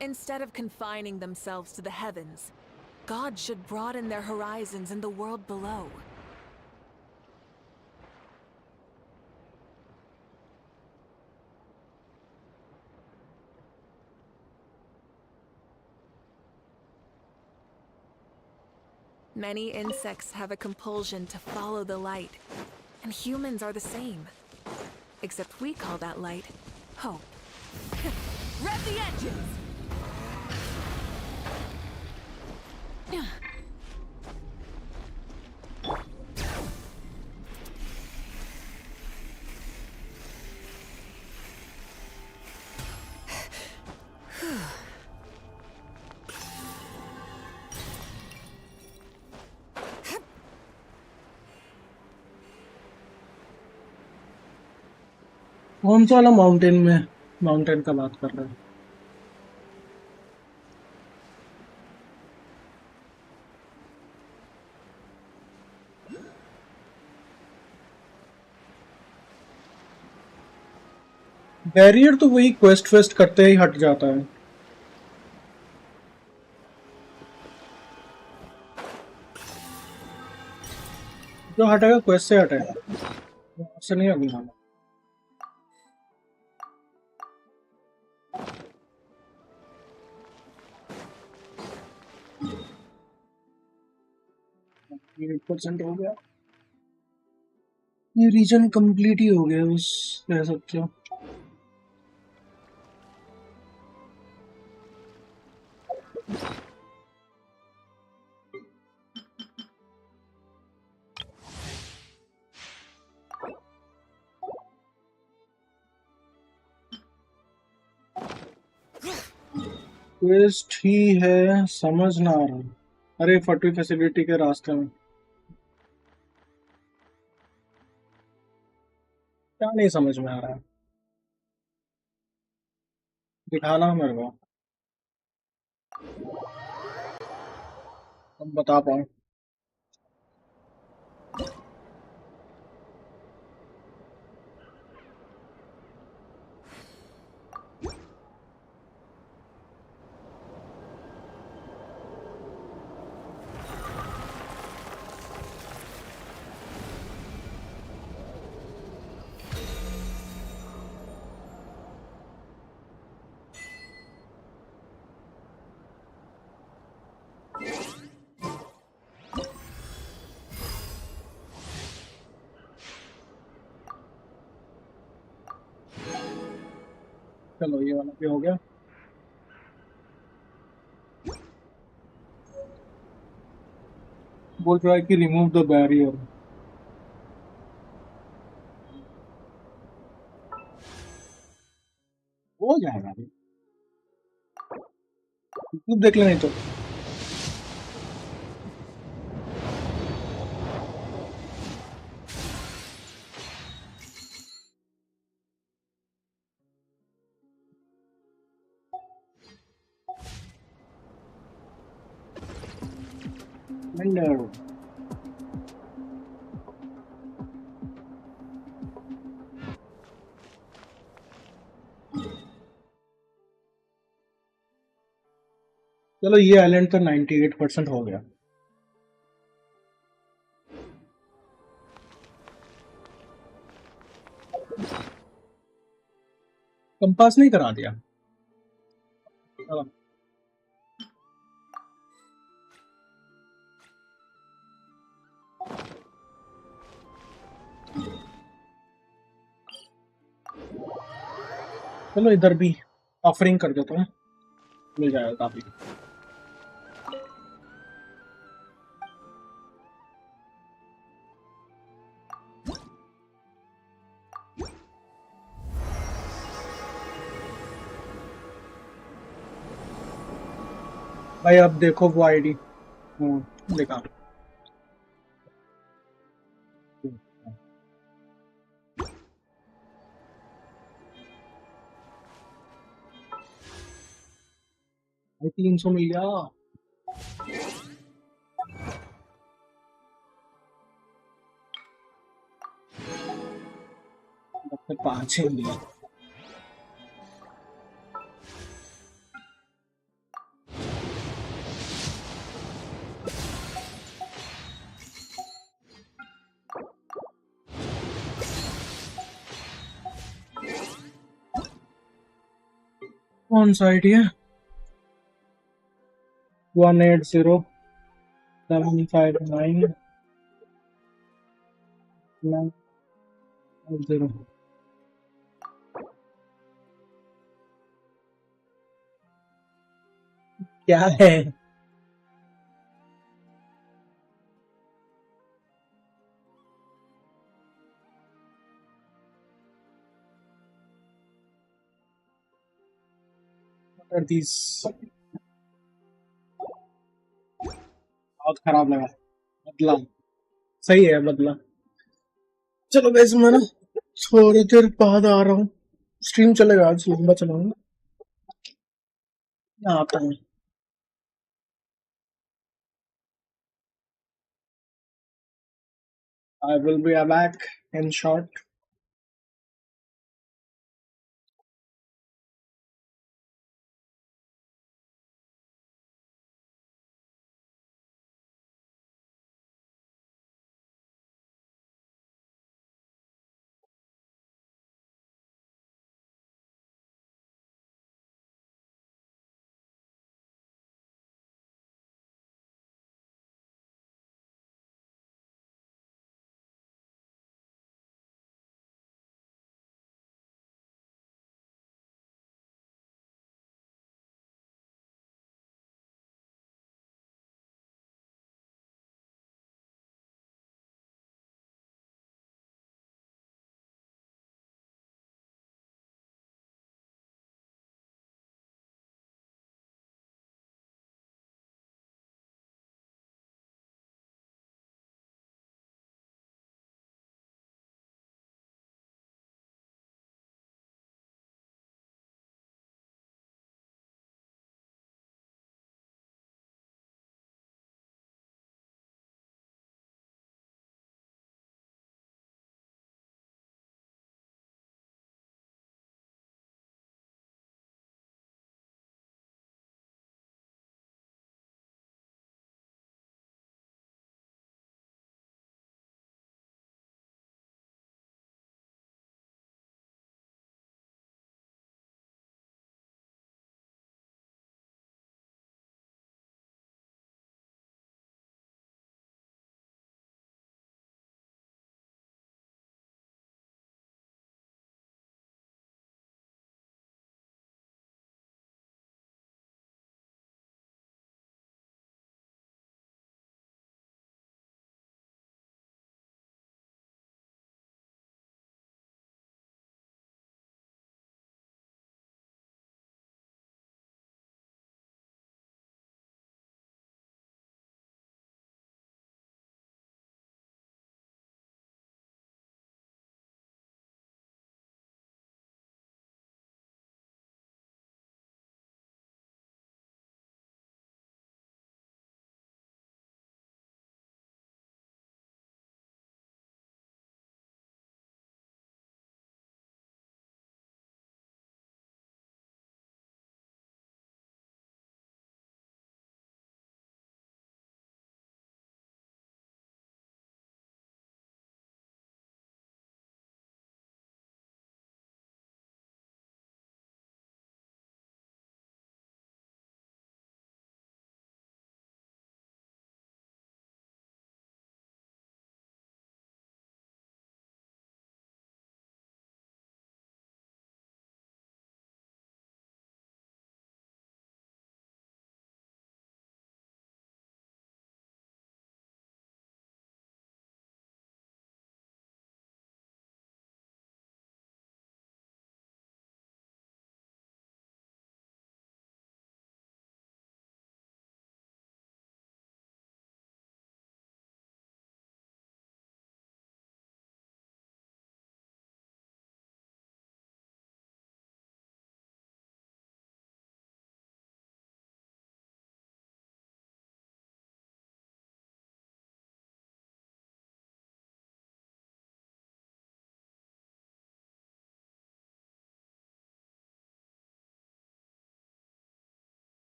Instead of confining themselves to the heavens, God should broaden their horizons in the world below. Many insects have a compulsion to follow the light, and humans are the same. Except we call that light hope. Rev the engines! कौन सा वाला mountain में? Mountain का बात कर रहे हैं। Barrier तो वही क्वेस्ट फेस्ट करते ही हट जाता है। जो हटेगा क्वेस्ट से हटेगा, उससे नहीं अभी माना। ये 8% हो गया, ये रीजन कंप्लीट ही हो गया बस, कह सकते हो। ट्विस्ट ही है, समझ ना आ रहा। अरे फटवी फैसिलिटी के रास्ते में क्या नहीं समझ में आ रहा है, दिखाना मेरे को, अब बता पाऊँ। चलो ये वाला भी हो गया। बोल रहा है कि रिमूव द बैरियर, हो जाएगा अभी, तू देख ले नहीं तो। Window. चलो ये आइलैंड तो 98% हो गया। कंपास नहीं करा दिया। चलो चलो इधर भी ऑफरिंग कर देता हूँ, मिल जाएगा काफी। भाई अब देखो वो आईडी देखा। 300 मिल गया, 5 ही मिला। कौन सा आईडी है? 180759 क्या है? बहुत खराब लगा, बदला सही है, बदला। चलो वैसे मैं ना थोड़ी देर बाद आ रहा हूँ, स्ट्रीम चलेगा आज, लंबा चलाऊंगा। मैं आता हूँ। I will be back in short.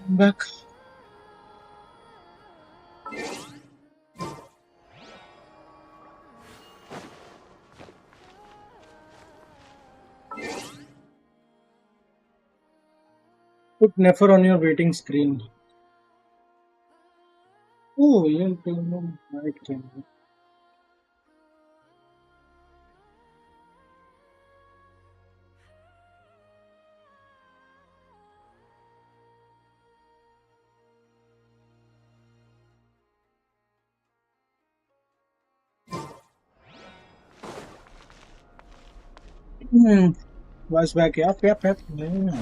Back. Put Nefer on your waiting screen. Oh, you're right. Voice back. Yep. Yeah.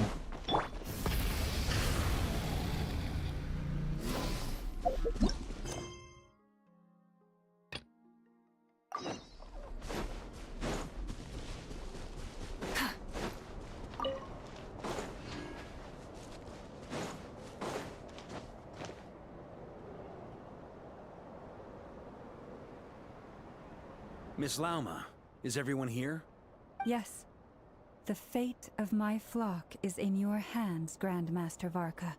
Miss Lauma, is everyone here? Yes. The fate of my flock is in your hands, Grandmaster Varka.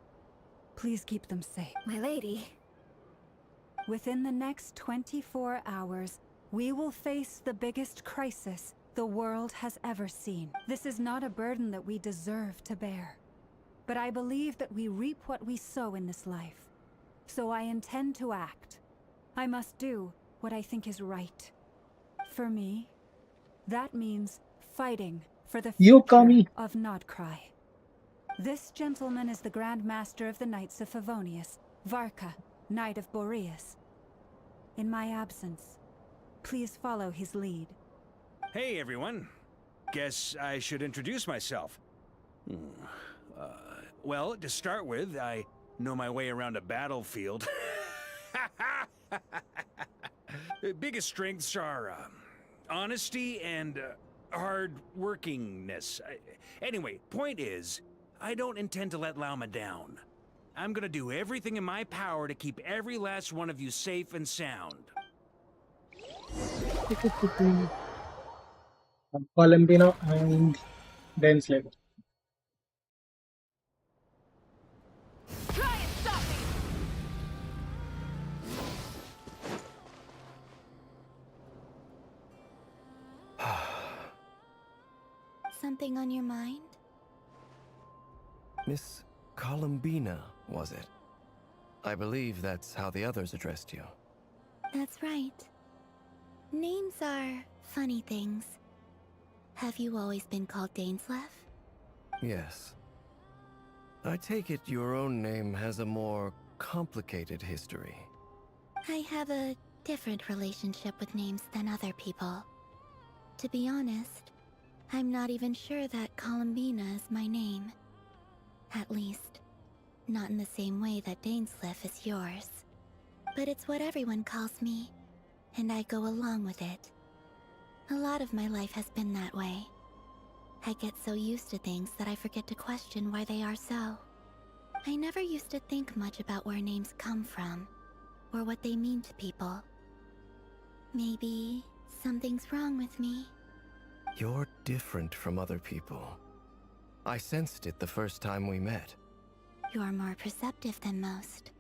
Please keep them safe. My lady. Within the next 24 hours, we will face the biggest crisis the world has ever seen. This is not a burden that we deserve to bear. But I believe that we reap what we sow in this life. So I intend to act. I must do what I think is right. For me, that means fighting for the future of Nodcry. This gentleman is the Grand Master of the Knights of Favonius, Varka, Knight of Boreas. In my absence, please follow his lead. Hey, everyone. Guess I should introduce myself. Well, to start with, I know my way around a battlefield. The biggest strengths are honesty and hard-workingness. Anyway, point is, I don't intend to let Lauma down. I'm gonna do everything in my power to keep every last one of you safe and sound. Columbina and Dance Lake. Try and stop me! Something on your mind? Miss Columbina, was it? I believe that's how the others addressed you. That's right. Names are funny things. Have you always been called Dainsleif? Yes. I take it your own name has a more complicated history. I have a different relationship with names than other people. To be honest, I'm not even sure that Columbina is my name. At least, not in the same way that Dainsleif is yours. But it's what everyone calls me, and I go along with it. A lot of my life has been that way. I get so used to things that I forget to question why they are so. I never used to think much about where names come from, or what they mean to people. Maybe something's wrong with me. You're different from other people. I sensed it the first time we met. You're more perceptive than most.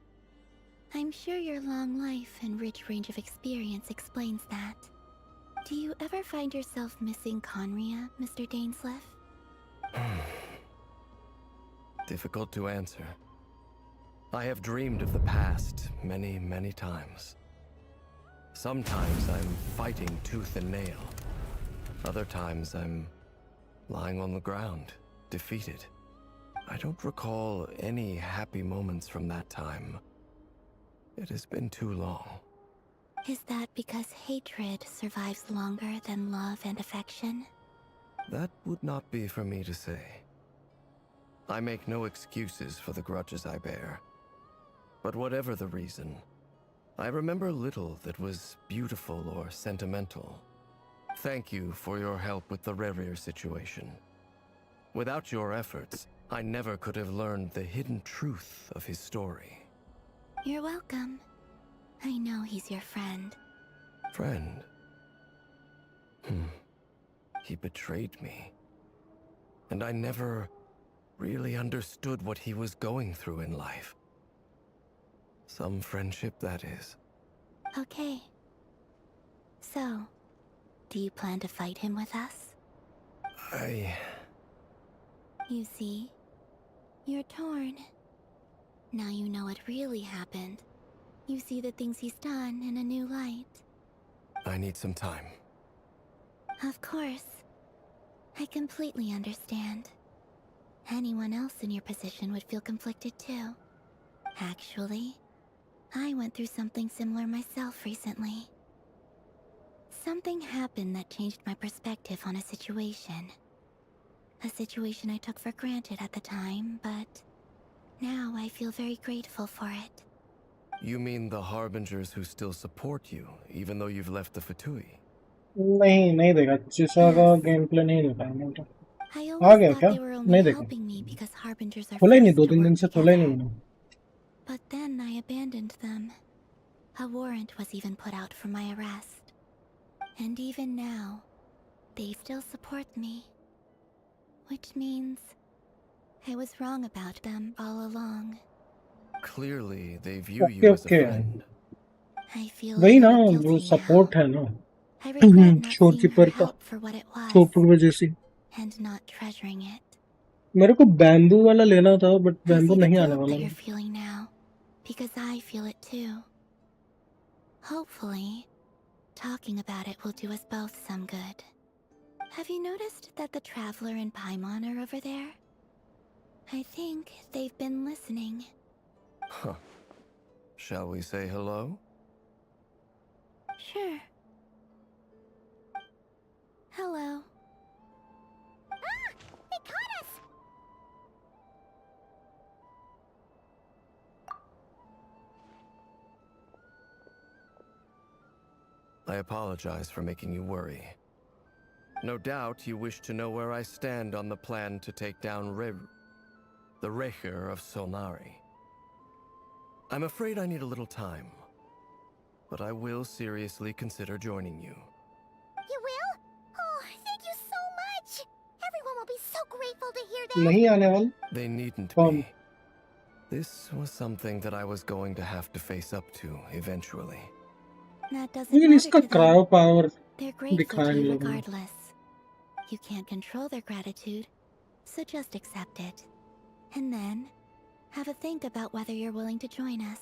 I'm sure your long life and rich range of experience explains that. Do you ever find yourself missing Conria, Mr. Dainsleif? Difficult to answer. I have dreamed of the past many, many times. Sometimes I'm fighting tooth and nail. Other times I'm lying on the ground, defeated. I don't recall any happy moments from that time. It has been too long. Is that because hatred survives longer than love and affection? That would not be for me to say. I make no excuses for the grudges I bear. But whatever the reason, I remember little that was beautiful or sentimental. Thank you for your help with the Rerir situation. Without your efforts, I never could have learned the hidden truth of his story. You're welcome. I know he's your friend. Friend? He betrayed me. And I never really understood what he was going through in life. Some friendship, that is. Okay. So, do you plan to fight him with us? You see, you're torn. Now you know what really happened. You see the things he's done in a new light. I need some time. Of course. I completely understand. Anyone else in your position would feel conflicted too. Actually, I went through something similar myself recently. Something happened that changed my perspective on a situation. A situation I took for granted at the time, but now I feel very grateful for it. You mean the Harbingers who still support you, even though you've left the Fatui? नहीं देखा चिसा का game play नहीं देखा मैंने I uh always गया thought क्या they were only नहीं देखा helping me because Harbingers are खोला ही नहीं forced 2 to 3 दिन work से खोला ही together. नहीं मैंने But then I abandoned them. A warrant was even put out for my arrest. And even now, they still support me. Which means I was wrong about them all along. Clearly, they view you as a friend. I feel a वही ना little वो guilty now. Support है ना I regret not seeing her शोरकीपर का help for what it was शोरपूर्व जैसी and not treasuring it. मेरे को bamboo वाला लेना था but I bamboo see the नहीं आने guilt वाला that you're feeling now, because I feel it too. Hopefully, talking about it will do us both some good. Have you noticed that the Traveler and Paimon are over there? I think they've been listening. Huh. Shall we say hello? Sure. Hello. Ah! They caught us! I apologize for making you worry. No doubt you wish to know where I stand on the plan to take down the Recher of Solnari. I'm afraid I need a little time, but I will seriously consider joining you. You will? Oh, thank you so much! Everyone will be so grateful to hear that! नहीं आने वाला They needn't कौन be. This was something that I was going to have to face up to eventually. That doesn't लेकिन matter इसका to cryo them. Power They're grateful दिखाया to in you लोगों ने regardless. You can't control their gratitude, so just accept it. And then, have a think about whether you're willing to join us.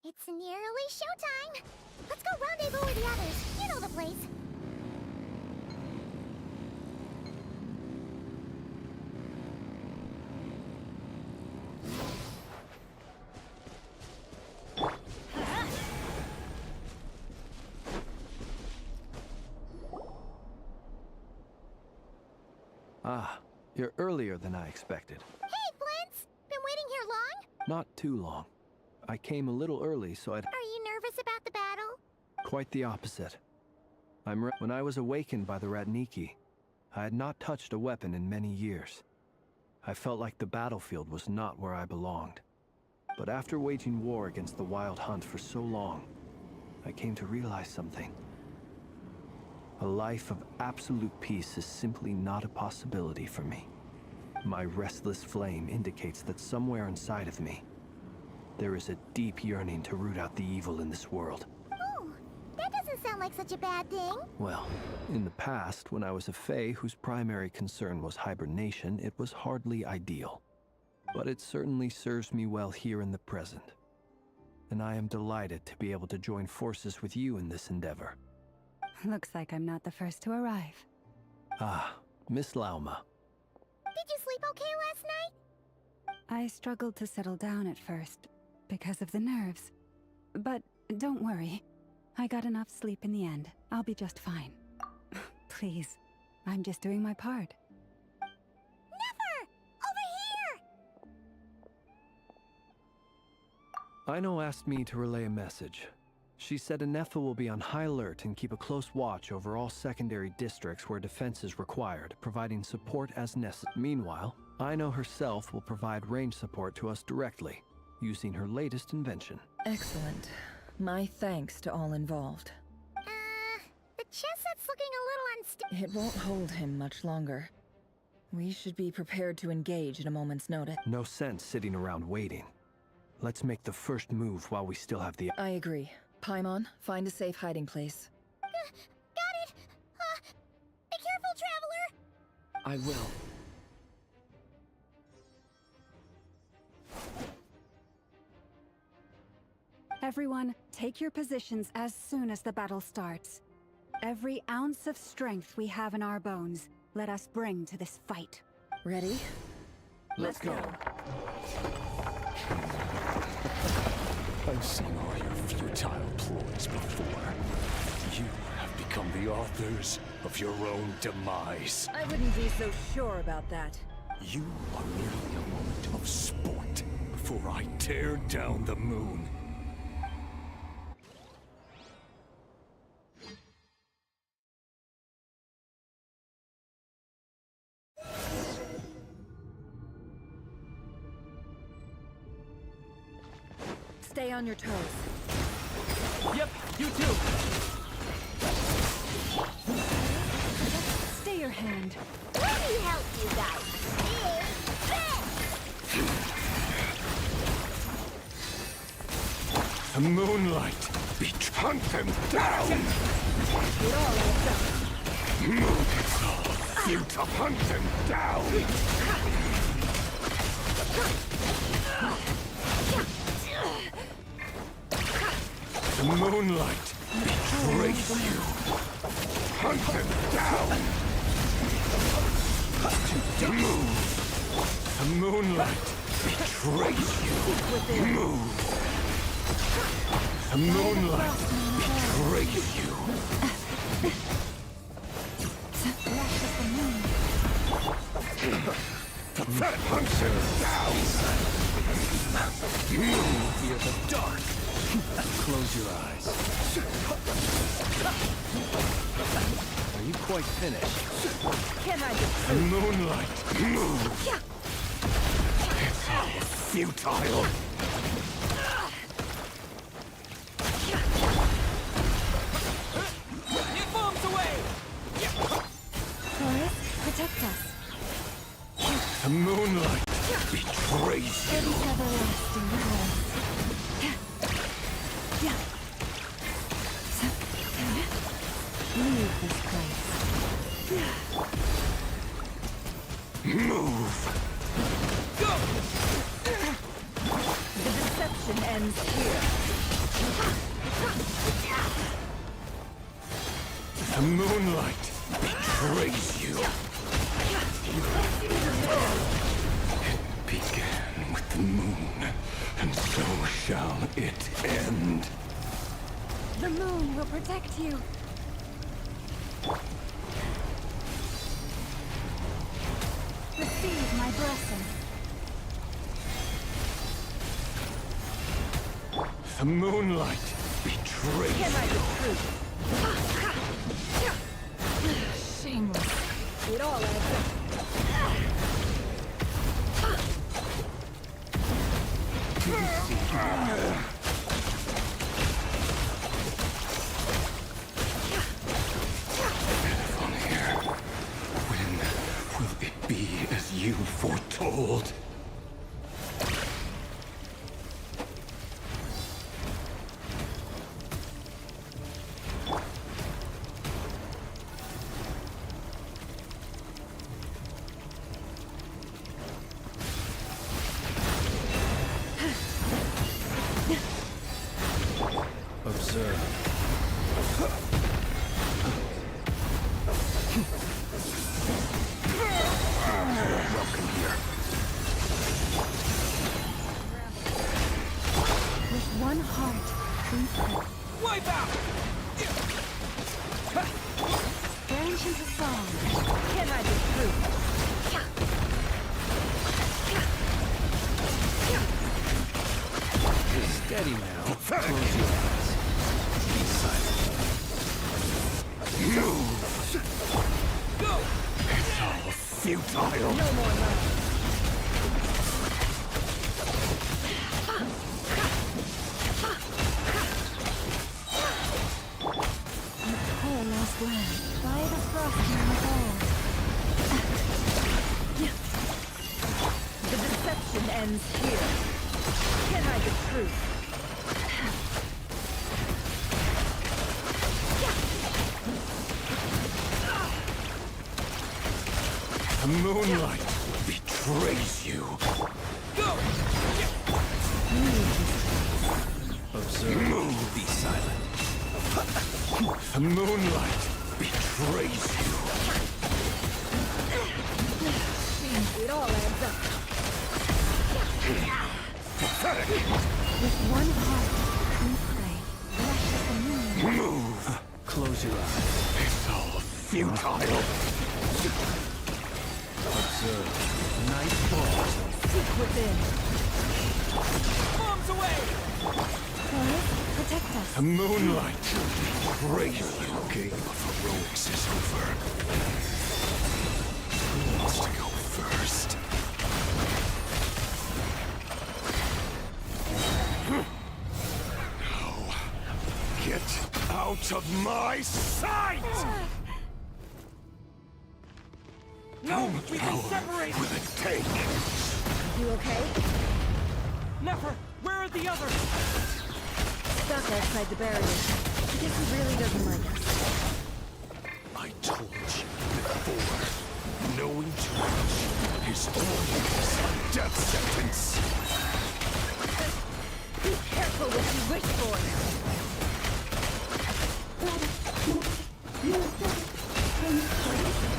It's nearly showtime! Let's go rendezvous with the others. You know the place. Ah, you're earlier than I expected. Hey, Flint's! Been waiting here long? Not too long. I came a little early, so I'd... Are you nervous about the battle? Quite the opposite. When I was awakened by the Ratniki, I had not touched a weapon in many years. I felt like the battlefield was not where I belonged. But after waging war against the Wild Hunt for so long, I came to realize something. A life of absolute peace is simply not a possibility for me. My restless flame indicates that somewhere inside of me, there is a deep yearning to root out the evil in this world. Oh, that doesn't sound like such a bad thing. Well, in the past, when I was a Fae whose primary concern was hibernation, it was hardly ideal. But it certainly serves me well here in the present. And I am delighted to be able to join forces with you in this endeavor. Looks like I'm not the first to arrive. Ah, Miss Lauma. Did you sleep okay last night? I struggled to settle down at first, because of the nerves. But don't worry. I got enough sleep in the end. I'll be just fine. Please, I'm just doing my part. Nefer! Over here! Aino asked me to relay a message. She said Nefer will be on high alert and keep a close watch over all secondary districts where defense is required, providing support as necessary. Meanwhile, Aino herself will provide range support to us directly, using her latest invention. Excellent. My thanks to all involved. The chess set's looking a little unstable. It won't hold him much longer. We should be prepared to engage at a moment's notice. No sense sitting around waiting. Let's make the first move while we still have the... I agree. Paimon, find a safe hiding place. Got it! Be careful, Traveler! I will. Everyone, take your positions as soon as the battle starts. Every ounce of strength we have in our bones, let us bring to this fight. Ready? Let's go. I've seen all your futile ploys before. You have become the authors of your own demise. I wouldn't be so sure about that. You are merely a moment of sport before I tear down the moon. Stay on your toes. Yep, you too. Stay your hand. Let me help you guys. The moonlight! Hunt them down! It all adds up. You to hunt them down! The moonlight betrays you! Hunt them down! Move! The moonlight betrays you! Move! The moonlight betrays you! That hunts him down! Fear the dark. Close your eyes. Are you quite finished? Can I just... The moonlight! Move! It's all futile! It bombs away! Taurus, protect us. The moonlight betrays you! It is everlasting grace. Leave this place. Move! Go! The deception ends here. The moonlight betrays you! It began with the moon, and so shall it end. The moon will protect you. Receive my blessing. The moonlight betrays Can I you! the truth? Shameless. It all adds up. On here. When will it be as you foretold? Observe. Welcome here. With one heart, we pray. Wipe out! Branch into song. Can I the truth? Steady now. Close your eyes. Be silent. Move! Go! It's all futile! No more love. blend. By the frosting on the gold. The deception ends here. Can I the truth? The moonlight betrays you. Go! Observe. Move. Be silent. The moonlight betrays you. It all adds up. Pathetic. With one heart, we pray. Bless the moon. Move. Close your eyes. It's all futile. Observe. Night falls. Seek within. Bombs away! Chorus, protect us. The moonlight betrays you. The game of heroics is over. Who wants to go first? No. Get out of my sight! No, we can separate! Will it take? You okay? Nefer, where are the others? Stuck outside the barrier. I guess he really doesn't like us. I told you before. Knowing too much is always a death sentence. Be careful what you wish for.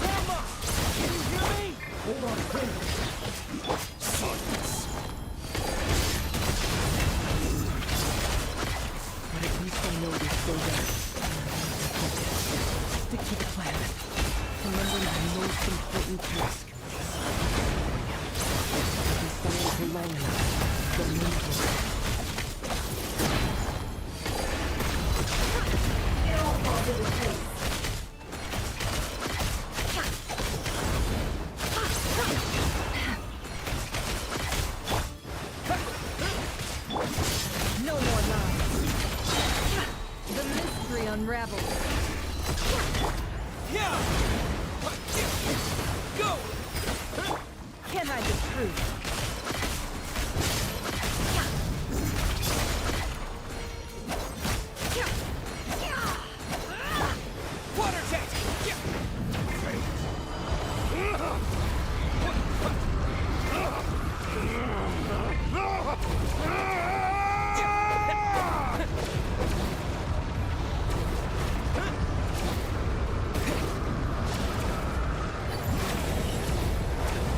Grandma! Can you hear me? Hold on, silence. But at least I know you're still there. Stick to the plan. Remember my most important task. If you stand for long enough, the moon will. It all falls into place. No more lies. The mystery unravels. Yeah! Go! Can I the truth? Water jet!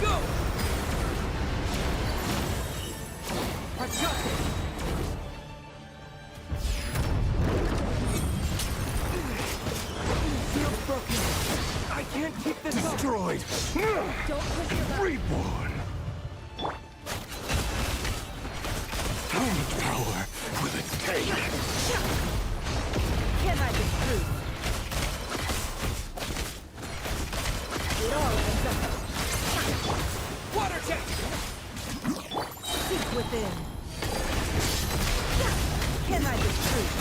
Go! I've got it! Field's broken. I can't keep this up. Destroyed. Don't push the button. Reborn. How much power will it take? Can I the truth? It all adds up. Water jet! Seek within. Can I the truth?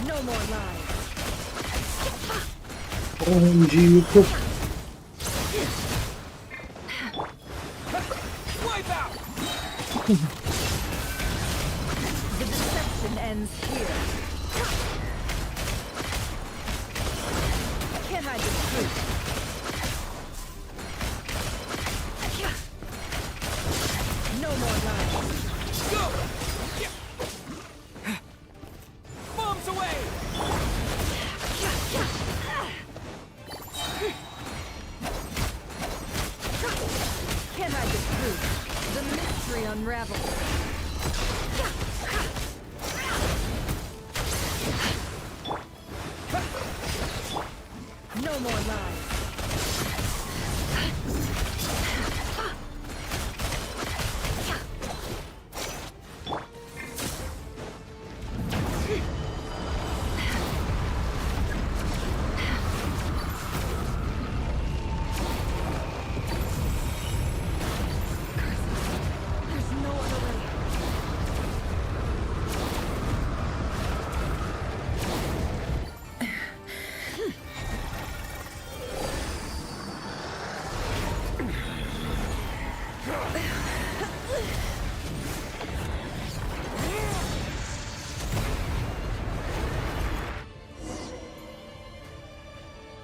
No more lies. OMG, cook. Wipe out! The deception ends here. Can I the truth? No more lies. Go! Bombs away! Can I the truth? The mystery unravels. No more lies.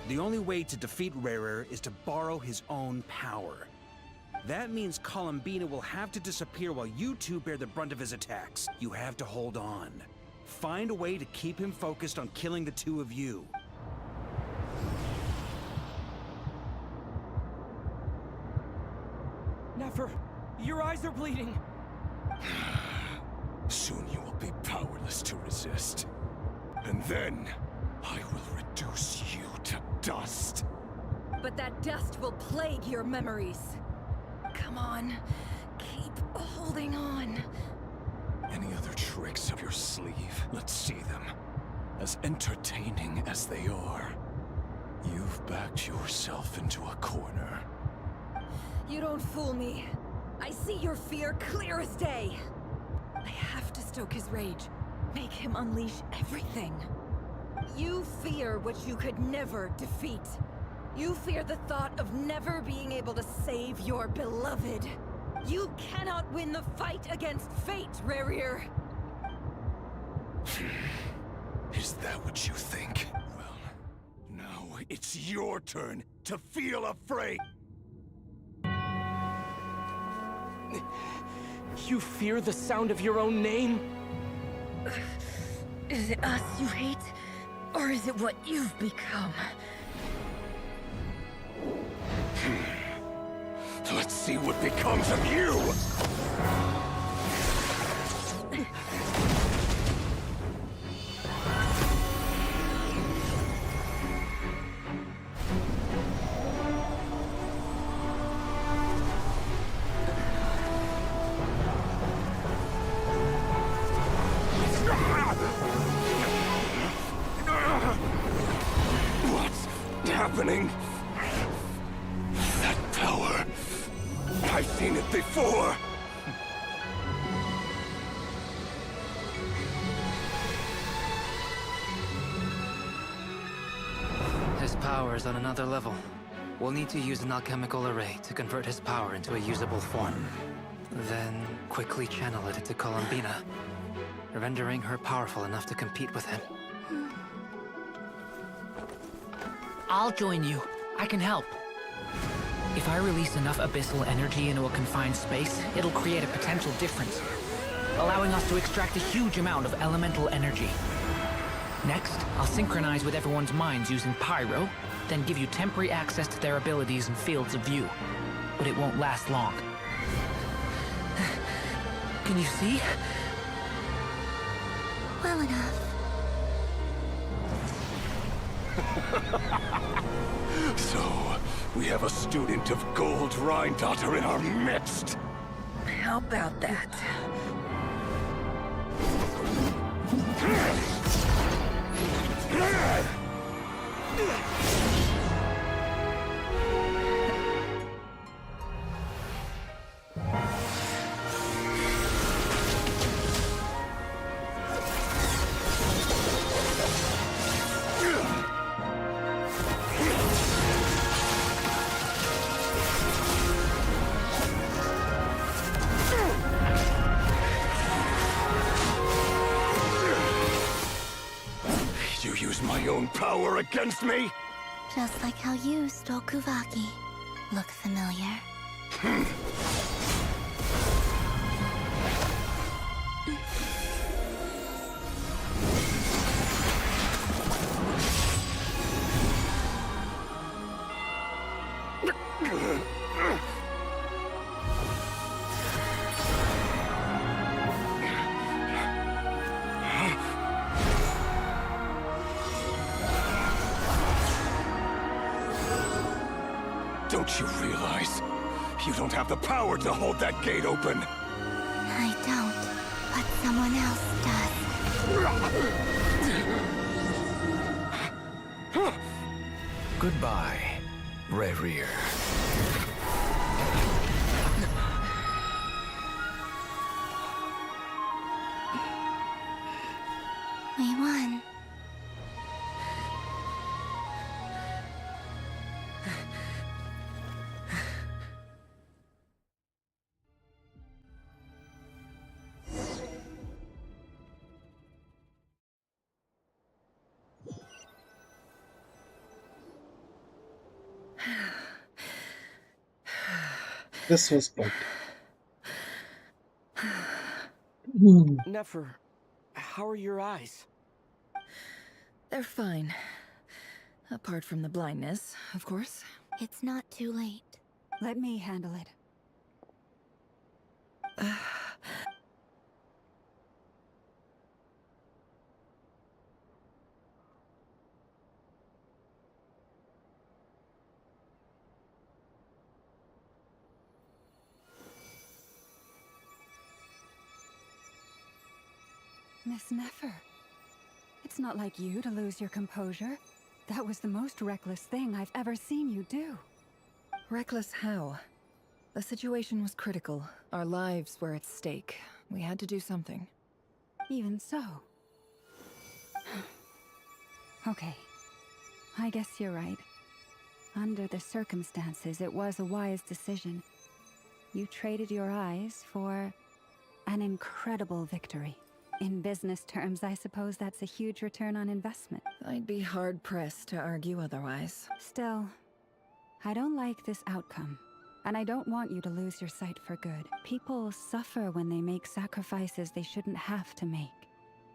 The only way to defeat Rarer is to borrow his own power. That means Columbina will have to disappear while you two bear the brunt of his attacks. You have to hold on. Find a way to keep him focused on killing the two of you. Nefer, your eyes are bleeding. Soon you will be powerless to resist. And then, I will reduce you to dust. But that dust will plague your memories. Come on, keep holding on. Any other tricks up your sleeve? Let's see them. As entertaining as they are, you've backed yourself into a corner. You don't fool me. I see your fear clear as day. I have to stoke his rage. Make him unleash everything. You fear what you could never defeat. You fear the thought of never being able to save your beloved. You cannot win the fight against fate, Rarir. Is that what you think? Well, now it's your turn to feel afraid. You fear the sound of your own name? Is it us you hate? Or is it what you've become? Let's see what becomes of you! What's happening? That power... I've seen it before! His power is on another level. We'll need to use an alchemical array to convert his power into a usable form. Then quickly channel it into Columbina, rendering her powerful enough to compete with him. I'll join you. I can help. If I release enough abyssal energy into a confined space, it'll create a potential difference, allowing us to extract a huge amount of elemental energy. Next, I'll synchronize with everyone's minds using Pyro, then give you temporary access to their abilities and fields of view. But it won't last long. Can you see? Well enough. So, we have a student of Gold Rhine-Daughter in our midst. How about that? You use my own power against me? Just like how you stole Kuvaki. Look familiar? Don't you realize? You don't have the power to hold that gate open. I don't, but someone else does. Goodbye, Rarir. We won. This was good. Nefer, how are your eyes? They're fine. Apart from the blindness, of course. It's not too late. Let me handle it. Miss Nefer, it's not like you to lose your composure. That was the most reckless thing I've ever seen you do. Reckless how? The situation was critical. Our lives were at stake. We had to do something. Even so. Okay. I guess you're right. Under the circumstances, it was a wise decision. You traded your eyes for an incredible victory. In business terms, I suppose that's a huge return on investment. I'd be hard-pressed to argue otherwise. Still, I don't like this outcome. And I don't want you to lose your sight for good. People suffer when they make sacrifices they shouldn't have to make.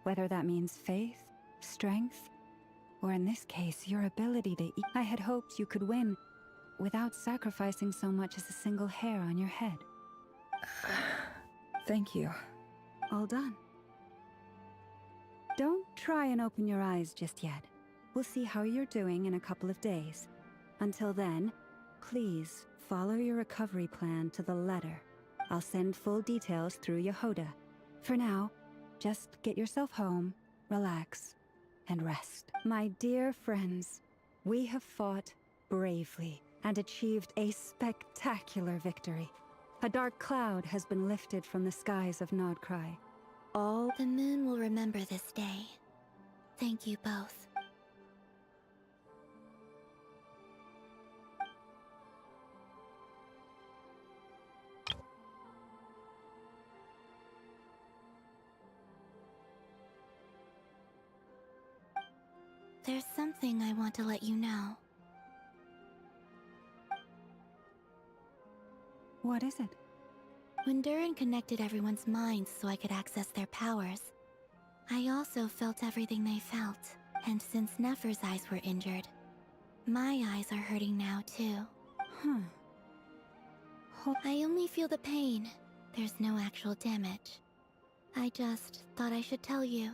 Whether that means faith, strength, or in this case, your ability to eat. I had hoped you could win without sacrificing so much as a single hair on your head. Thank you. All done. Don't try and open your eyes just yet. We'll see how you're doing in a couple of days. Until then, please follow your recovery plan to the letter. I'll send full details through Yehoda. For now, just get yourself home, relax, and rest. My dear friends, we have fought bravely and achieved a spectacular victory. A dark cloud has been lifted from the skies of Nodcry. The moon will remember this day. Thank you both. There's something I want to let you know. What is it? When Durin connected everyone's minds so I could access their powers, I also felt everything they felt. And since Nefer's eyes were injured, my eyes are hurting now too. I only feel the pain. There's no actual damage. I just thought I should tell you.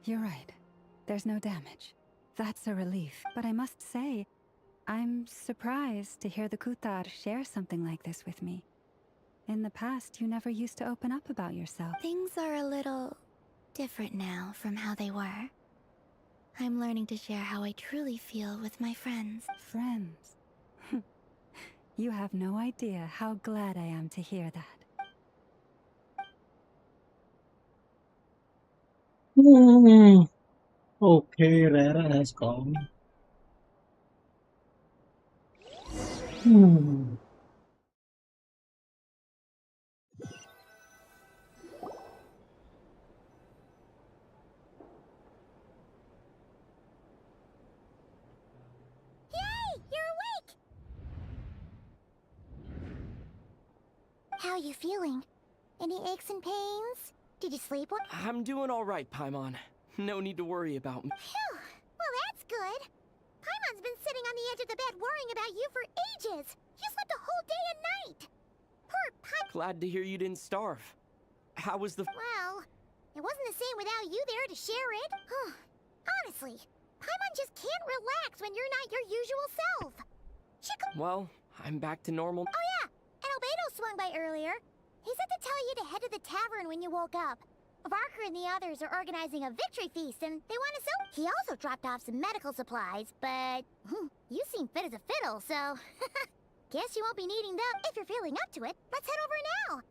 You're right. There's no damage. That's a relief. But I must say, I'm surprised to hear the Kutar share something like this with me. In the past, you never used to open up about yourself. Things are a little different now from how they were. I'm learning to share how I truly feel with my friends. Friends? You have no idea how glad I am to hear that. Okay, Rara has gone. How are you feeling? Any aches and pains? Did you sleep well? I'm doing all right, Paimon. No need to worry about me. Phew! Well, that's good. Paimon's been sitting on the edge of the bed worrying about you for ages. You slept a whole day and night. Poor Paimon. Glad to hear you didn't starve. How was the... Well, it wasn't the same without you there to share it. Honestly, Paimon just can't relax when you're not your usual self. Well, I'm back to normal. Oh yeah, and Albedo swung by earlier. He said to tell you to head to the tavern when you woke up. Varker and the others are organizing a victory feast and they want to sell. He also dropped off some medical supplies, but you seem fit as a fiddle, so guess you won't be needing them. If you're feeling up to it, let's head over now.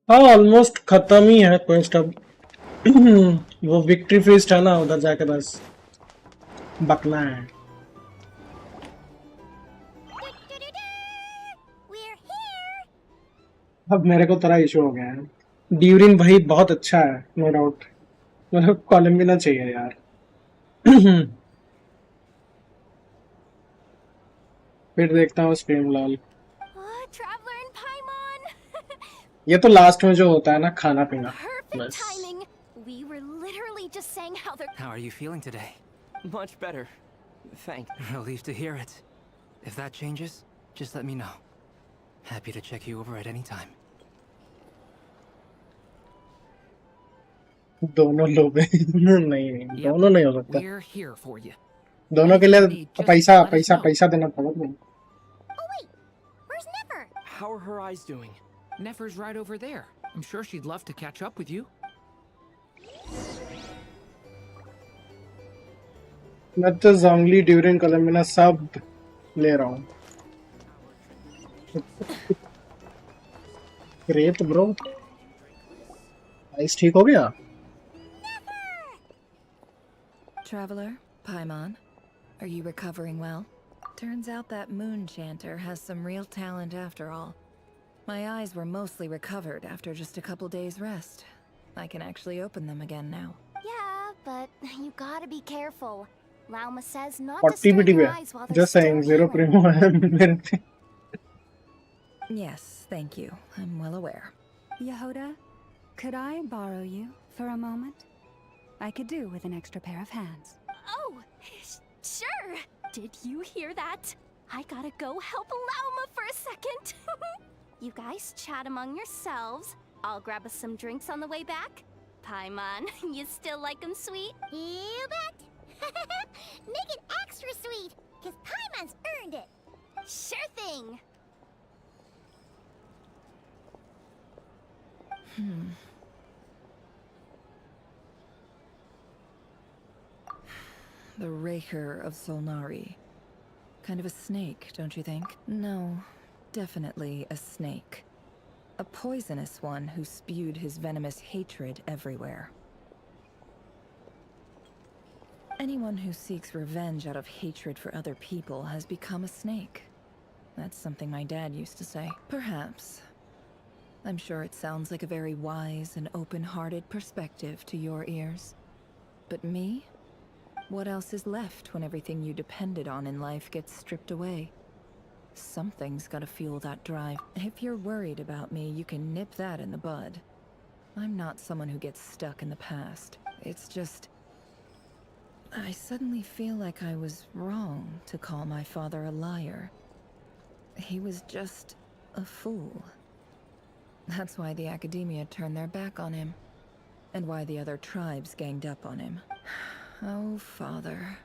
हाँ almost खत्म ही है quest अब वो victory feast है ना उधर जाके बस बकना है We're here. अब मेरे को थोड़ा इशू हो गया है। ड्यूरिन भाई बहुत अच्छा है, नो डाउट। मतलब कॉलम भी ना चाहिए यार। फिर देखता हूँ stream lol. Traveler and Paimon! ये तो लास्ट में जो होता है ना, खाना पीना, Perfect बस। timing! We were literally just saying how they're... How are you feeling today? Much better. Thanks. Relieved to hear it. If that changes, just let me know. Happy to check you over at any time. दोनों लोग नहीं, दोनों नहीं हो सकता। We're here for you. दोनों के लिए Anything you need, just पैसा let us पैसा know. पैसा देना पड़ेगा। Oh wait, where's Nefer? How are her eyes doing? Nefer's right over there. I'm sure she'd love to catch up with you. मैं तो जोंगली ड्यूरिंग कोलम्बिना सब ले रहा हूँ। Great bro. आइस ठीक हो गया? Traveler, Paimon, are you recovering well? Turns out that moon chanter has some real talent after all. My eyes were mostly recovered after just a couple days rest. I can actually open them again now. Yeah, but you gotta be careful. Lauma says not to 40 strain BT your पे eyes while they're just saying still zero healing. primo है मेरे पे। Yes, thank you. I'm well aware. Yehoda, could I borrow you for a moment? I could do with an extra pair of hands. Oh, sure. Did you hear that? I gotta go help Lauma for a second. You guys chat among yourselves. I'll grab us some drinks on the way back. Paimon, you still like them sweet? You bet. Make it extra sweet, cause Paimon's earned it. Sure thing. The Raker of Solnari. Kind of a snake, don't you think? No, definitely a snake. A poisonous one who spewed his venomous hatred everywhere. Anyone who seeks revenge out of hatred for other people has become a snake. That's something my dad used to say. Perhaps. I'm sure it sounds like a very wise and open-hearted perspective to your ears. But me? What else is left when everything you depended on in life gets stripped away? Something's gotta fuel that drive. If you're worried about me, you can nip that in the bud. I'm not someone who gets stuck in the past. It's just... I suddenly feel like I was wrong to call my father a liar. He was just a fool. That's why the Academia turned their back on him. And why the other tribes ganged up on him. Oh, Father.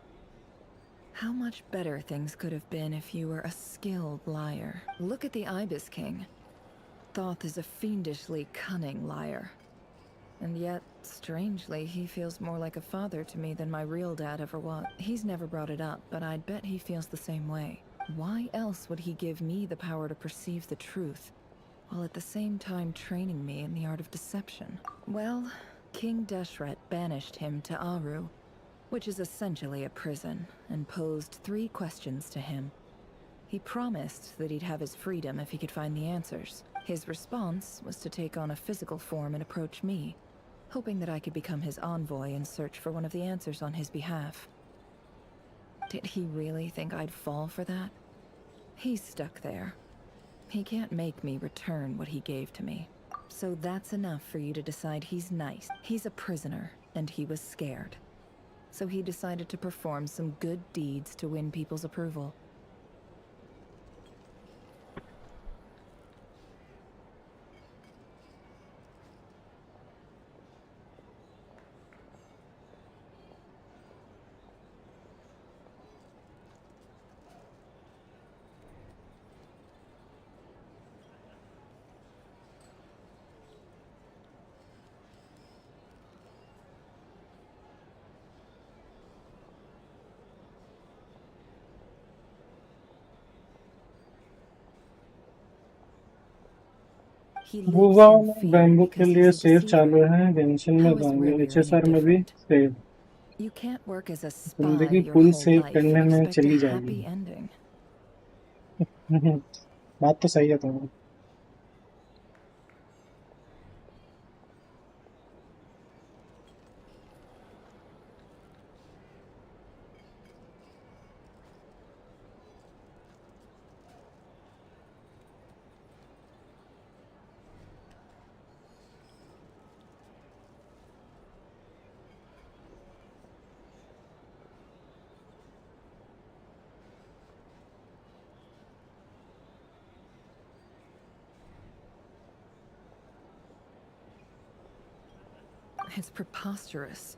How much better things could have been if you were a skilled liar. Look at the Ibis King. Thoth is a fiendishly cunning liar. And yet, strangely, he feels more like a father to me than my real dad ever was. He's never brought it up, but I'd bet he feels the same way. Why else would he give me the power to perceive the truth, while at the same time training me in the art of deception? Well, King Deshret banished him to Aru, which is essentially a prison, and posed 3 questions to him. He promised that he'd have his freedom if he could find the answers. His response was to take on a physical form and approach me, hoping that I could become his envoy and search for one of the answers on his behalf. Did he really think I'd fall for that? He's stuck there. He can't make me return what he gave to me. So that's enough for you to decide he's nice. He's a prisoner, and he was scared. So he decided to perform some good deeds to win people's approval. He lives बुवा in fear bamboo के because लिए he's a save deceiver. चालू है, Genshin में How is जाऊंगे, Revere any HSR में भी different? Save. You can't work as a spy जिंदगी your full whole save life करने and में expect a चली happy जाएगी। ending. बात तो सही है तुम्हारी। It's preposterous.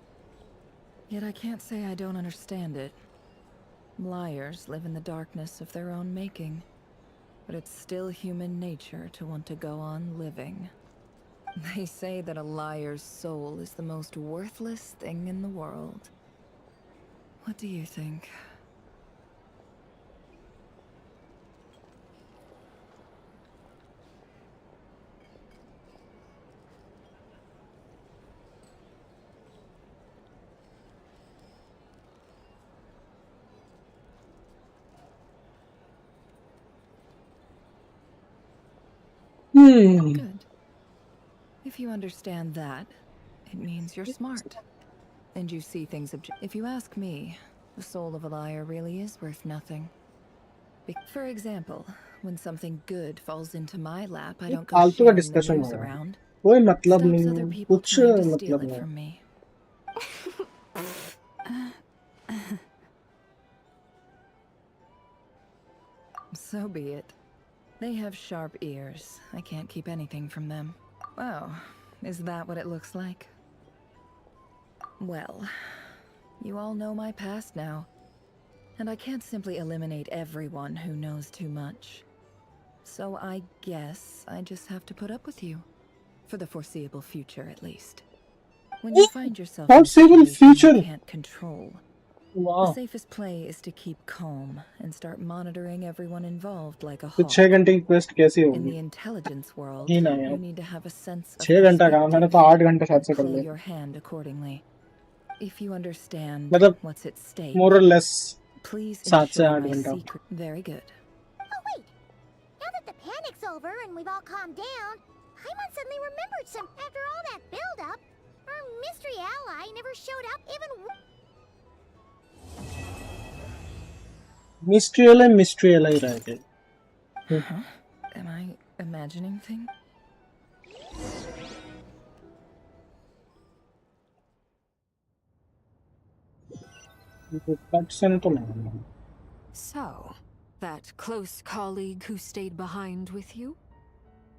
Yet I can't say I don't understand it. Liars live in the darkness of their own making. But it's still human nature to want to go on living. They say that a liar's soul is the most worthless thing in the world. What do you think? Good. If you understand that, it means you're smart. And you see things If you ask me, the soul of a liar really is worth nothing. For example, when something good falls into my lap, I don't go फालतू का sharing the discussion news हो रहा है, around. कोई मतलब Stops नहीं, other people कुछ trying to steal मतलब it नहीं. from me. So be it. They have sharp ears. I can't keep anything from them. Wow, is that what it looks like? Well, you all know my past now. And I can't simply eliminate everyone who knows too much. So I guess I just have to put up with you. For the foreseeable future, at least. When you find yourself in a situation you can't control, the safest play is to keep calm and start monitoring everyone involved like a तो hawk. 6 घंटे की quest कैसी In होगी? the intelligence world, ही ना you यार, need to have a sense of 6 घंटा काम, मैंने तो 8 घंटे शायद से कर play लिया. your hand accordingly. If you understand मतलब what's at stake, more or less please 7 से ensure 8 my घंटा. secret. Very good. Oh wait, now that the panic's over and we've all calmed down, Paimon suddenly remembered some. After all that build-up, our mystery ally never showed up even. Mystery ही रह गए. Huh? Am I imagining things? So, that close colleague who stayed behind with you?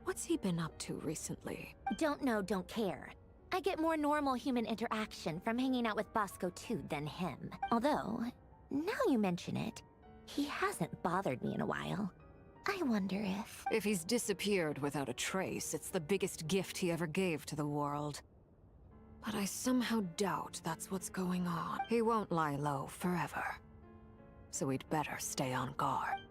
What's he been up to recently? Don't know, don't care. I get more normal human interaction from hanging out with Bosco 2 than him. Although, now you mention it, he hasn't bothered me in a while. I wonder if... If he's disappeared without a trace, it's the biggest gift he ever gave to the world. But I somehow doubt that's what's going on. He won't lie low forever. So we'd better stay on guard.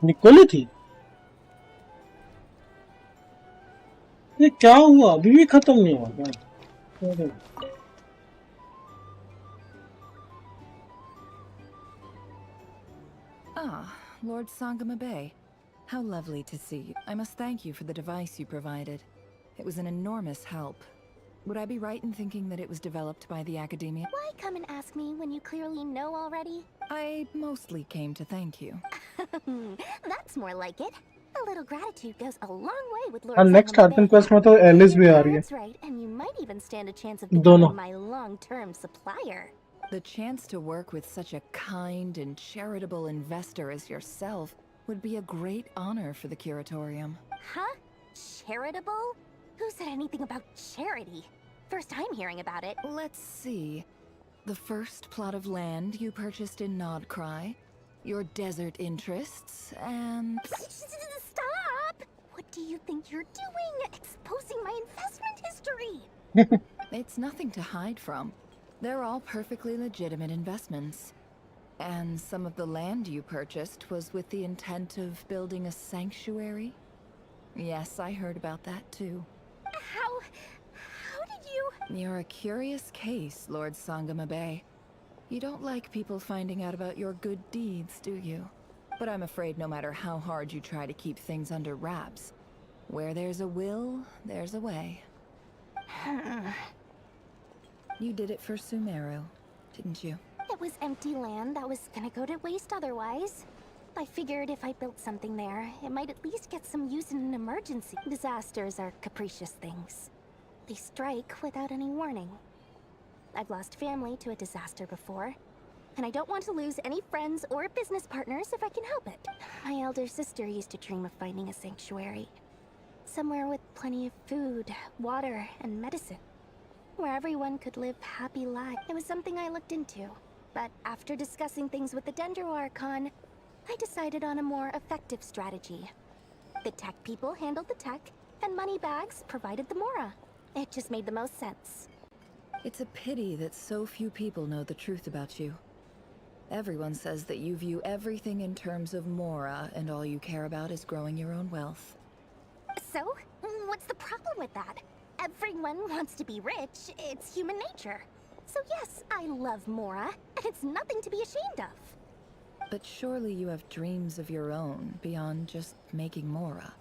निकोली थी? ये क्या हुआ? अभी भी खत्म नहीं हुआ क्या? Ah, Lord Sangama Bay. How lovely to see you. I must thank you for the device you provided. It was an enormous help. Would I be right in thinking that it was developed by the Academia? Why come and ask me when you clearly know already? I mostly came to thank you. That's more like it. A little gratitude goes a long way with Lord और next Sangama Arkan Bay. quest में तो Alice भी आ रही है. That's right, and you might even stand a chance of दोनों. becoming my long-term supplier. The chance to work with such a kind and charitable investor as yourself would be a great honor for the Curatorium. Huh? Charitable? Who said anything about charity? First I'm hearing about it. Let's see. The first plot of land you purchased in Nodcry, your desert interests, and... Stop! What do you think you're doing? Exposing my investment history! It's nothing to hide from. They're all perfectly legitimate investments. And some of the land you purchased was with the intent of building a sanctuary? Yes, I heard about that too. How did you... You're a curious case, Lord Sangama Bay. You don't like people finding out about your good deeds, do you? But I'm afraid no matter how hard you try to keep things under wraps, where there's a will, there's a way. You did it for Sumeru, didn't you? It was empty land that was gonna go to waste otherwise. I figured if I built something there, it might at least get some use in an emergency. Disasters are capricious things. They strike without any warning. I've lost family to a disaster before, and I don't want to lose any friends or business partners if I can help it. My elder sister used to dream of finding a sanctuary. Somewhere with plenty of food, water, and medicine. Where everyone could live happy lives. It was something I looked into. But after discussing things with the Dendro Archon, I decided on a more effective strategy. The tech people handled the tech, and Moneybags provided the Mora. It just made the most sense. It's a pity that so few people know the truth about you. Everyone says that you view everything in terms of Mora, and all you care about is growing your own wealth. So, what's the problem with that? Everyone wants to be rich. It's human nature. So yes, I love Mora, and it's nothing to be ashamed of. But surely you have dreams of your own, beyond just making Mora.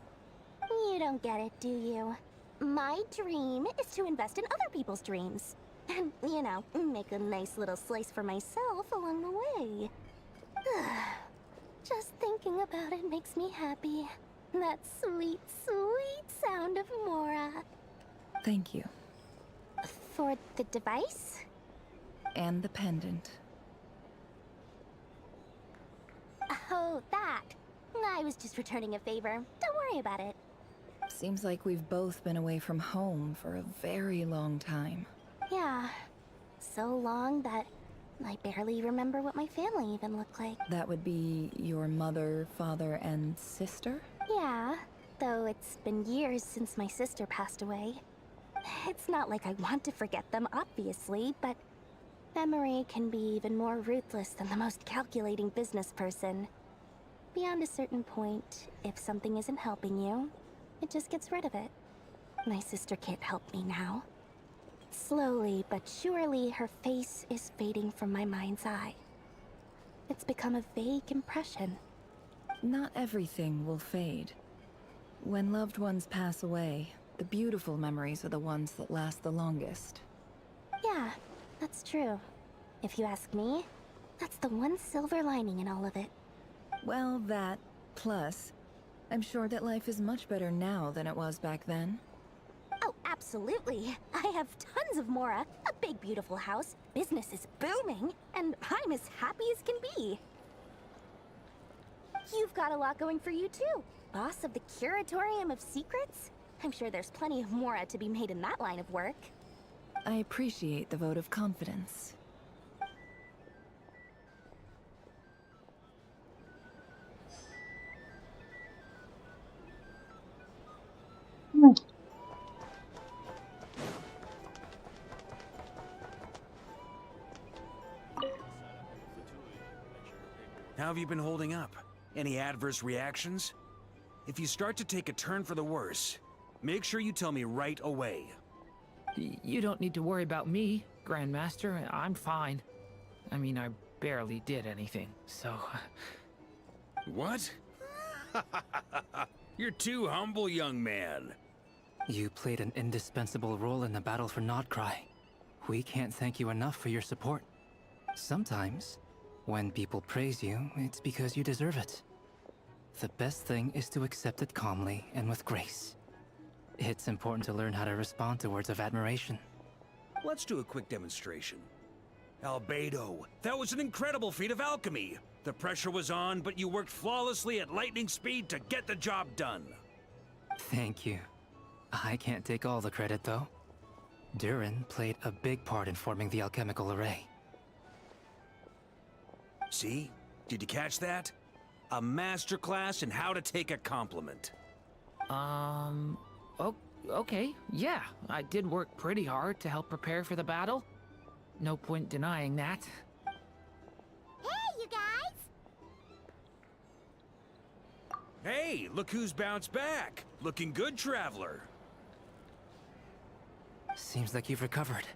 You don't get it, do you? My dream is to invest in other people's dreams. And, you know, make a nice little slice for myself along the way. Just thinking about it makes me happy. That sweet, sweet sound of Mora. Thank you. For the device? And the pendant. Oh, that. I was just returning a favor. Don't worry about it. Seems like we've both been away from home for a very long time. Yeah. So long that I barely remember what my family even looked like. That would be your mother, father, and sister? Yeah, though it's been years since my sister passed away. It's not like I want to forget them, obviously, but memory can be even more ruthless than the most calculating business person. Beyond a certain point, if something isn't helping you, it just gets rid of it. My sister can't help me now. Slowly but surely, her face is fading from my mind's eye. It's become a vague impression. Not everything will fade. When loved ones pass away, the beautiful memories are the ones that last the longest. Yeah, that's true. If you ask me, that's the one silver lining in all of it. Well, that, plus, I'm sure that life is much better now than it was back then. Oh, absolutely. I have tons of Mora, a big beautiful house, business is booming, and I'm as happy as can be. You've got a lot going for you too. Boss of the Curatorium of Secrets? I'm sure there's plenty of Mora to be made in that line of work. I appreciate the vote of confidence. How have you been holding up? Any adverse reactions? If you start to take a turn for the worse, make sure you tell me right away. You don't need to worry about me, Grandmaster. I'm fine. I mean, I barely did anything, so... What? You're too humble, young man. You played an indispensable role in the battle for Notcry. We can't thank you enough for your support. Sometimes, when people praise you, it's because you deserve it. The best thing is to accept it calmly and with grace. It's important to learn how to respond to words of admiration. Let's do a quick demonstration. Albedo, that was an incredible feat of alchemy. The pressure was on, but you worked flawlessly at lightning speed to get the job done. Thank you. I can't take all the credit, though. Durin played a big part in forming the alchemical array. See? Did you catch that? A masterclass in how to take a compliment. Okay, yeah. I did work pretty hard to help prepare for the battle. No point denying that. Hey, you guys! Hey, look who's bounced back. Looking good, traveler. Seems like you've recovered.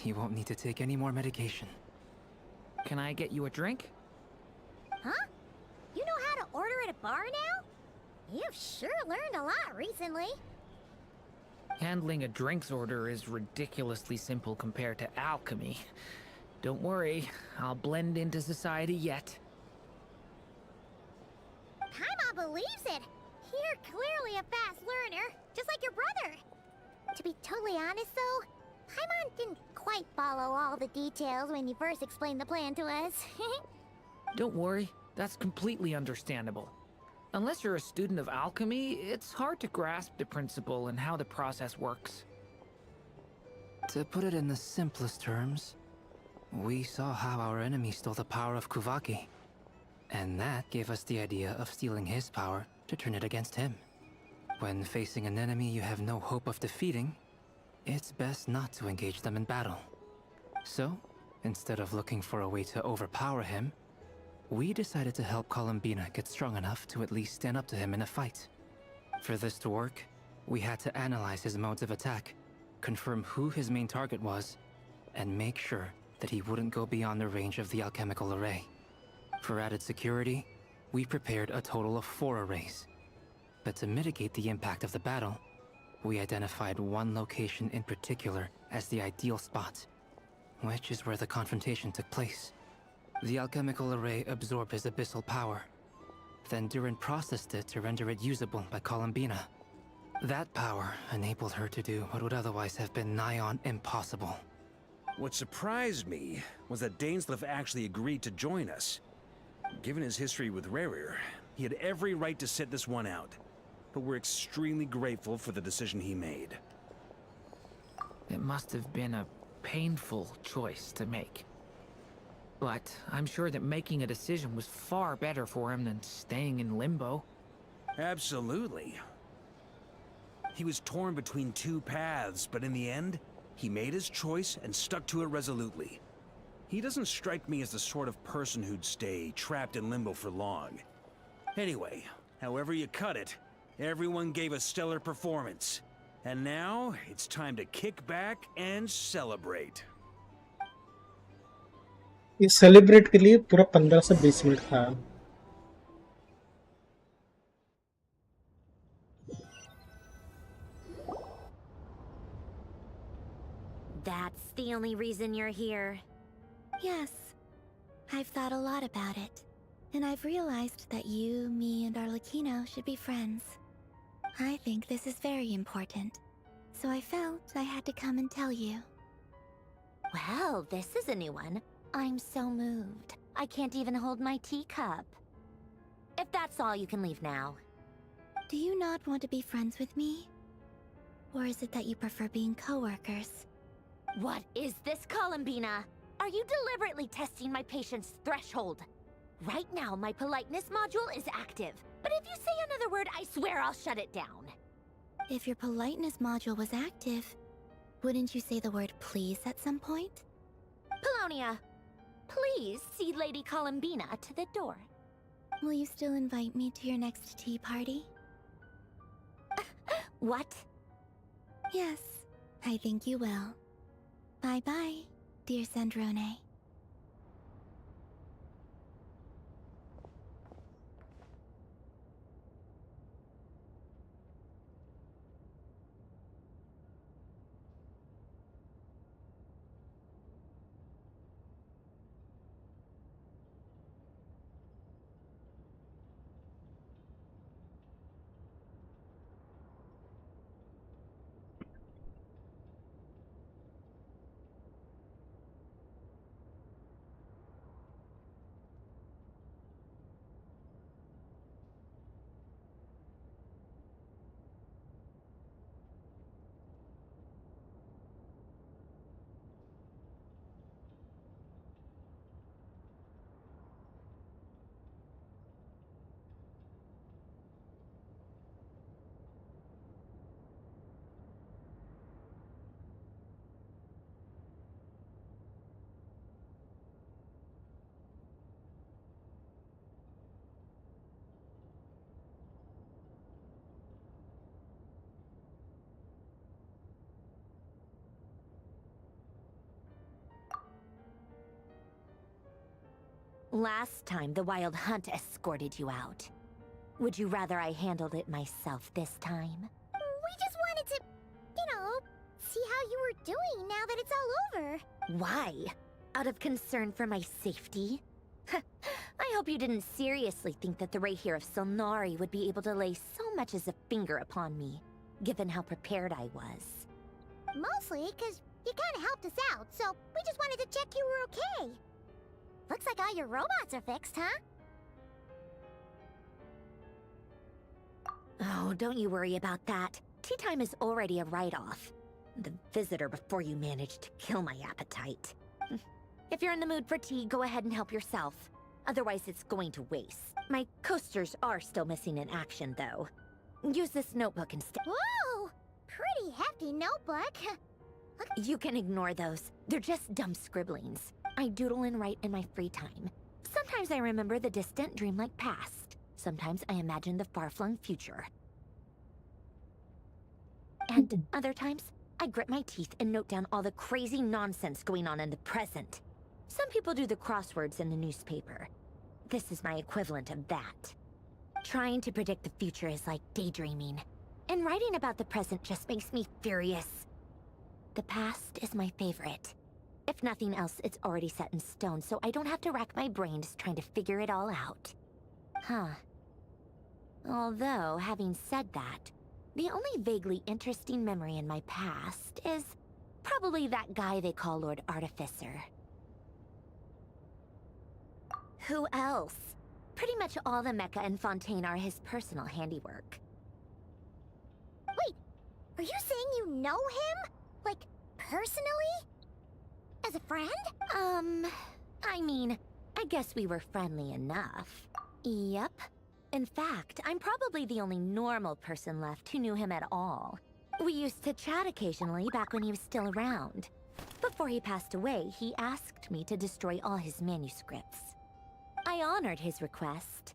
You won't need to take any more medication. Can I get you a drink? Huh? You know how to order at a bar now? You've sure learned a lot recently. Handling a drinks order is ridiculously simple compared to alchemy. Don't worry, I'll blend into society yet. Paimon believes it. You're clearly a fast learner, just like your brother. To be totally honest though, Paimon didn't quite follow all the details when you first explained the plan to us. Don't worry, that's completely understandable. Unless you're a student of alchemy, it's hard to grasp the principle and how the process works. To put it in the simplest terms, we saw how our enemy stole the power of Kuvaki. And that gave us the idea of stealing his power to turn it against him. When facing an enemy you have no hope of defeating, it's best not to engage them in battle. So, instead of looking for a way to overpower him, we decided to help Columbina get strong enough to at least stand up to him in a fight. For this to work, we had to analyze his modes of attack, confirm who his main target was, and make sure that he wouldn't go beyond the range of the alchemical array. For added security, we prepared a total of 4 arrays. But to mitigate the impact of the battle, we identified one location in particular as the ideal spot, which is where the confrontation took place. The alchemical array absorbed his abyssal power. Then Durin processed it to render it usable by Columbina. That power enabled her to do what would otherwise have been nigh on impossible. What surprised me was that Dainsleif actually agreed to join us. Given his history with Rerir, he had every right to sit this one out. But we're extremely grateful for the decision he made. It must have been a painful choice to make. But I'm sure that making a decision was far better for him than staying in limbo. Absolutely. He was torn between 2 paths, but in the end, he made his choice and stuck to it resolutely. He doesn't strike me as the sort of person who'd stay trapped in limbo for long. Anyway, however you cut it, everyone gave a stellar performance. And now, it's time to kick back and celebrate. इस celebrate के लिए पूरा 15 से 20 minute था. That's the only reason you're here. Yes. I've thought a lot about it. And I've realized that you, me, and Arlecchino should be friends. I think this is very important. So I felt I had to come and tell you. Well, this is a new one. I'm so moved. I can't even hold my teacup. If that's all, you can leave now. Do you not want to be friends with me? Or is it that you prefer being co-workers? What is this, Columbina? Are you deliberately testing my patience threshold? Right now, my politeness module is active. But if you say another word, I swear I'll shut it down. If your politeness module was active, wouldn't you say the word please at some point? Polonia, please see Lady Columbina to the door. Will you still invite me to your next tea party? What? Yes, I think you will. Bye-bye, dear Sandrone. Last time, the Wild Hunt escorted you out. Would you rather I handled it myself this time? We just wanted to, see how you were doing now that it's all over. Why? Out of concern for my safety? I hope you didn't seriously think that the Rahier of Solnari would be able to lay so much as a finger upon me, given how prepared I was. Mostly because you kind of helped us out, so we just wanted to check you were okay. Looks like all your robots are fixed, huh? Oh, don't you worry about that. Tea time is already a write-off. The visitor before you managed to kill my appetite. If you're in the mood for tea, go ahead and help yourself. Otherwise, it's going to waste. My coasters are still missing in action, though. Use this notebook instead. Whoa! Pretty hefty notebook. You can ignore those. They're just dumb scribblings. I doodle and write in my free time. Sometimes I remember the distant dreamlike past. Sometimes I imagine the far-flung future. And other times, I grit my teeth and note down all the crazy nonsense going on in the present. Some people do the crosswords in the newspaper. This is my equivalent of that. Trying to predict the future is like daydreaming. And writing about the present just makes me furious. The past is my favorite. If nothing else, it's already set in stone, so I don't have to rack my brains trying to figure it all out. Huh. Although, having said that, the only vaguely interesting memory in my past is probably that guy they call Lord Artificer. Who else? Pretty much all the mecha in Fontaine are his personal handiwork. Wait, are you saying you know him? Like, personally? As a friend? I mean, I guess we were friendly enough. Yep. In fact, I'm probably the only normal person left who knew him at all. We used to chat occasionally back when he was still around. Before he passed away, he asked me to destroy all his manuscripts. I honored his request,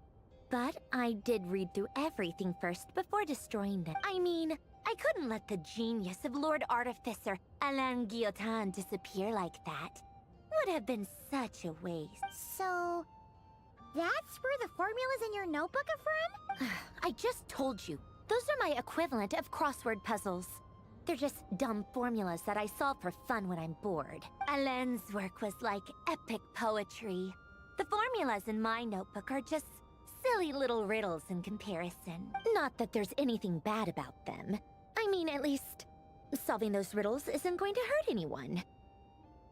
but I did read through everything first before destroying them. I mean, I couldn't let the genius of Lord Artificer Alain Guillotin disappear like that. Would have been such a waste. So, that's where the formulas in your notebook are from? I just told you. Those are my equivalent of crossword puzzles. They're just dumb formulas that I solve for fun when I'm bored. Alain's work was like epic poetry. The formulas in my notebook are just silly little riddles in comparison. Not that there's anything bad about them. I mean, at least, solving those riddles isn't going to hurt anyone.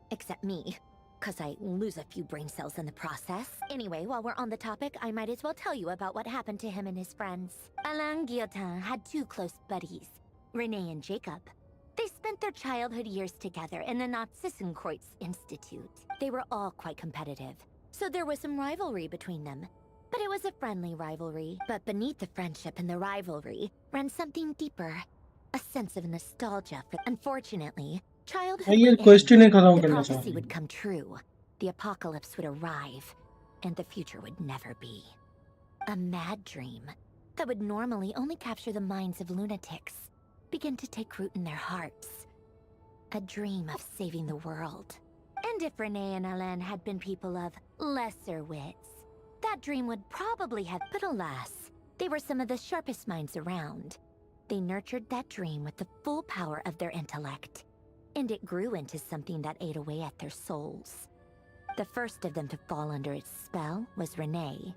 Except me, because I lose a few brain cells in the process. Anyway, while we're on the topic, I might as well tell you about what happened to him and his friends. Alain Guillotin had two close buddies, Renee and Jacob. They spent their childhood years together in the Narzissenkreuz Institute. They were all quite competitive, so there was some rivalry between them. But it was a friendly rivalry. But beneath the friendship and the rivalry ran something deeper. A sense of nostalgia for... Unfortunately, childhood ये would question he end, खत्म the करना prophecy चाहूँ would come true, the apocalypse would arrive, and the future would never be. A mad dream that would normally only capture the minds of lunatics begin to take root in their hearts. A dream of saving the world. And if Renee and Alain had been people of lesser wits, that dream would probably have... But alas, they were some of the sharpest minds around. They nurtured that dream with the full power of their intellect, and it grew into something that ate away at their souls. The first of them to fall under its spell was Renee.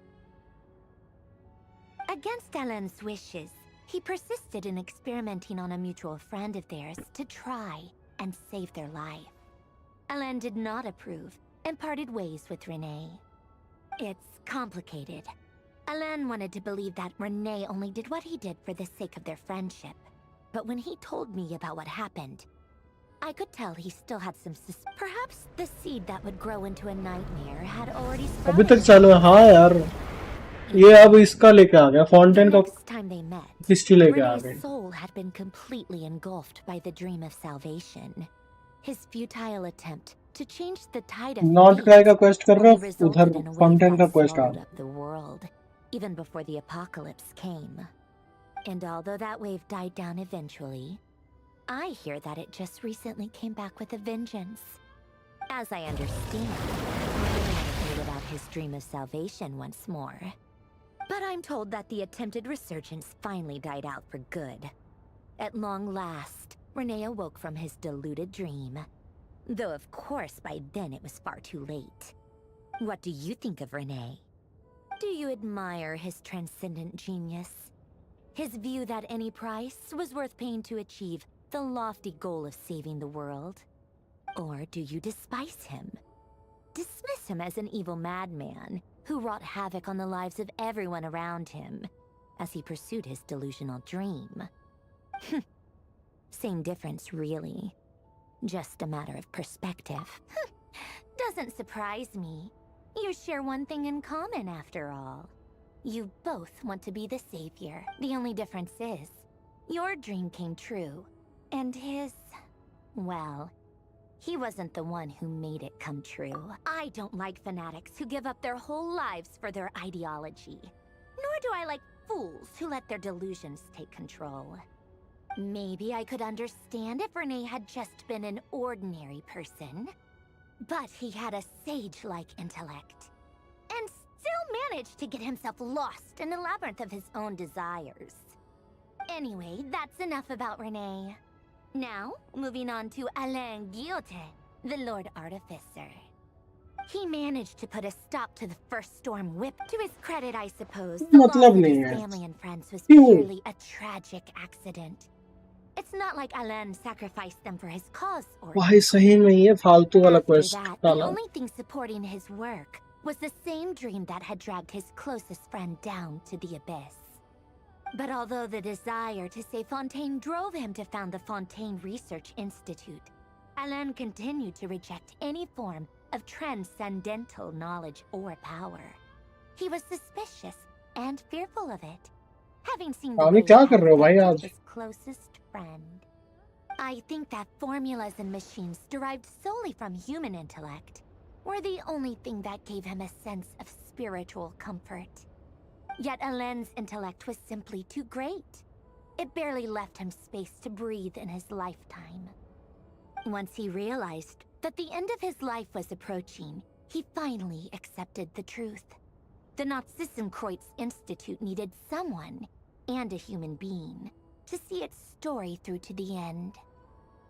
Against Alain's wishes, he persisted in experimenting on a mutual friend of theirs to try and save their life. Alain did not approve and parted ways with Renee. It's complicated. Alain wanted to believe that Renee only did what he did for the sake of their friendship. But when he told me about what happened, I could tell he still had some perhaps the seed that would grow into a nightmare had already अभी sprouted. तक चालू है हाँ यार ये अब इसका लेके आ गया फाउंटेन का Next time they met, history लेके आ गई Renee's soul had been completely engulfed by the dream of salvation. His futile attempt to change the tide of not fate cry का क्वेस्ट कर रहा only हूँ उधर resulted in a wave fountain का that quest आ swallowed up the world, even before the apocalypse came. And although that wave died down eventually, I hear that it just recently came back with a vengeance. As I understand, he lived out his dream of salvation once more. But I'm told that the attempted resurgence finally died out for good. At long last, Renee awoke from his deluded dream. Though of course by then it was far too late. What do you think of Renee? Do you admire his transcendent genius? His view that any price was worth paying to achieve the lofty goal of saving the world? Or do you despise him? Dismiss him as an evil madman who wrought havoc on the lives of everyone around him as he pursued his delusional dream? Same difference, really. Just a matter of perspective. Doesn't surprise me. You share one thing in common, after all. You both want to be the savior. The only difference is, your dream came true, and his... well, he wasn't the one who made it come true. I don't like fanatics who give up their whole lives for their ideology. Nor do I like fools who let their delusions take control. Maybe I could understand if Renee had just been an ordinary person. But he had a sage-like intellect. And still managed to get himself lost in a labyrinth of his own desires. Anyway, that's enough about Renee. Now, moving on to Alain Guillotin, the Lord Artificer. He managed to put a stop to the first storm whip. To his credit, I suppose, the loss of his family and friends was purely a tragic accident. It's not like Alain sacrificed them for his cause or... भाई सही में ये फालतू वाला After quest that, the डाला. only thing supporting his work was the same dream that had dragged his closest friend down to the abyss. But although the desire to save Fontaine drove him to found the Fontaine Research Institute, Alain continued to reject any form of transcendental knowledge or power. He was suspicious and fearful of it, having seen the way it had affected his closest friend. I think that formulas and machines derived solely from human intellect were the only thing that gave him a sense of spiritual comfort. Yet Alain's intellect was simply too great. It barely left him space to breathe in his lifetime. Once he realized that the end of his life was approaching, he finally accepted the truth. The Nazissenkreuz Institute needed someone, and a human being, to see its story through to the end.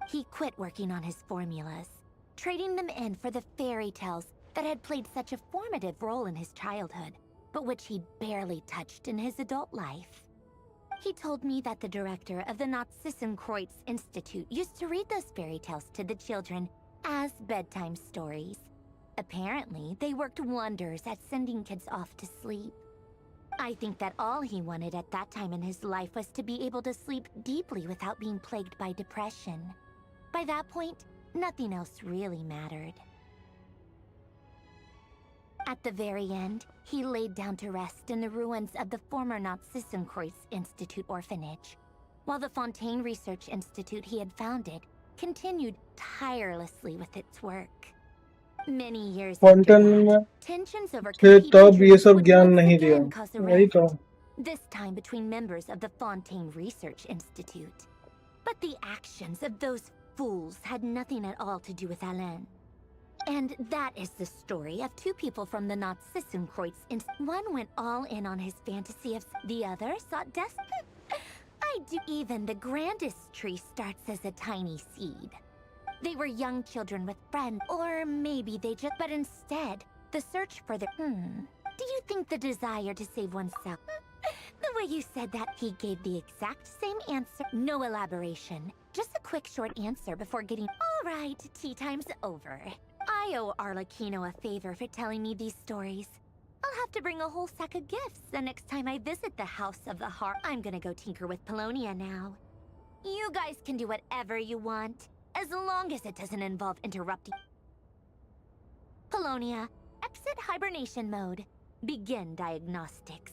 He quit working on his formulas, trading them in for the fairy tales that had played such a formative role in his childhood, but which he barely touched in his adult life. He told me that the director of the Nazissenkreuz Institute used to read those fairy tales to the children as bedtime stories. Apparently, they worked wonders at sending kids off to sleep. I think that all he wanted at that time in his life was to be able to sleep deeply without being plagued by depression. By that point, nothing else really mattered. At the very end, he laid down to rest in the ruins of the former Nazissenkreuz Institute orphanage, while the Fontaine Research Institute he had founded continued tirelessly with its work. Many years after that, tensions over competing dreams would once again cause a rift, this time between members of the Fontaine Research Institute. But the actions of those fools had nothing at all to do with Alain. And that is the story of two people from the Nazissenkreuz Institute. One went all in on his fantasy of... The other sought death. I do. Even the grandest tree starts as a tiny seed. They were young children with friends, or maybe they just... But instead, the search for the... Do you think the desire to save oneself... The way you said that, he gave the exact same answer. No elaboration. Just a quick short answer before getting... All right, tea time's over. I owe Arlecchino a favor for telling me these stories. I'll have to bring a whole sack of gifts the next time I visit the House of the Heart. I'm gonna go tinker with Polonia now. You guys can do whatever you want, as long as it doesn't involve interrupting. Polonia, exit hibernation mode. Begin diagnostics.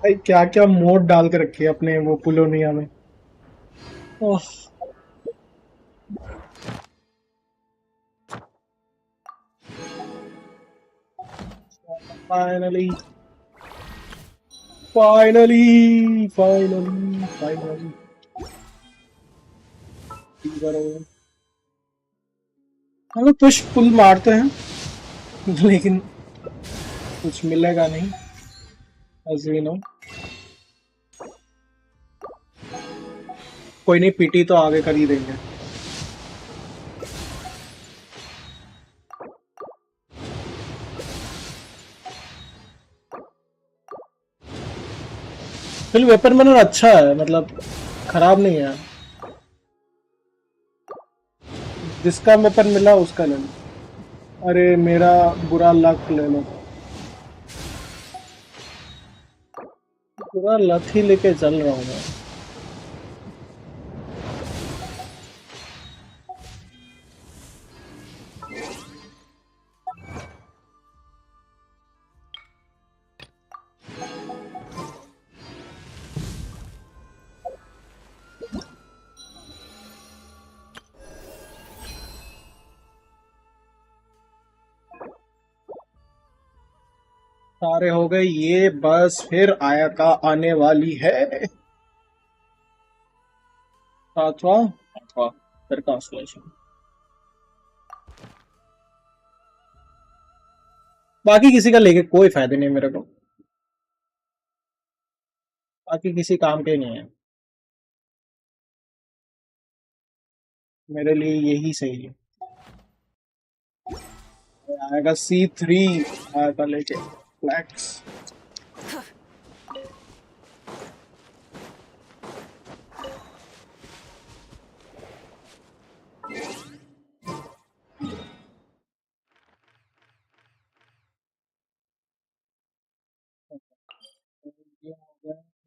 भाई क्या क्या mode डाल के रखे अपने वो पुलोनिया में. ओह Finally. हम लोग पुश पुल मारते हैं लेकिन कुछ मिलेगा नहीं as we know. कोई नहीं, पीटी तो आगे कर ही देंगे. फिर वेपन मैनर अच्छा है, मतलब खराब नहीं है। जिसका वेपन मिला उसका ले लो। अरे मेरा बुरा लक ले लो, पूरा लथ ही लेके चल रहा हूँ मैं। सारे हो गए ये, बस फिर आयका आने वाली है। सातवां आठवां फिर कांस्टेलेशन। बाकी किसी का लेके कोई फायदा नहीं मेरे को, बाकी किसी काम के नहीं है, मेरे लिए यही सही है। आएगा C3, आएगा लेके फ्लैक्स।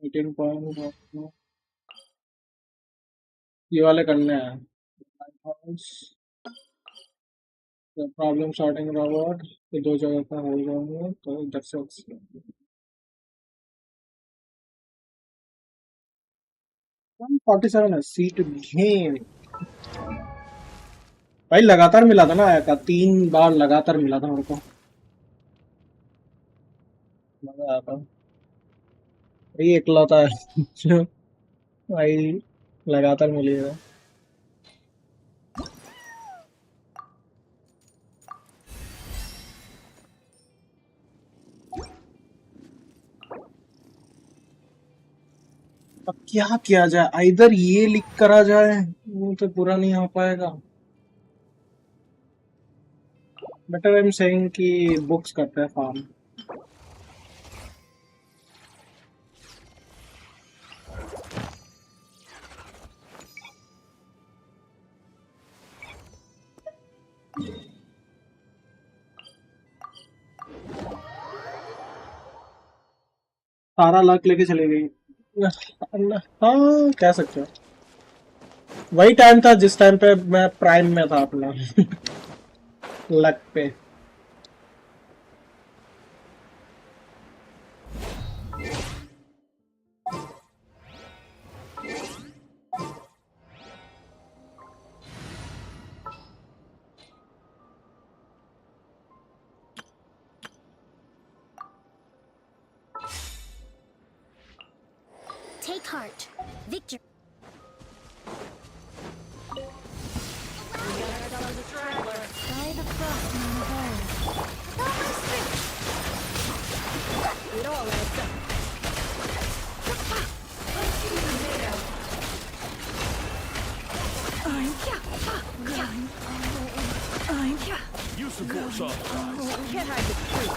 मीटिंग पॉइंट ये वाले करने हैं। प्रॉब्लम सॉर्टिंग रोबोट ये दो जगह पर हो जाएंगे, तो इधर से 147 है सीट गेम। भाई लगातार मिला था ना आयका, 3 बार लगातार मिला था मेरे को, मजा आता। ये इकलौता है जो भाई लगातार मिलेगा। अब क्या किया जाए, इधर ये लिख करा जाए, वो तो पूरा नहीं हो पाएगा। बेटर आई एम सेइंग कि बुक्स करते हैं फार्म। सारा लाख लेके चले गई। हाँ कह सकते हो, वही टाइम था जिस टाइम पे मैं प्राइम में था अपना लक पे। Take heart. Victory. By the frost moon of old. Go my street. It all adds up. You support sacrifice. Can't hide the truth.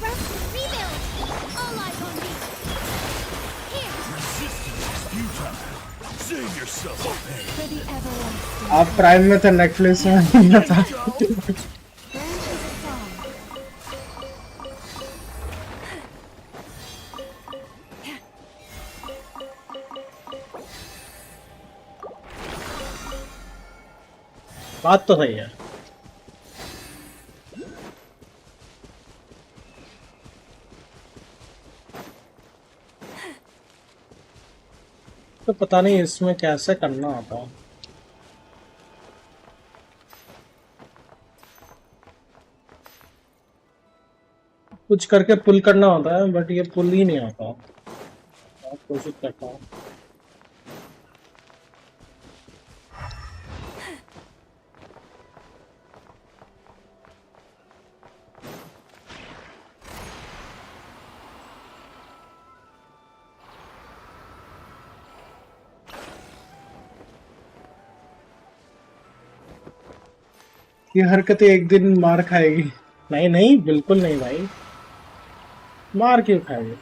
Rest rebuild. All eyes on me. Here. Resistance is futile. Save yourself a pain. For the everlasting. आप prime में थे, Netflix में था। Branches of song. बात तो सही है। तो पता नहीं इसमें कैसे करना होता है, कुछ करके पुल करना होता है, बट ये पुल ही नहीं आता। बहुत कोशिश करता हूँ। ये हरकतें एक दिन मार खाएगी। नहीं नहीं बिल्कुल नहीं भाई, मार क्यों खाएगी।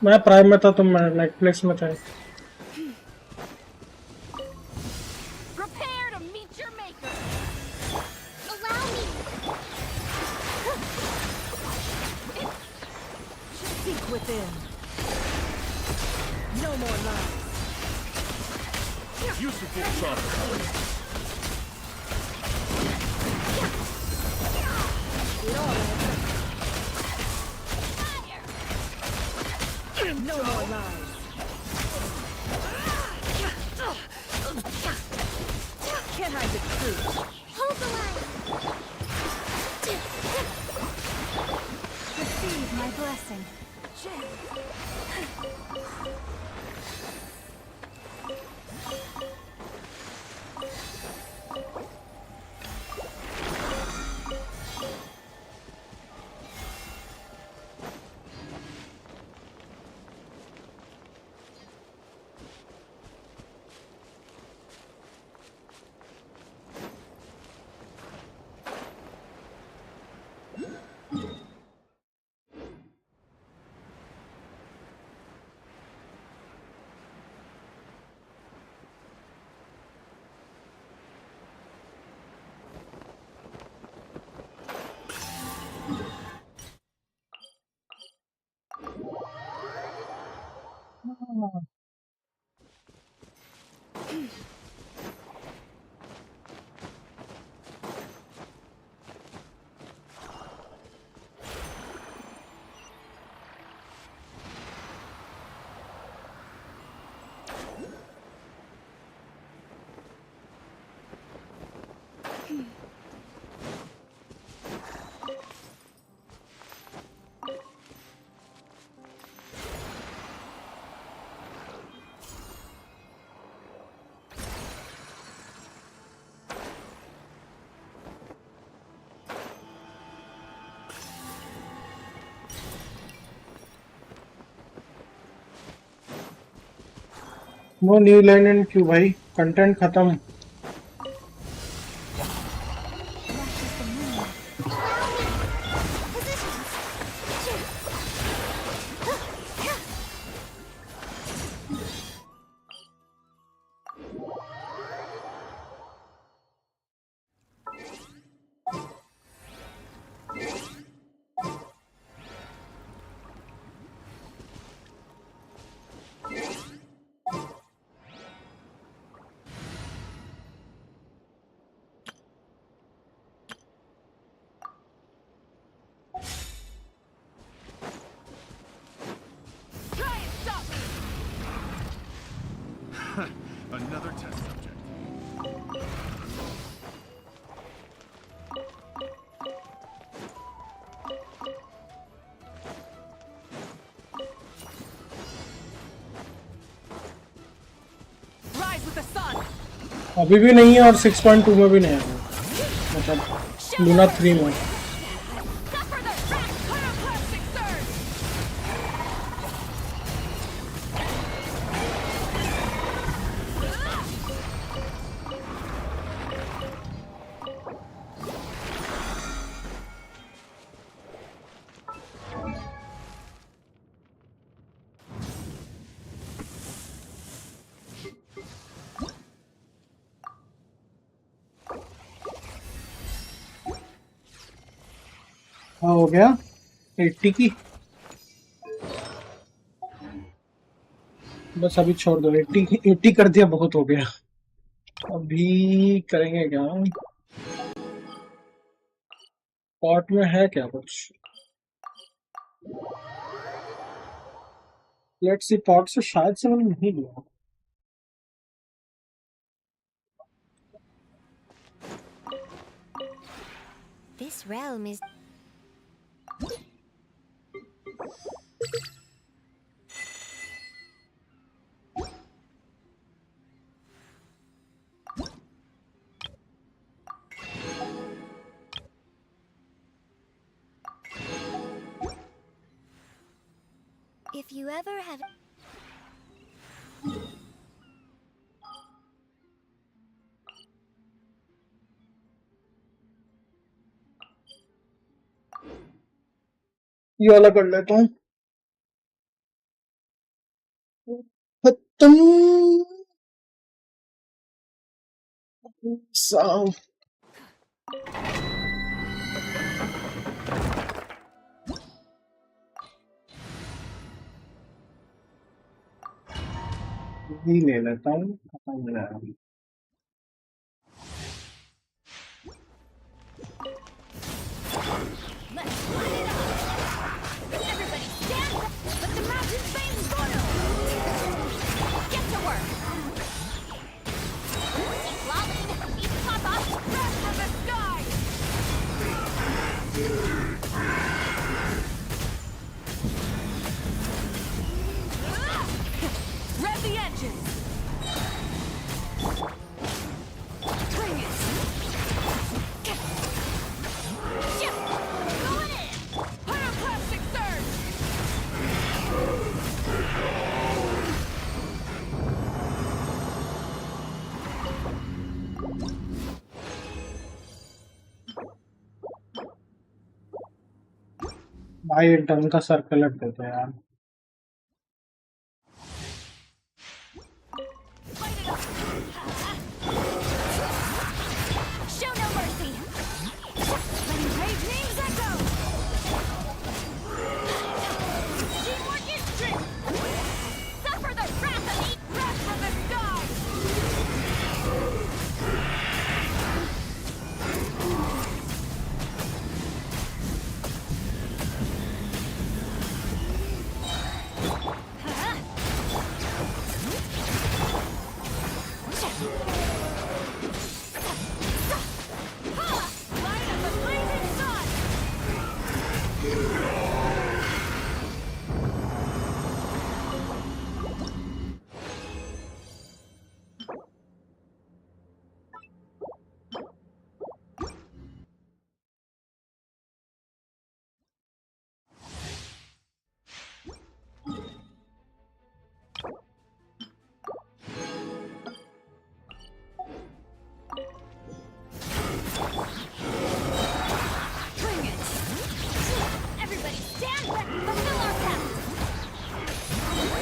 मैं प्राइम में था, तुम नेटफ्लिक्स में थे। Prepare to meet your maker. Allow me. Seek within. No more lies. Beautiful trauma. No more lies. Can't hide the truth. Hold the line. Receive my blessing. No new line in queue भाई, content खत्म। Another test subject. Rise with the sun. अभी भी नहीं है और 6.2 में भी नहीं है, मतलब लूना 3 में। हाँ हो गया 80 की, बस अभी छोड़ दो। 80 कर दिया, बहुत हो गया। अभी करेंगे क्या? पॉट में है क्या कुछ? लेट्स सी, पॉट से शायद से मैंने नहीं लिया। This realm is... If you ever have... ये वाला कर लेता हूँ। तुम साव ही ले लेता हूँ, खत्म हो जाएगा। Everybody stand back! Let the mountain veins boil! Get to work! Keep lolling! Keep papa! Crash from the sky! Rev the engines! Bring it! Ship! Going in! Pyroclastic surge! भाई एक ढंग का सर्कल हट देते यार। Show no mercy! Letting rage names echo! Teamwork is strength! Suffer the wrath of each breath from the sky! Light up the blazing sun! Bring it! Everybody stand back! Fulfill our pact!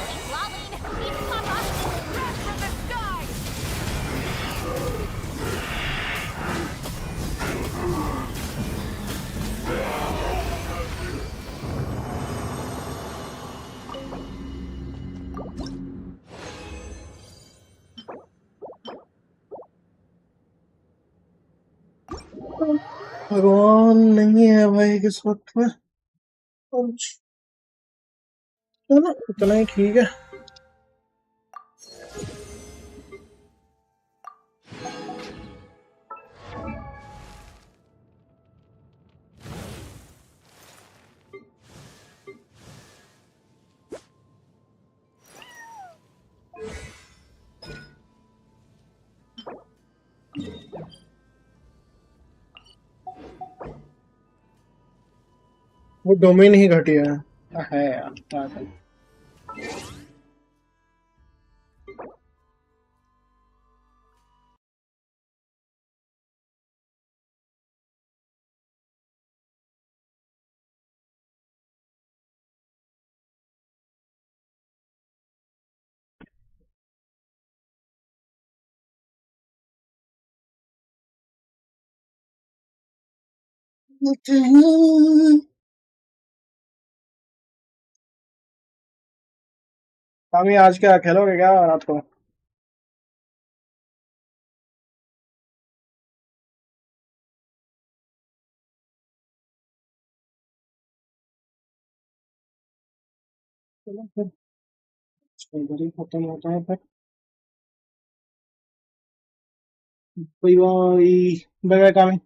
Keep lolling! Keep papa! Crash from the sky! भगवान नहीं है भाई किस वक्त में। चलो इतना ही ठीक है। वो डोमेन ही घटिया है यार क्या करें। स्वामी आज क्या खेलोगे क्या रात को? चलो फिर इधर ही खत्म होता है फिर। कोई बाई बाय बाय कामी।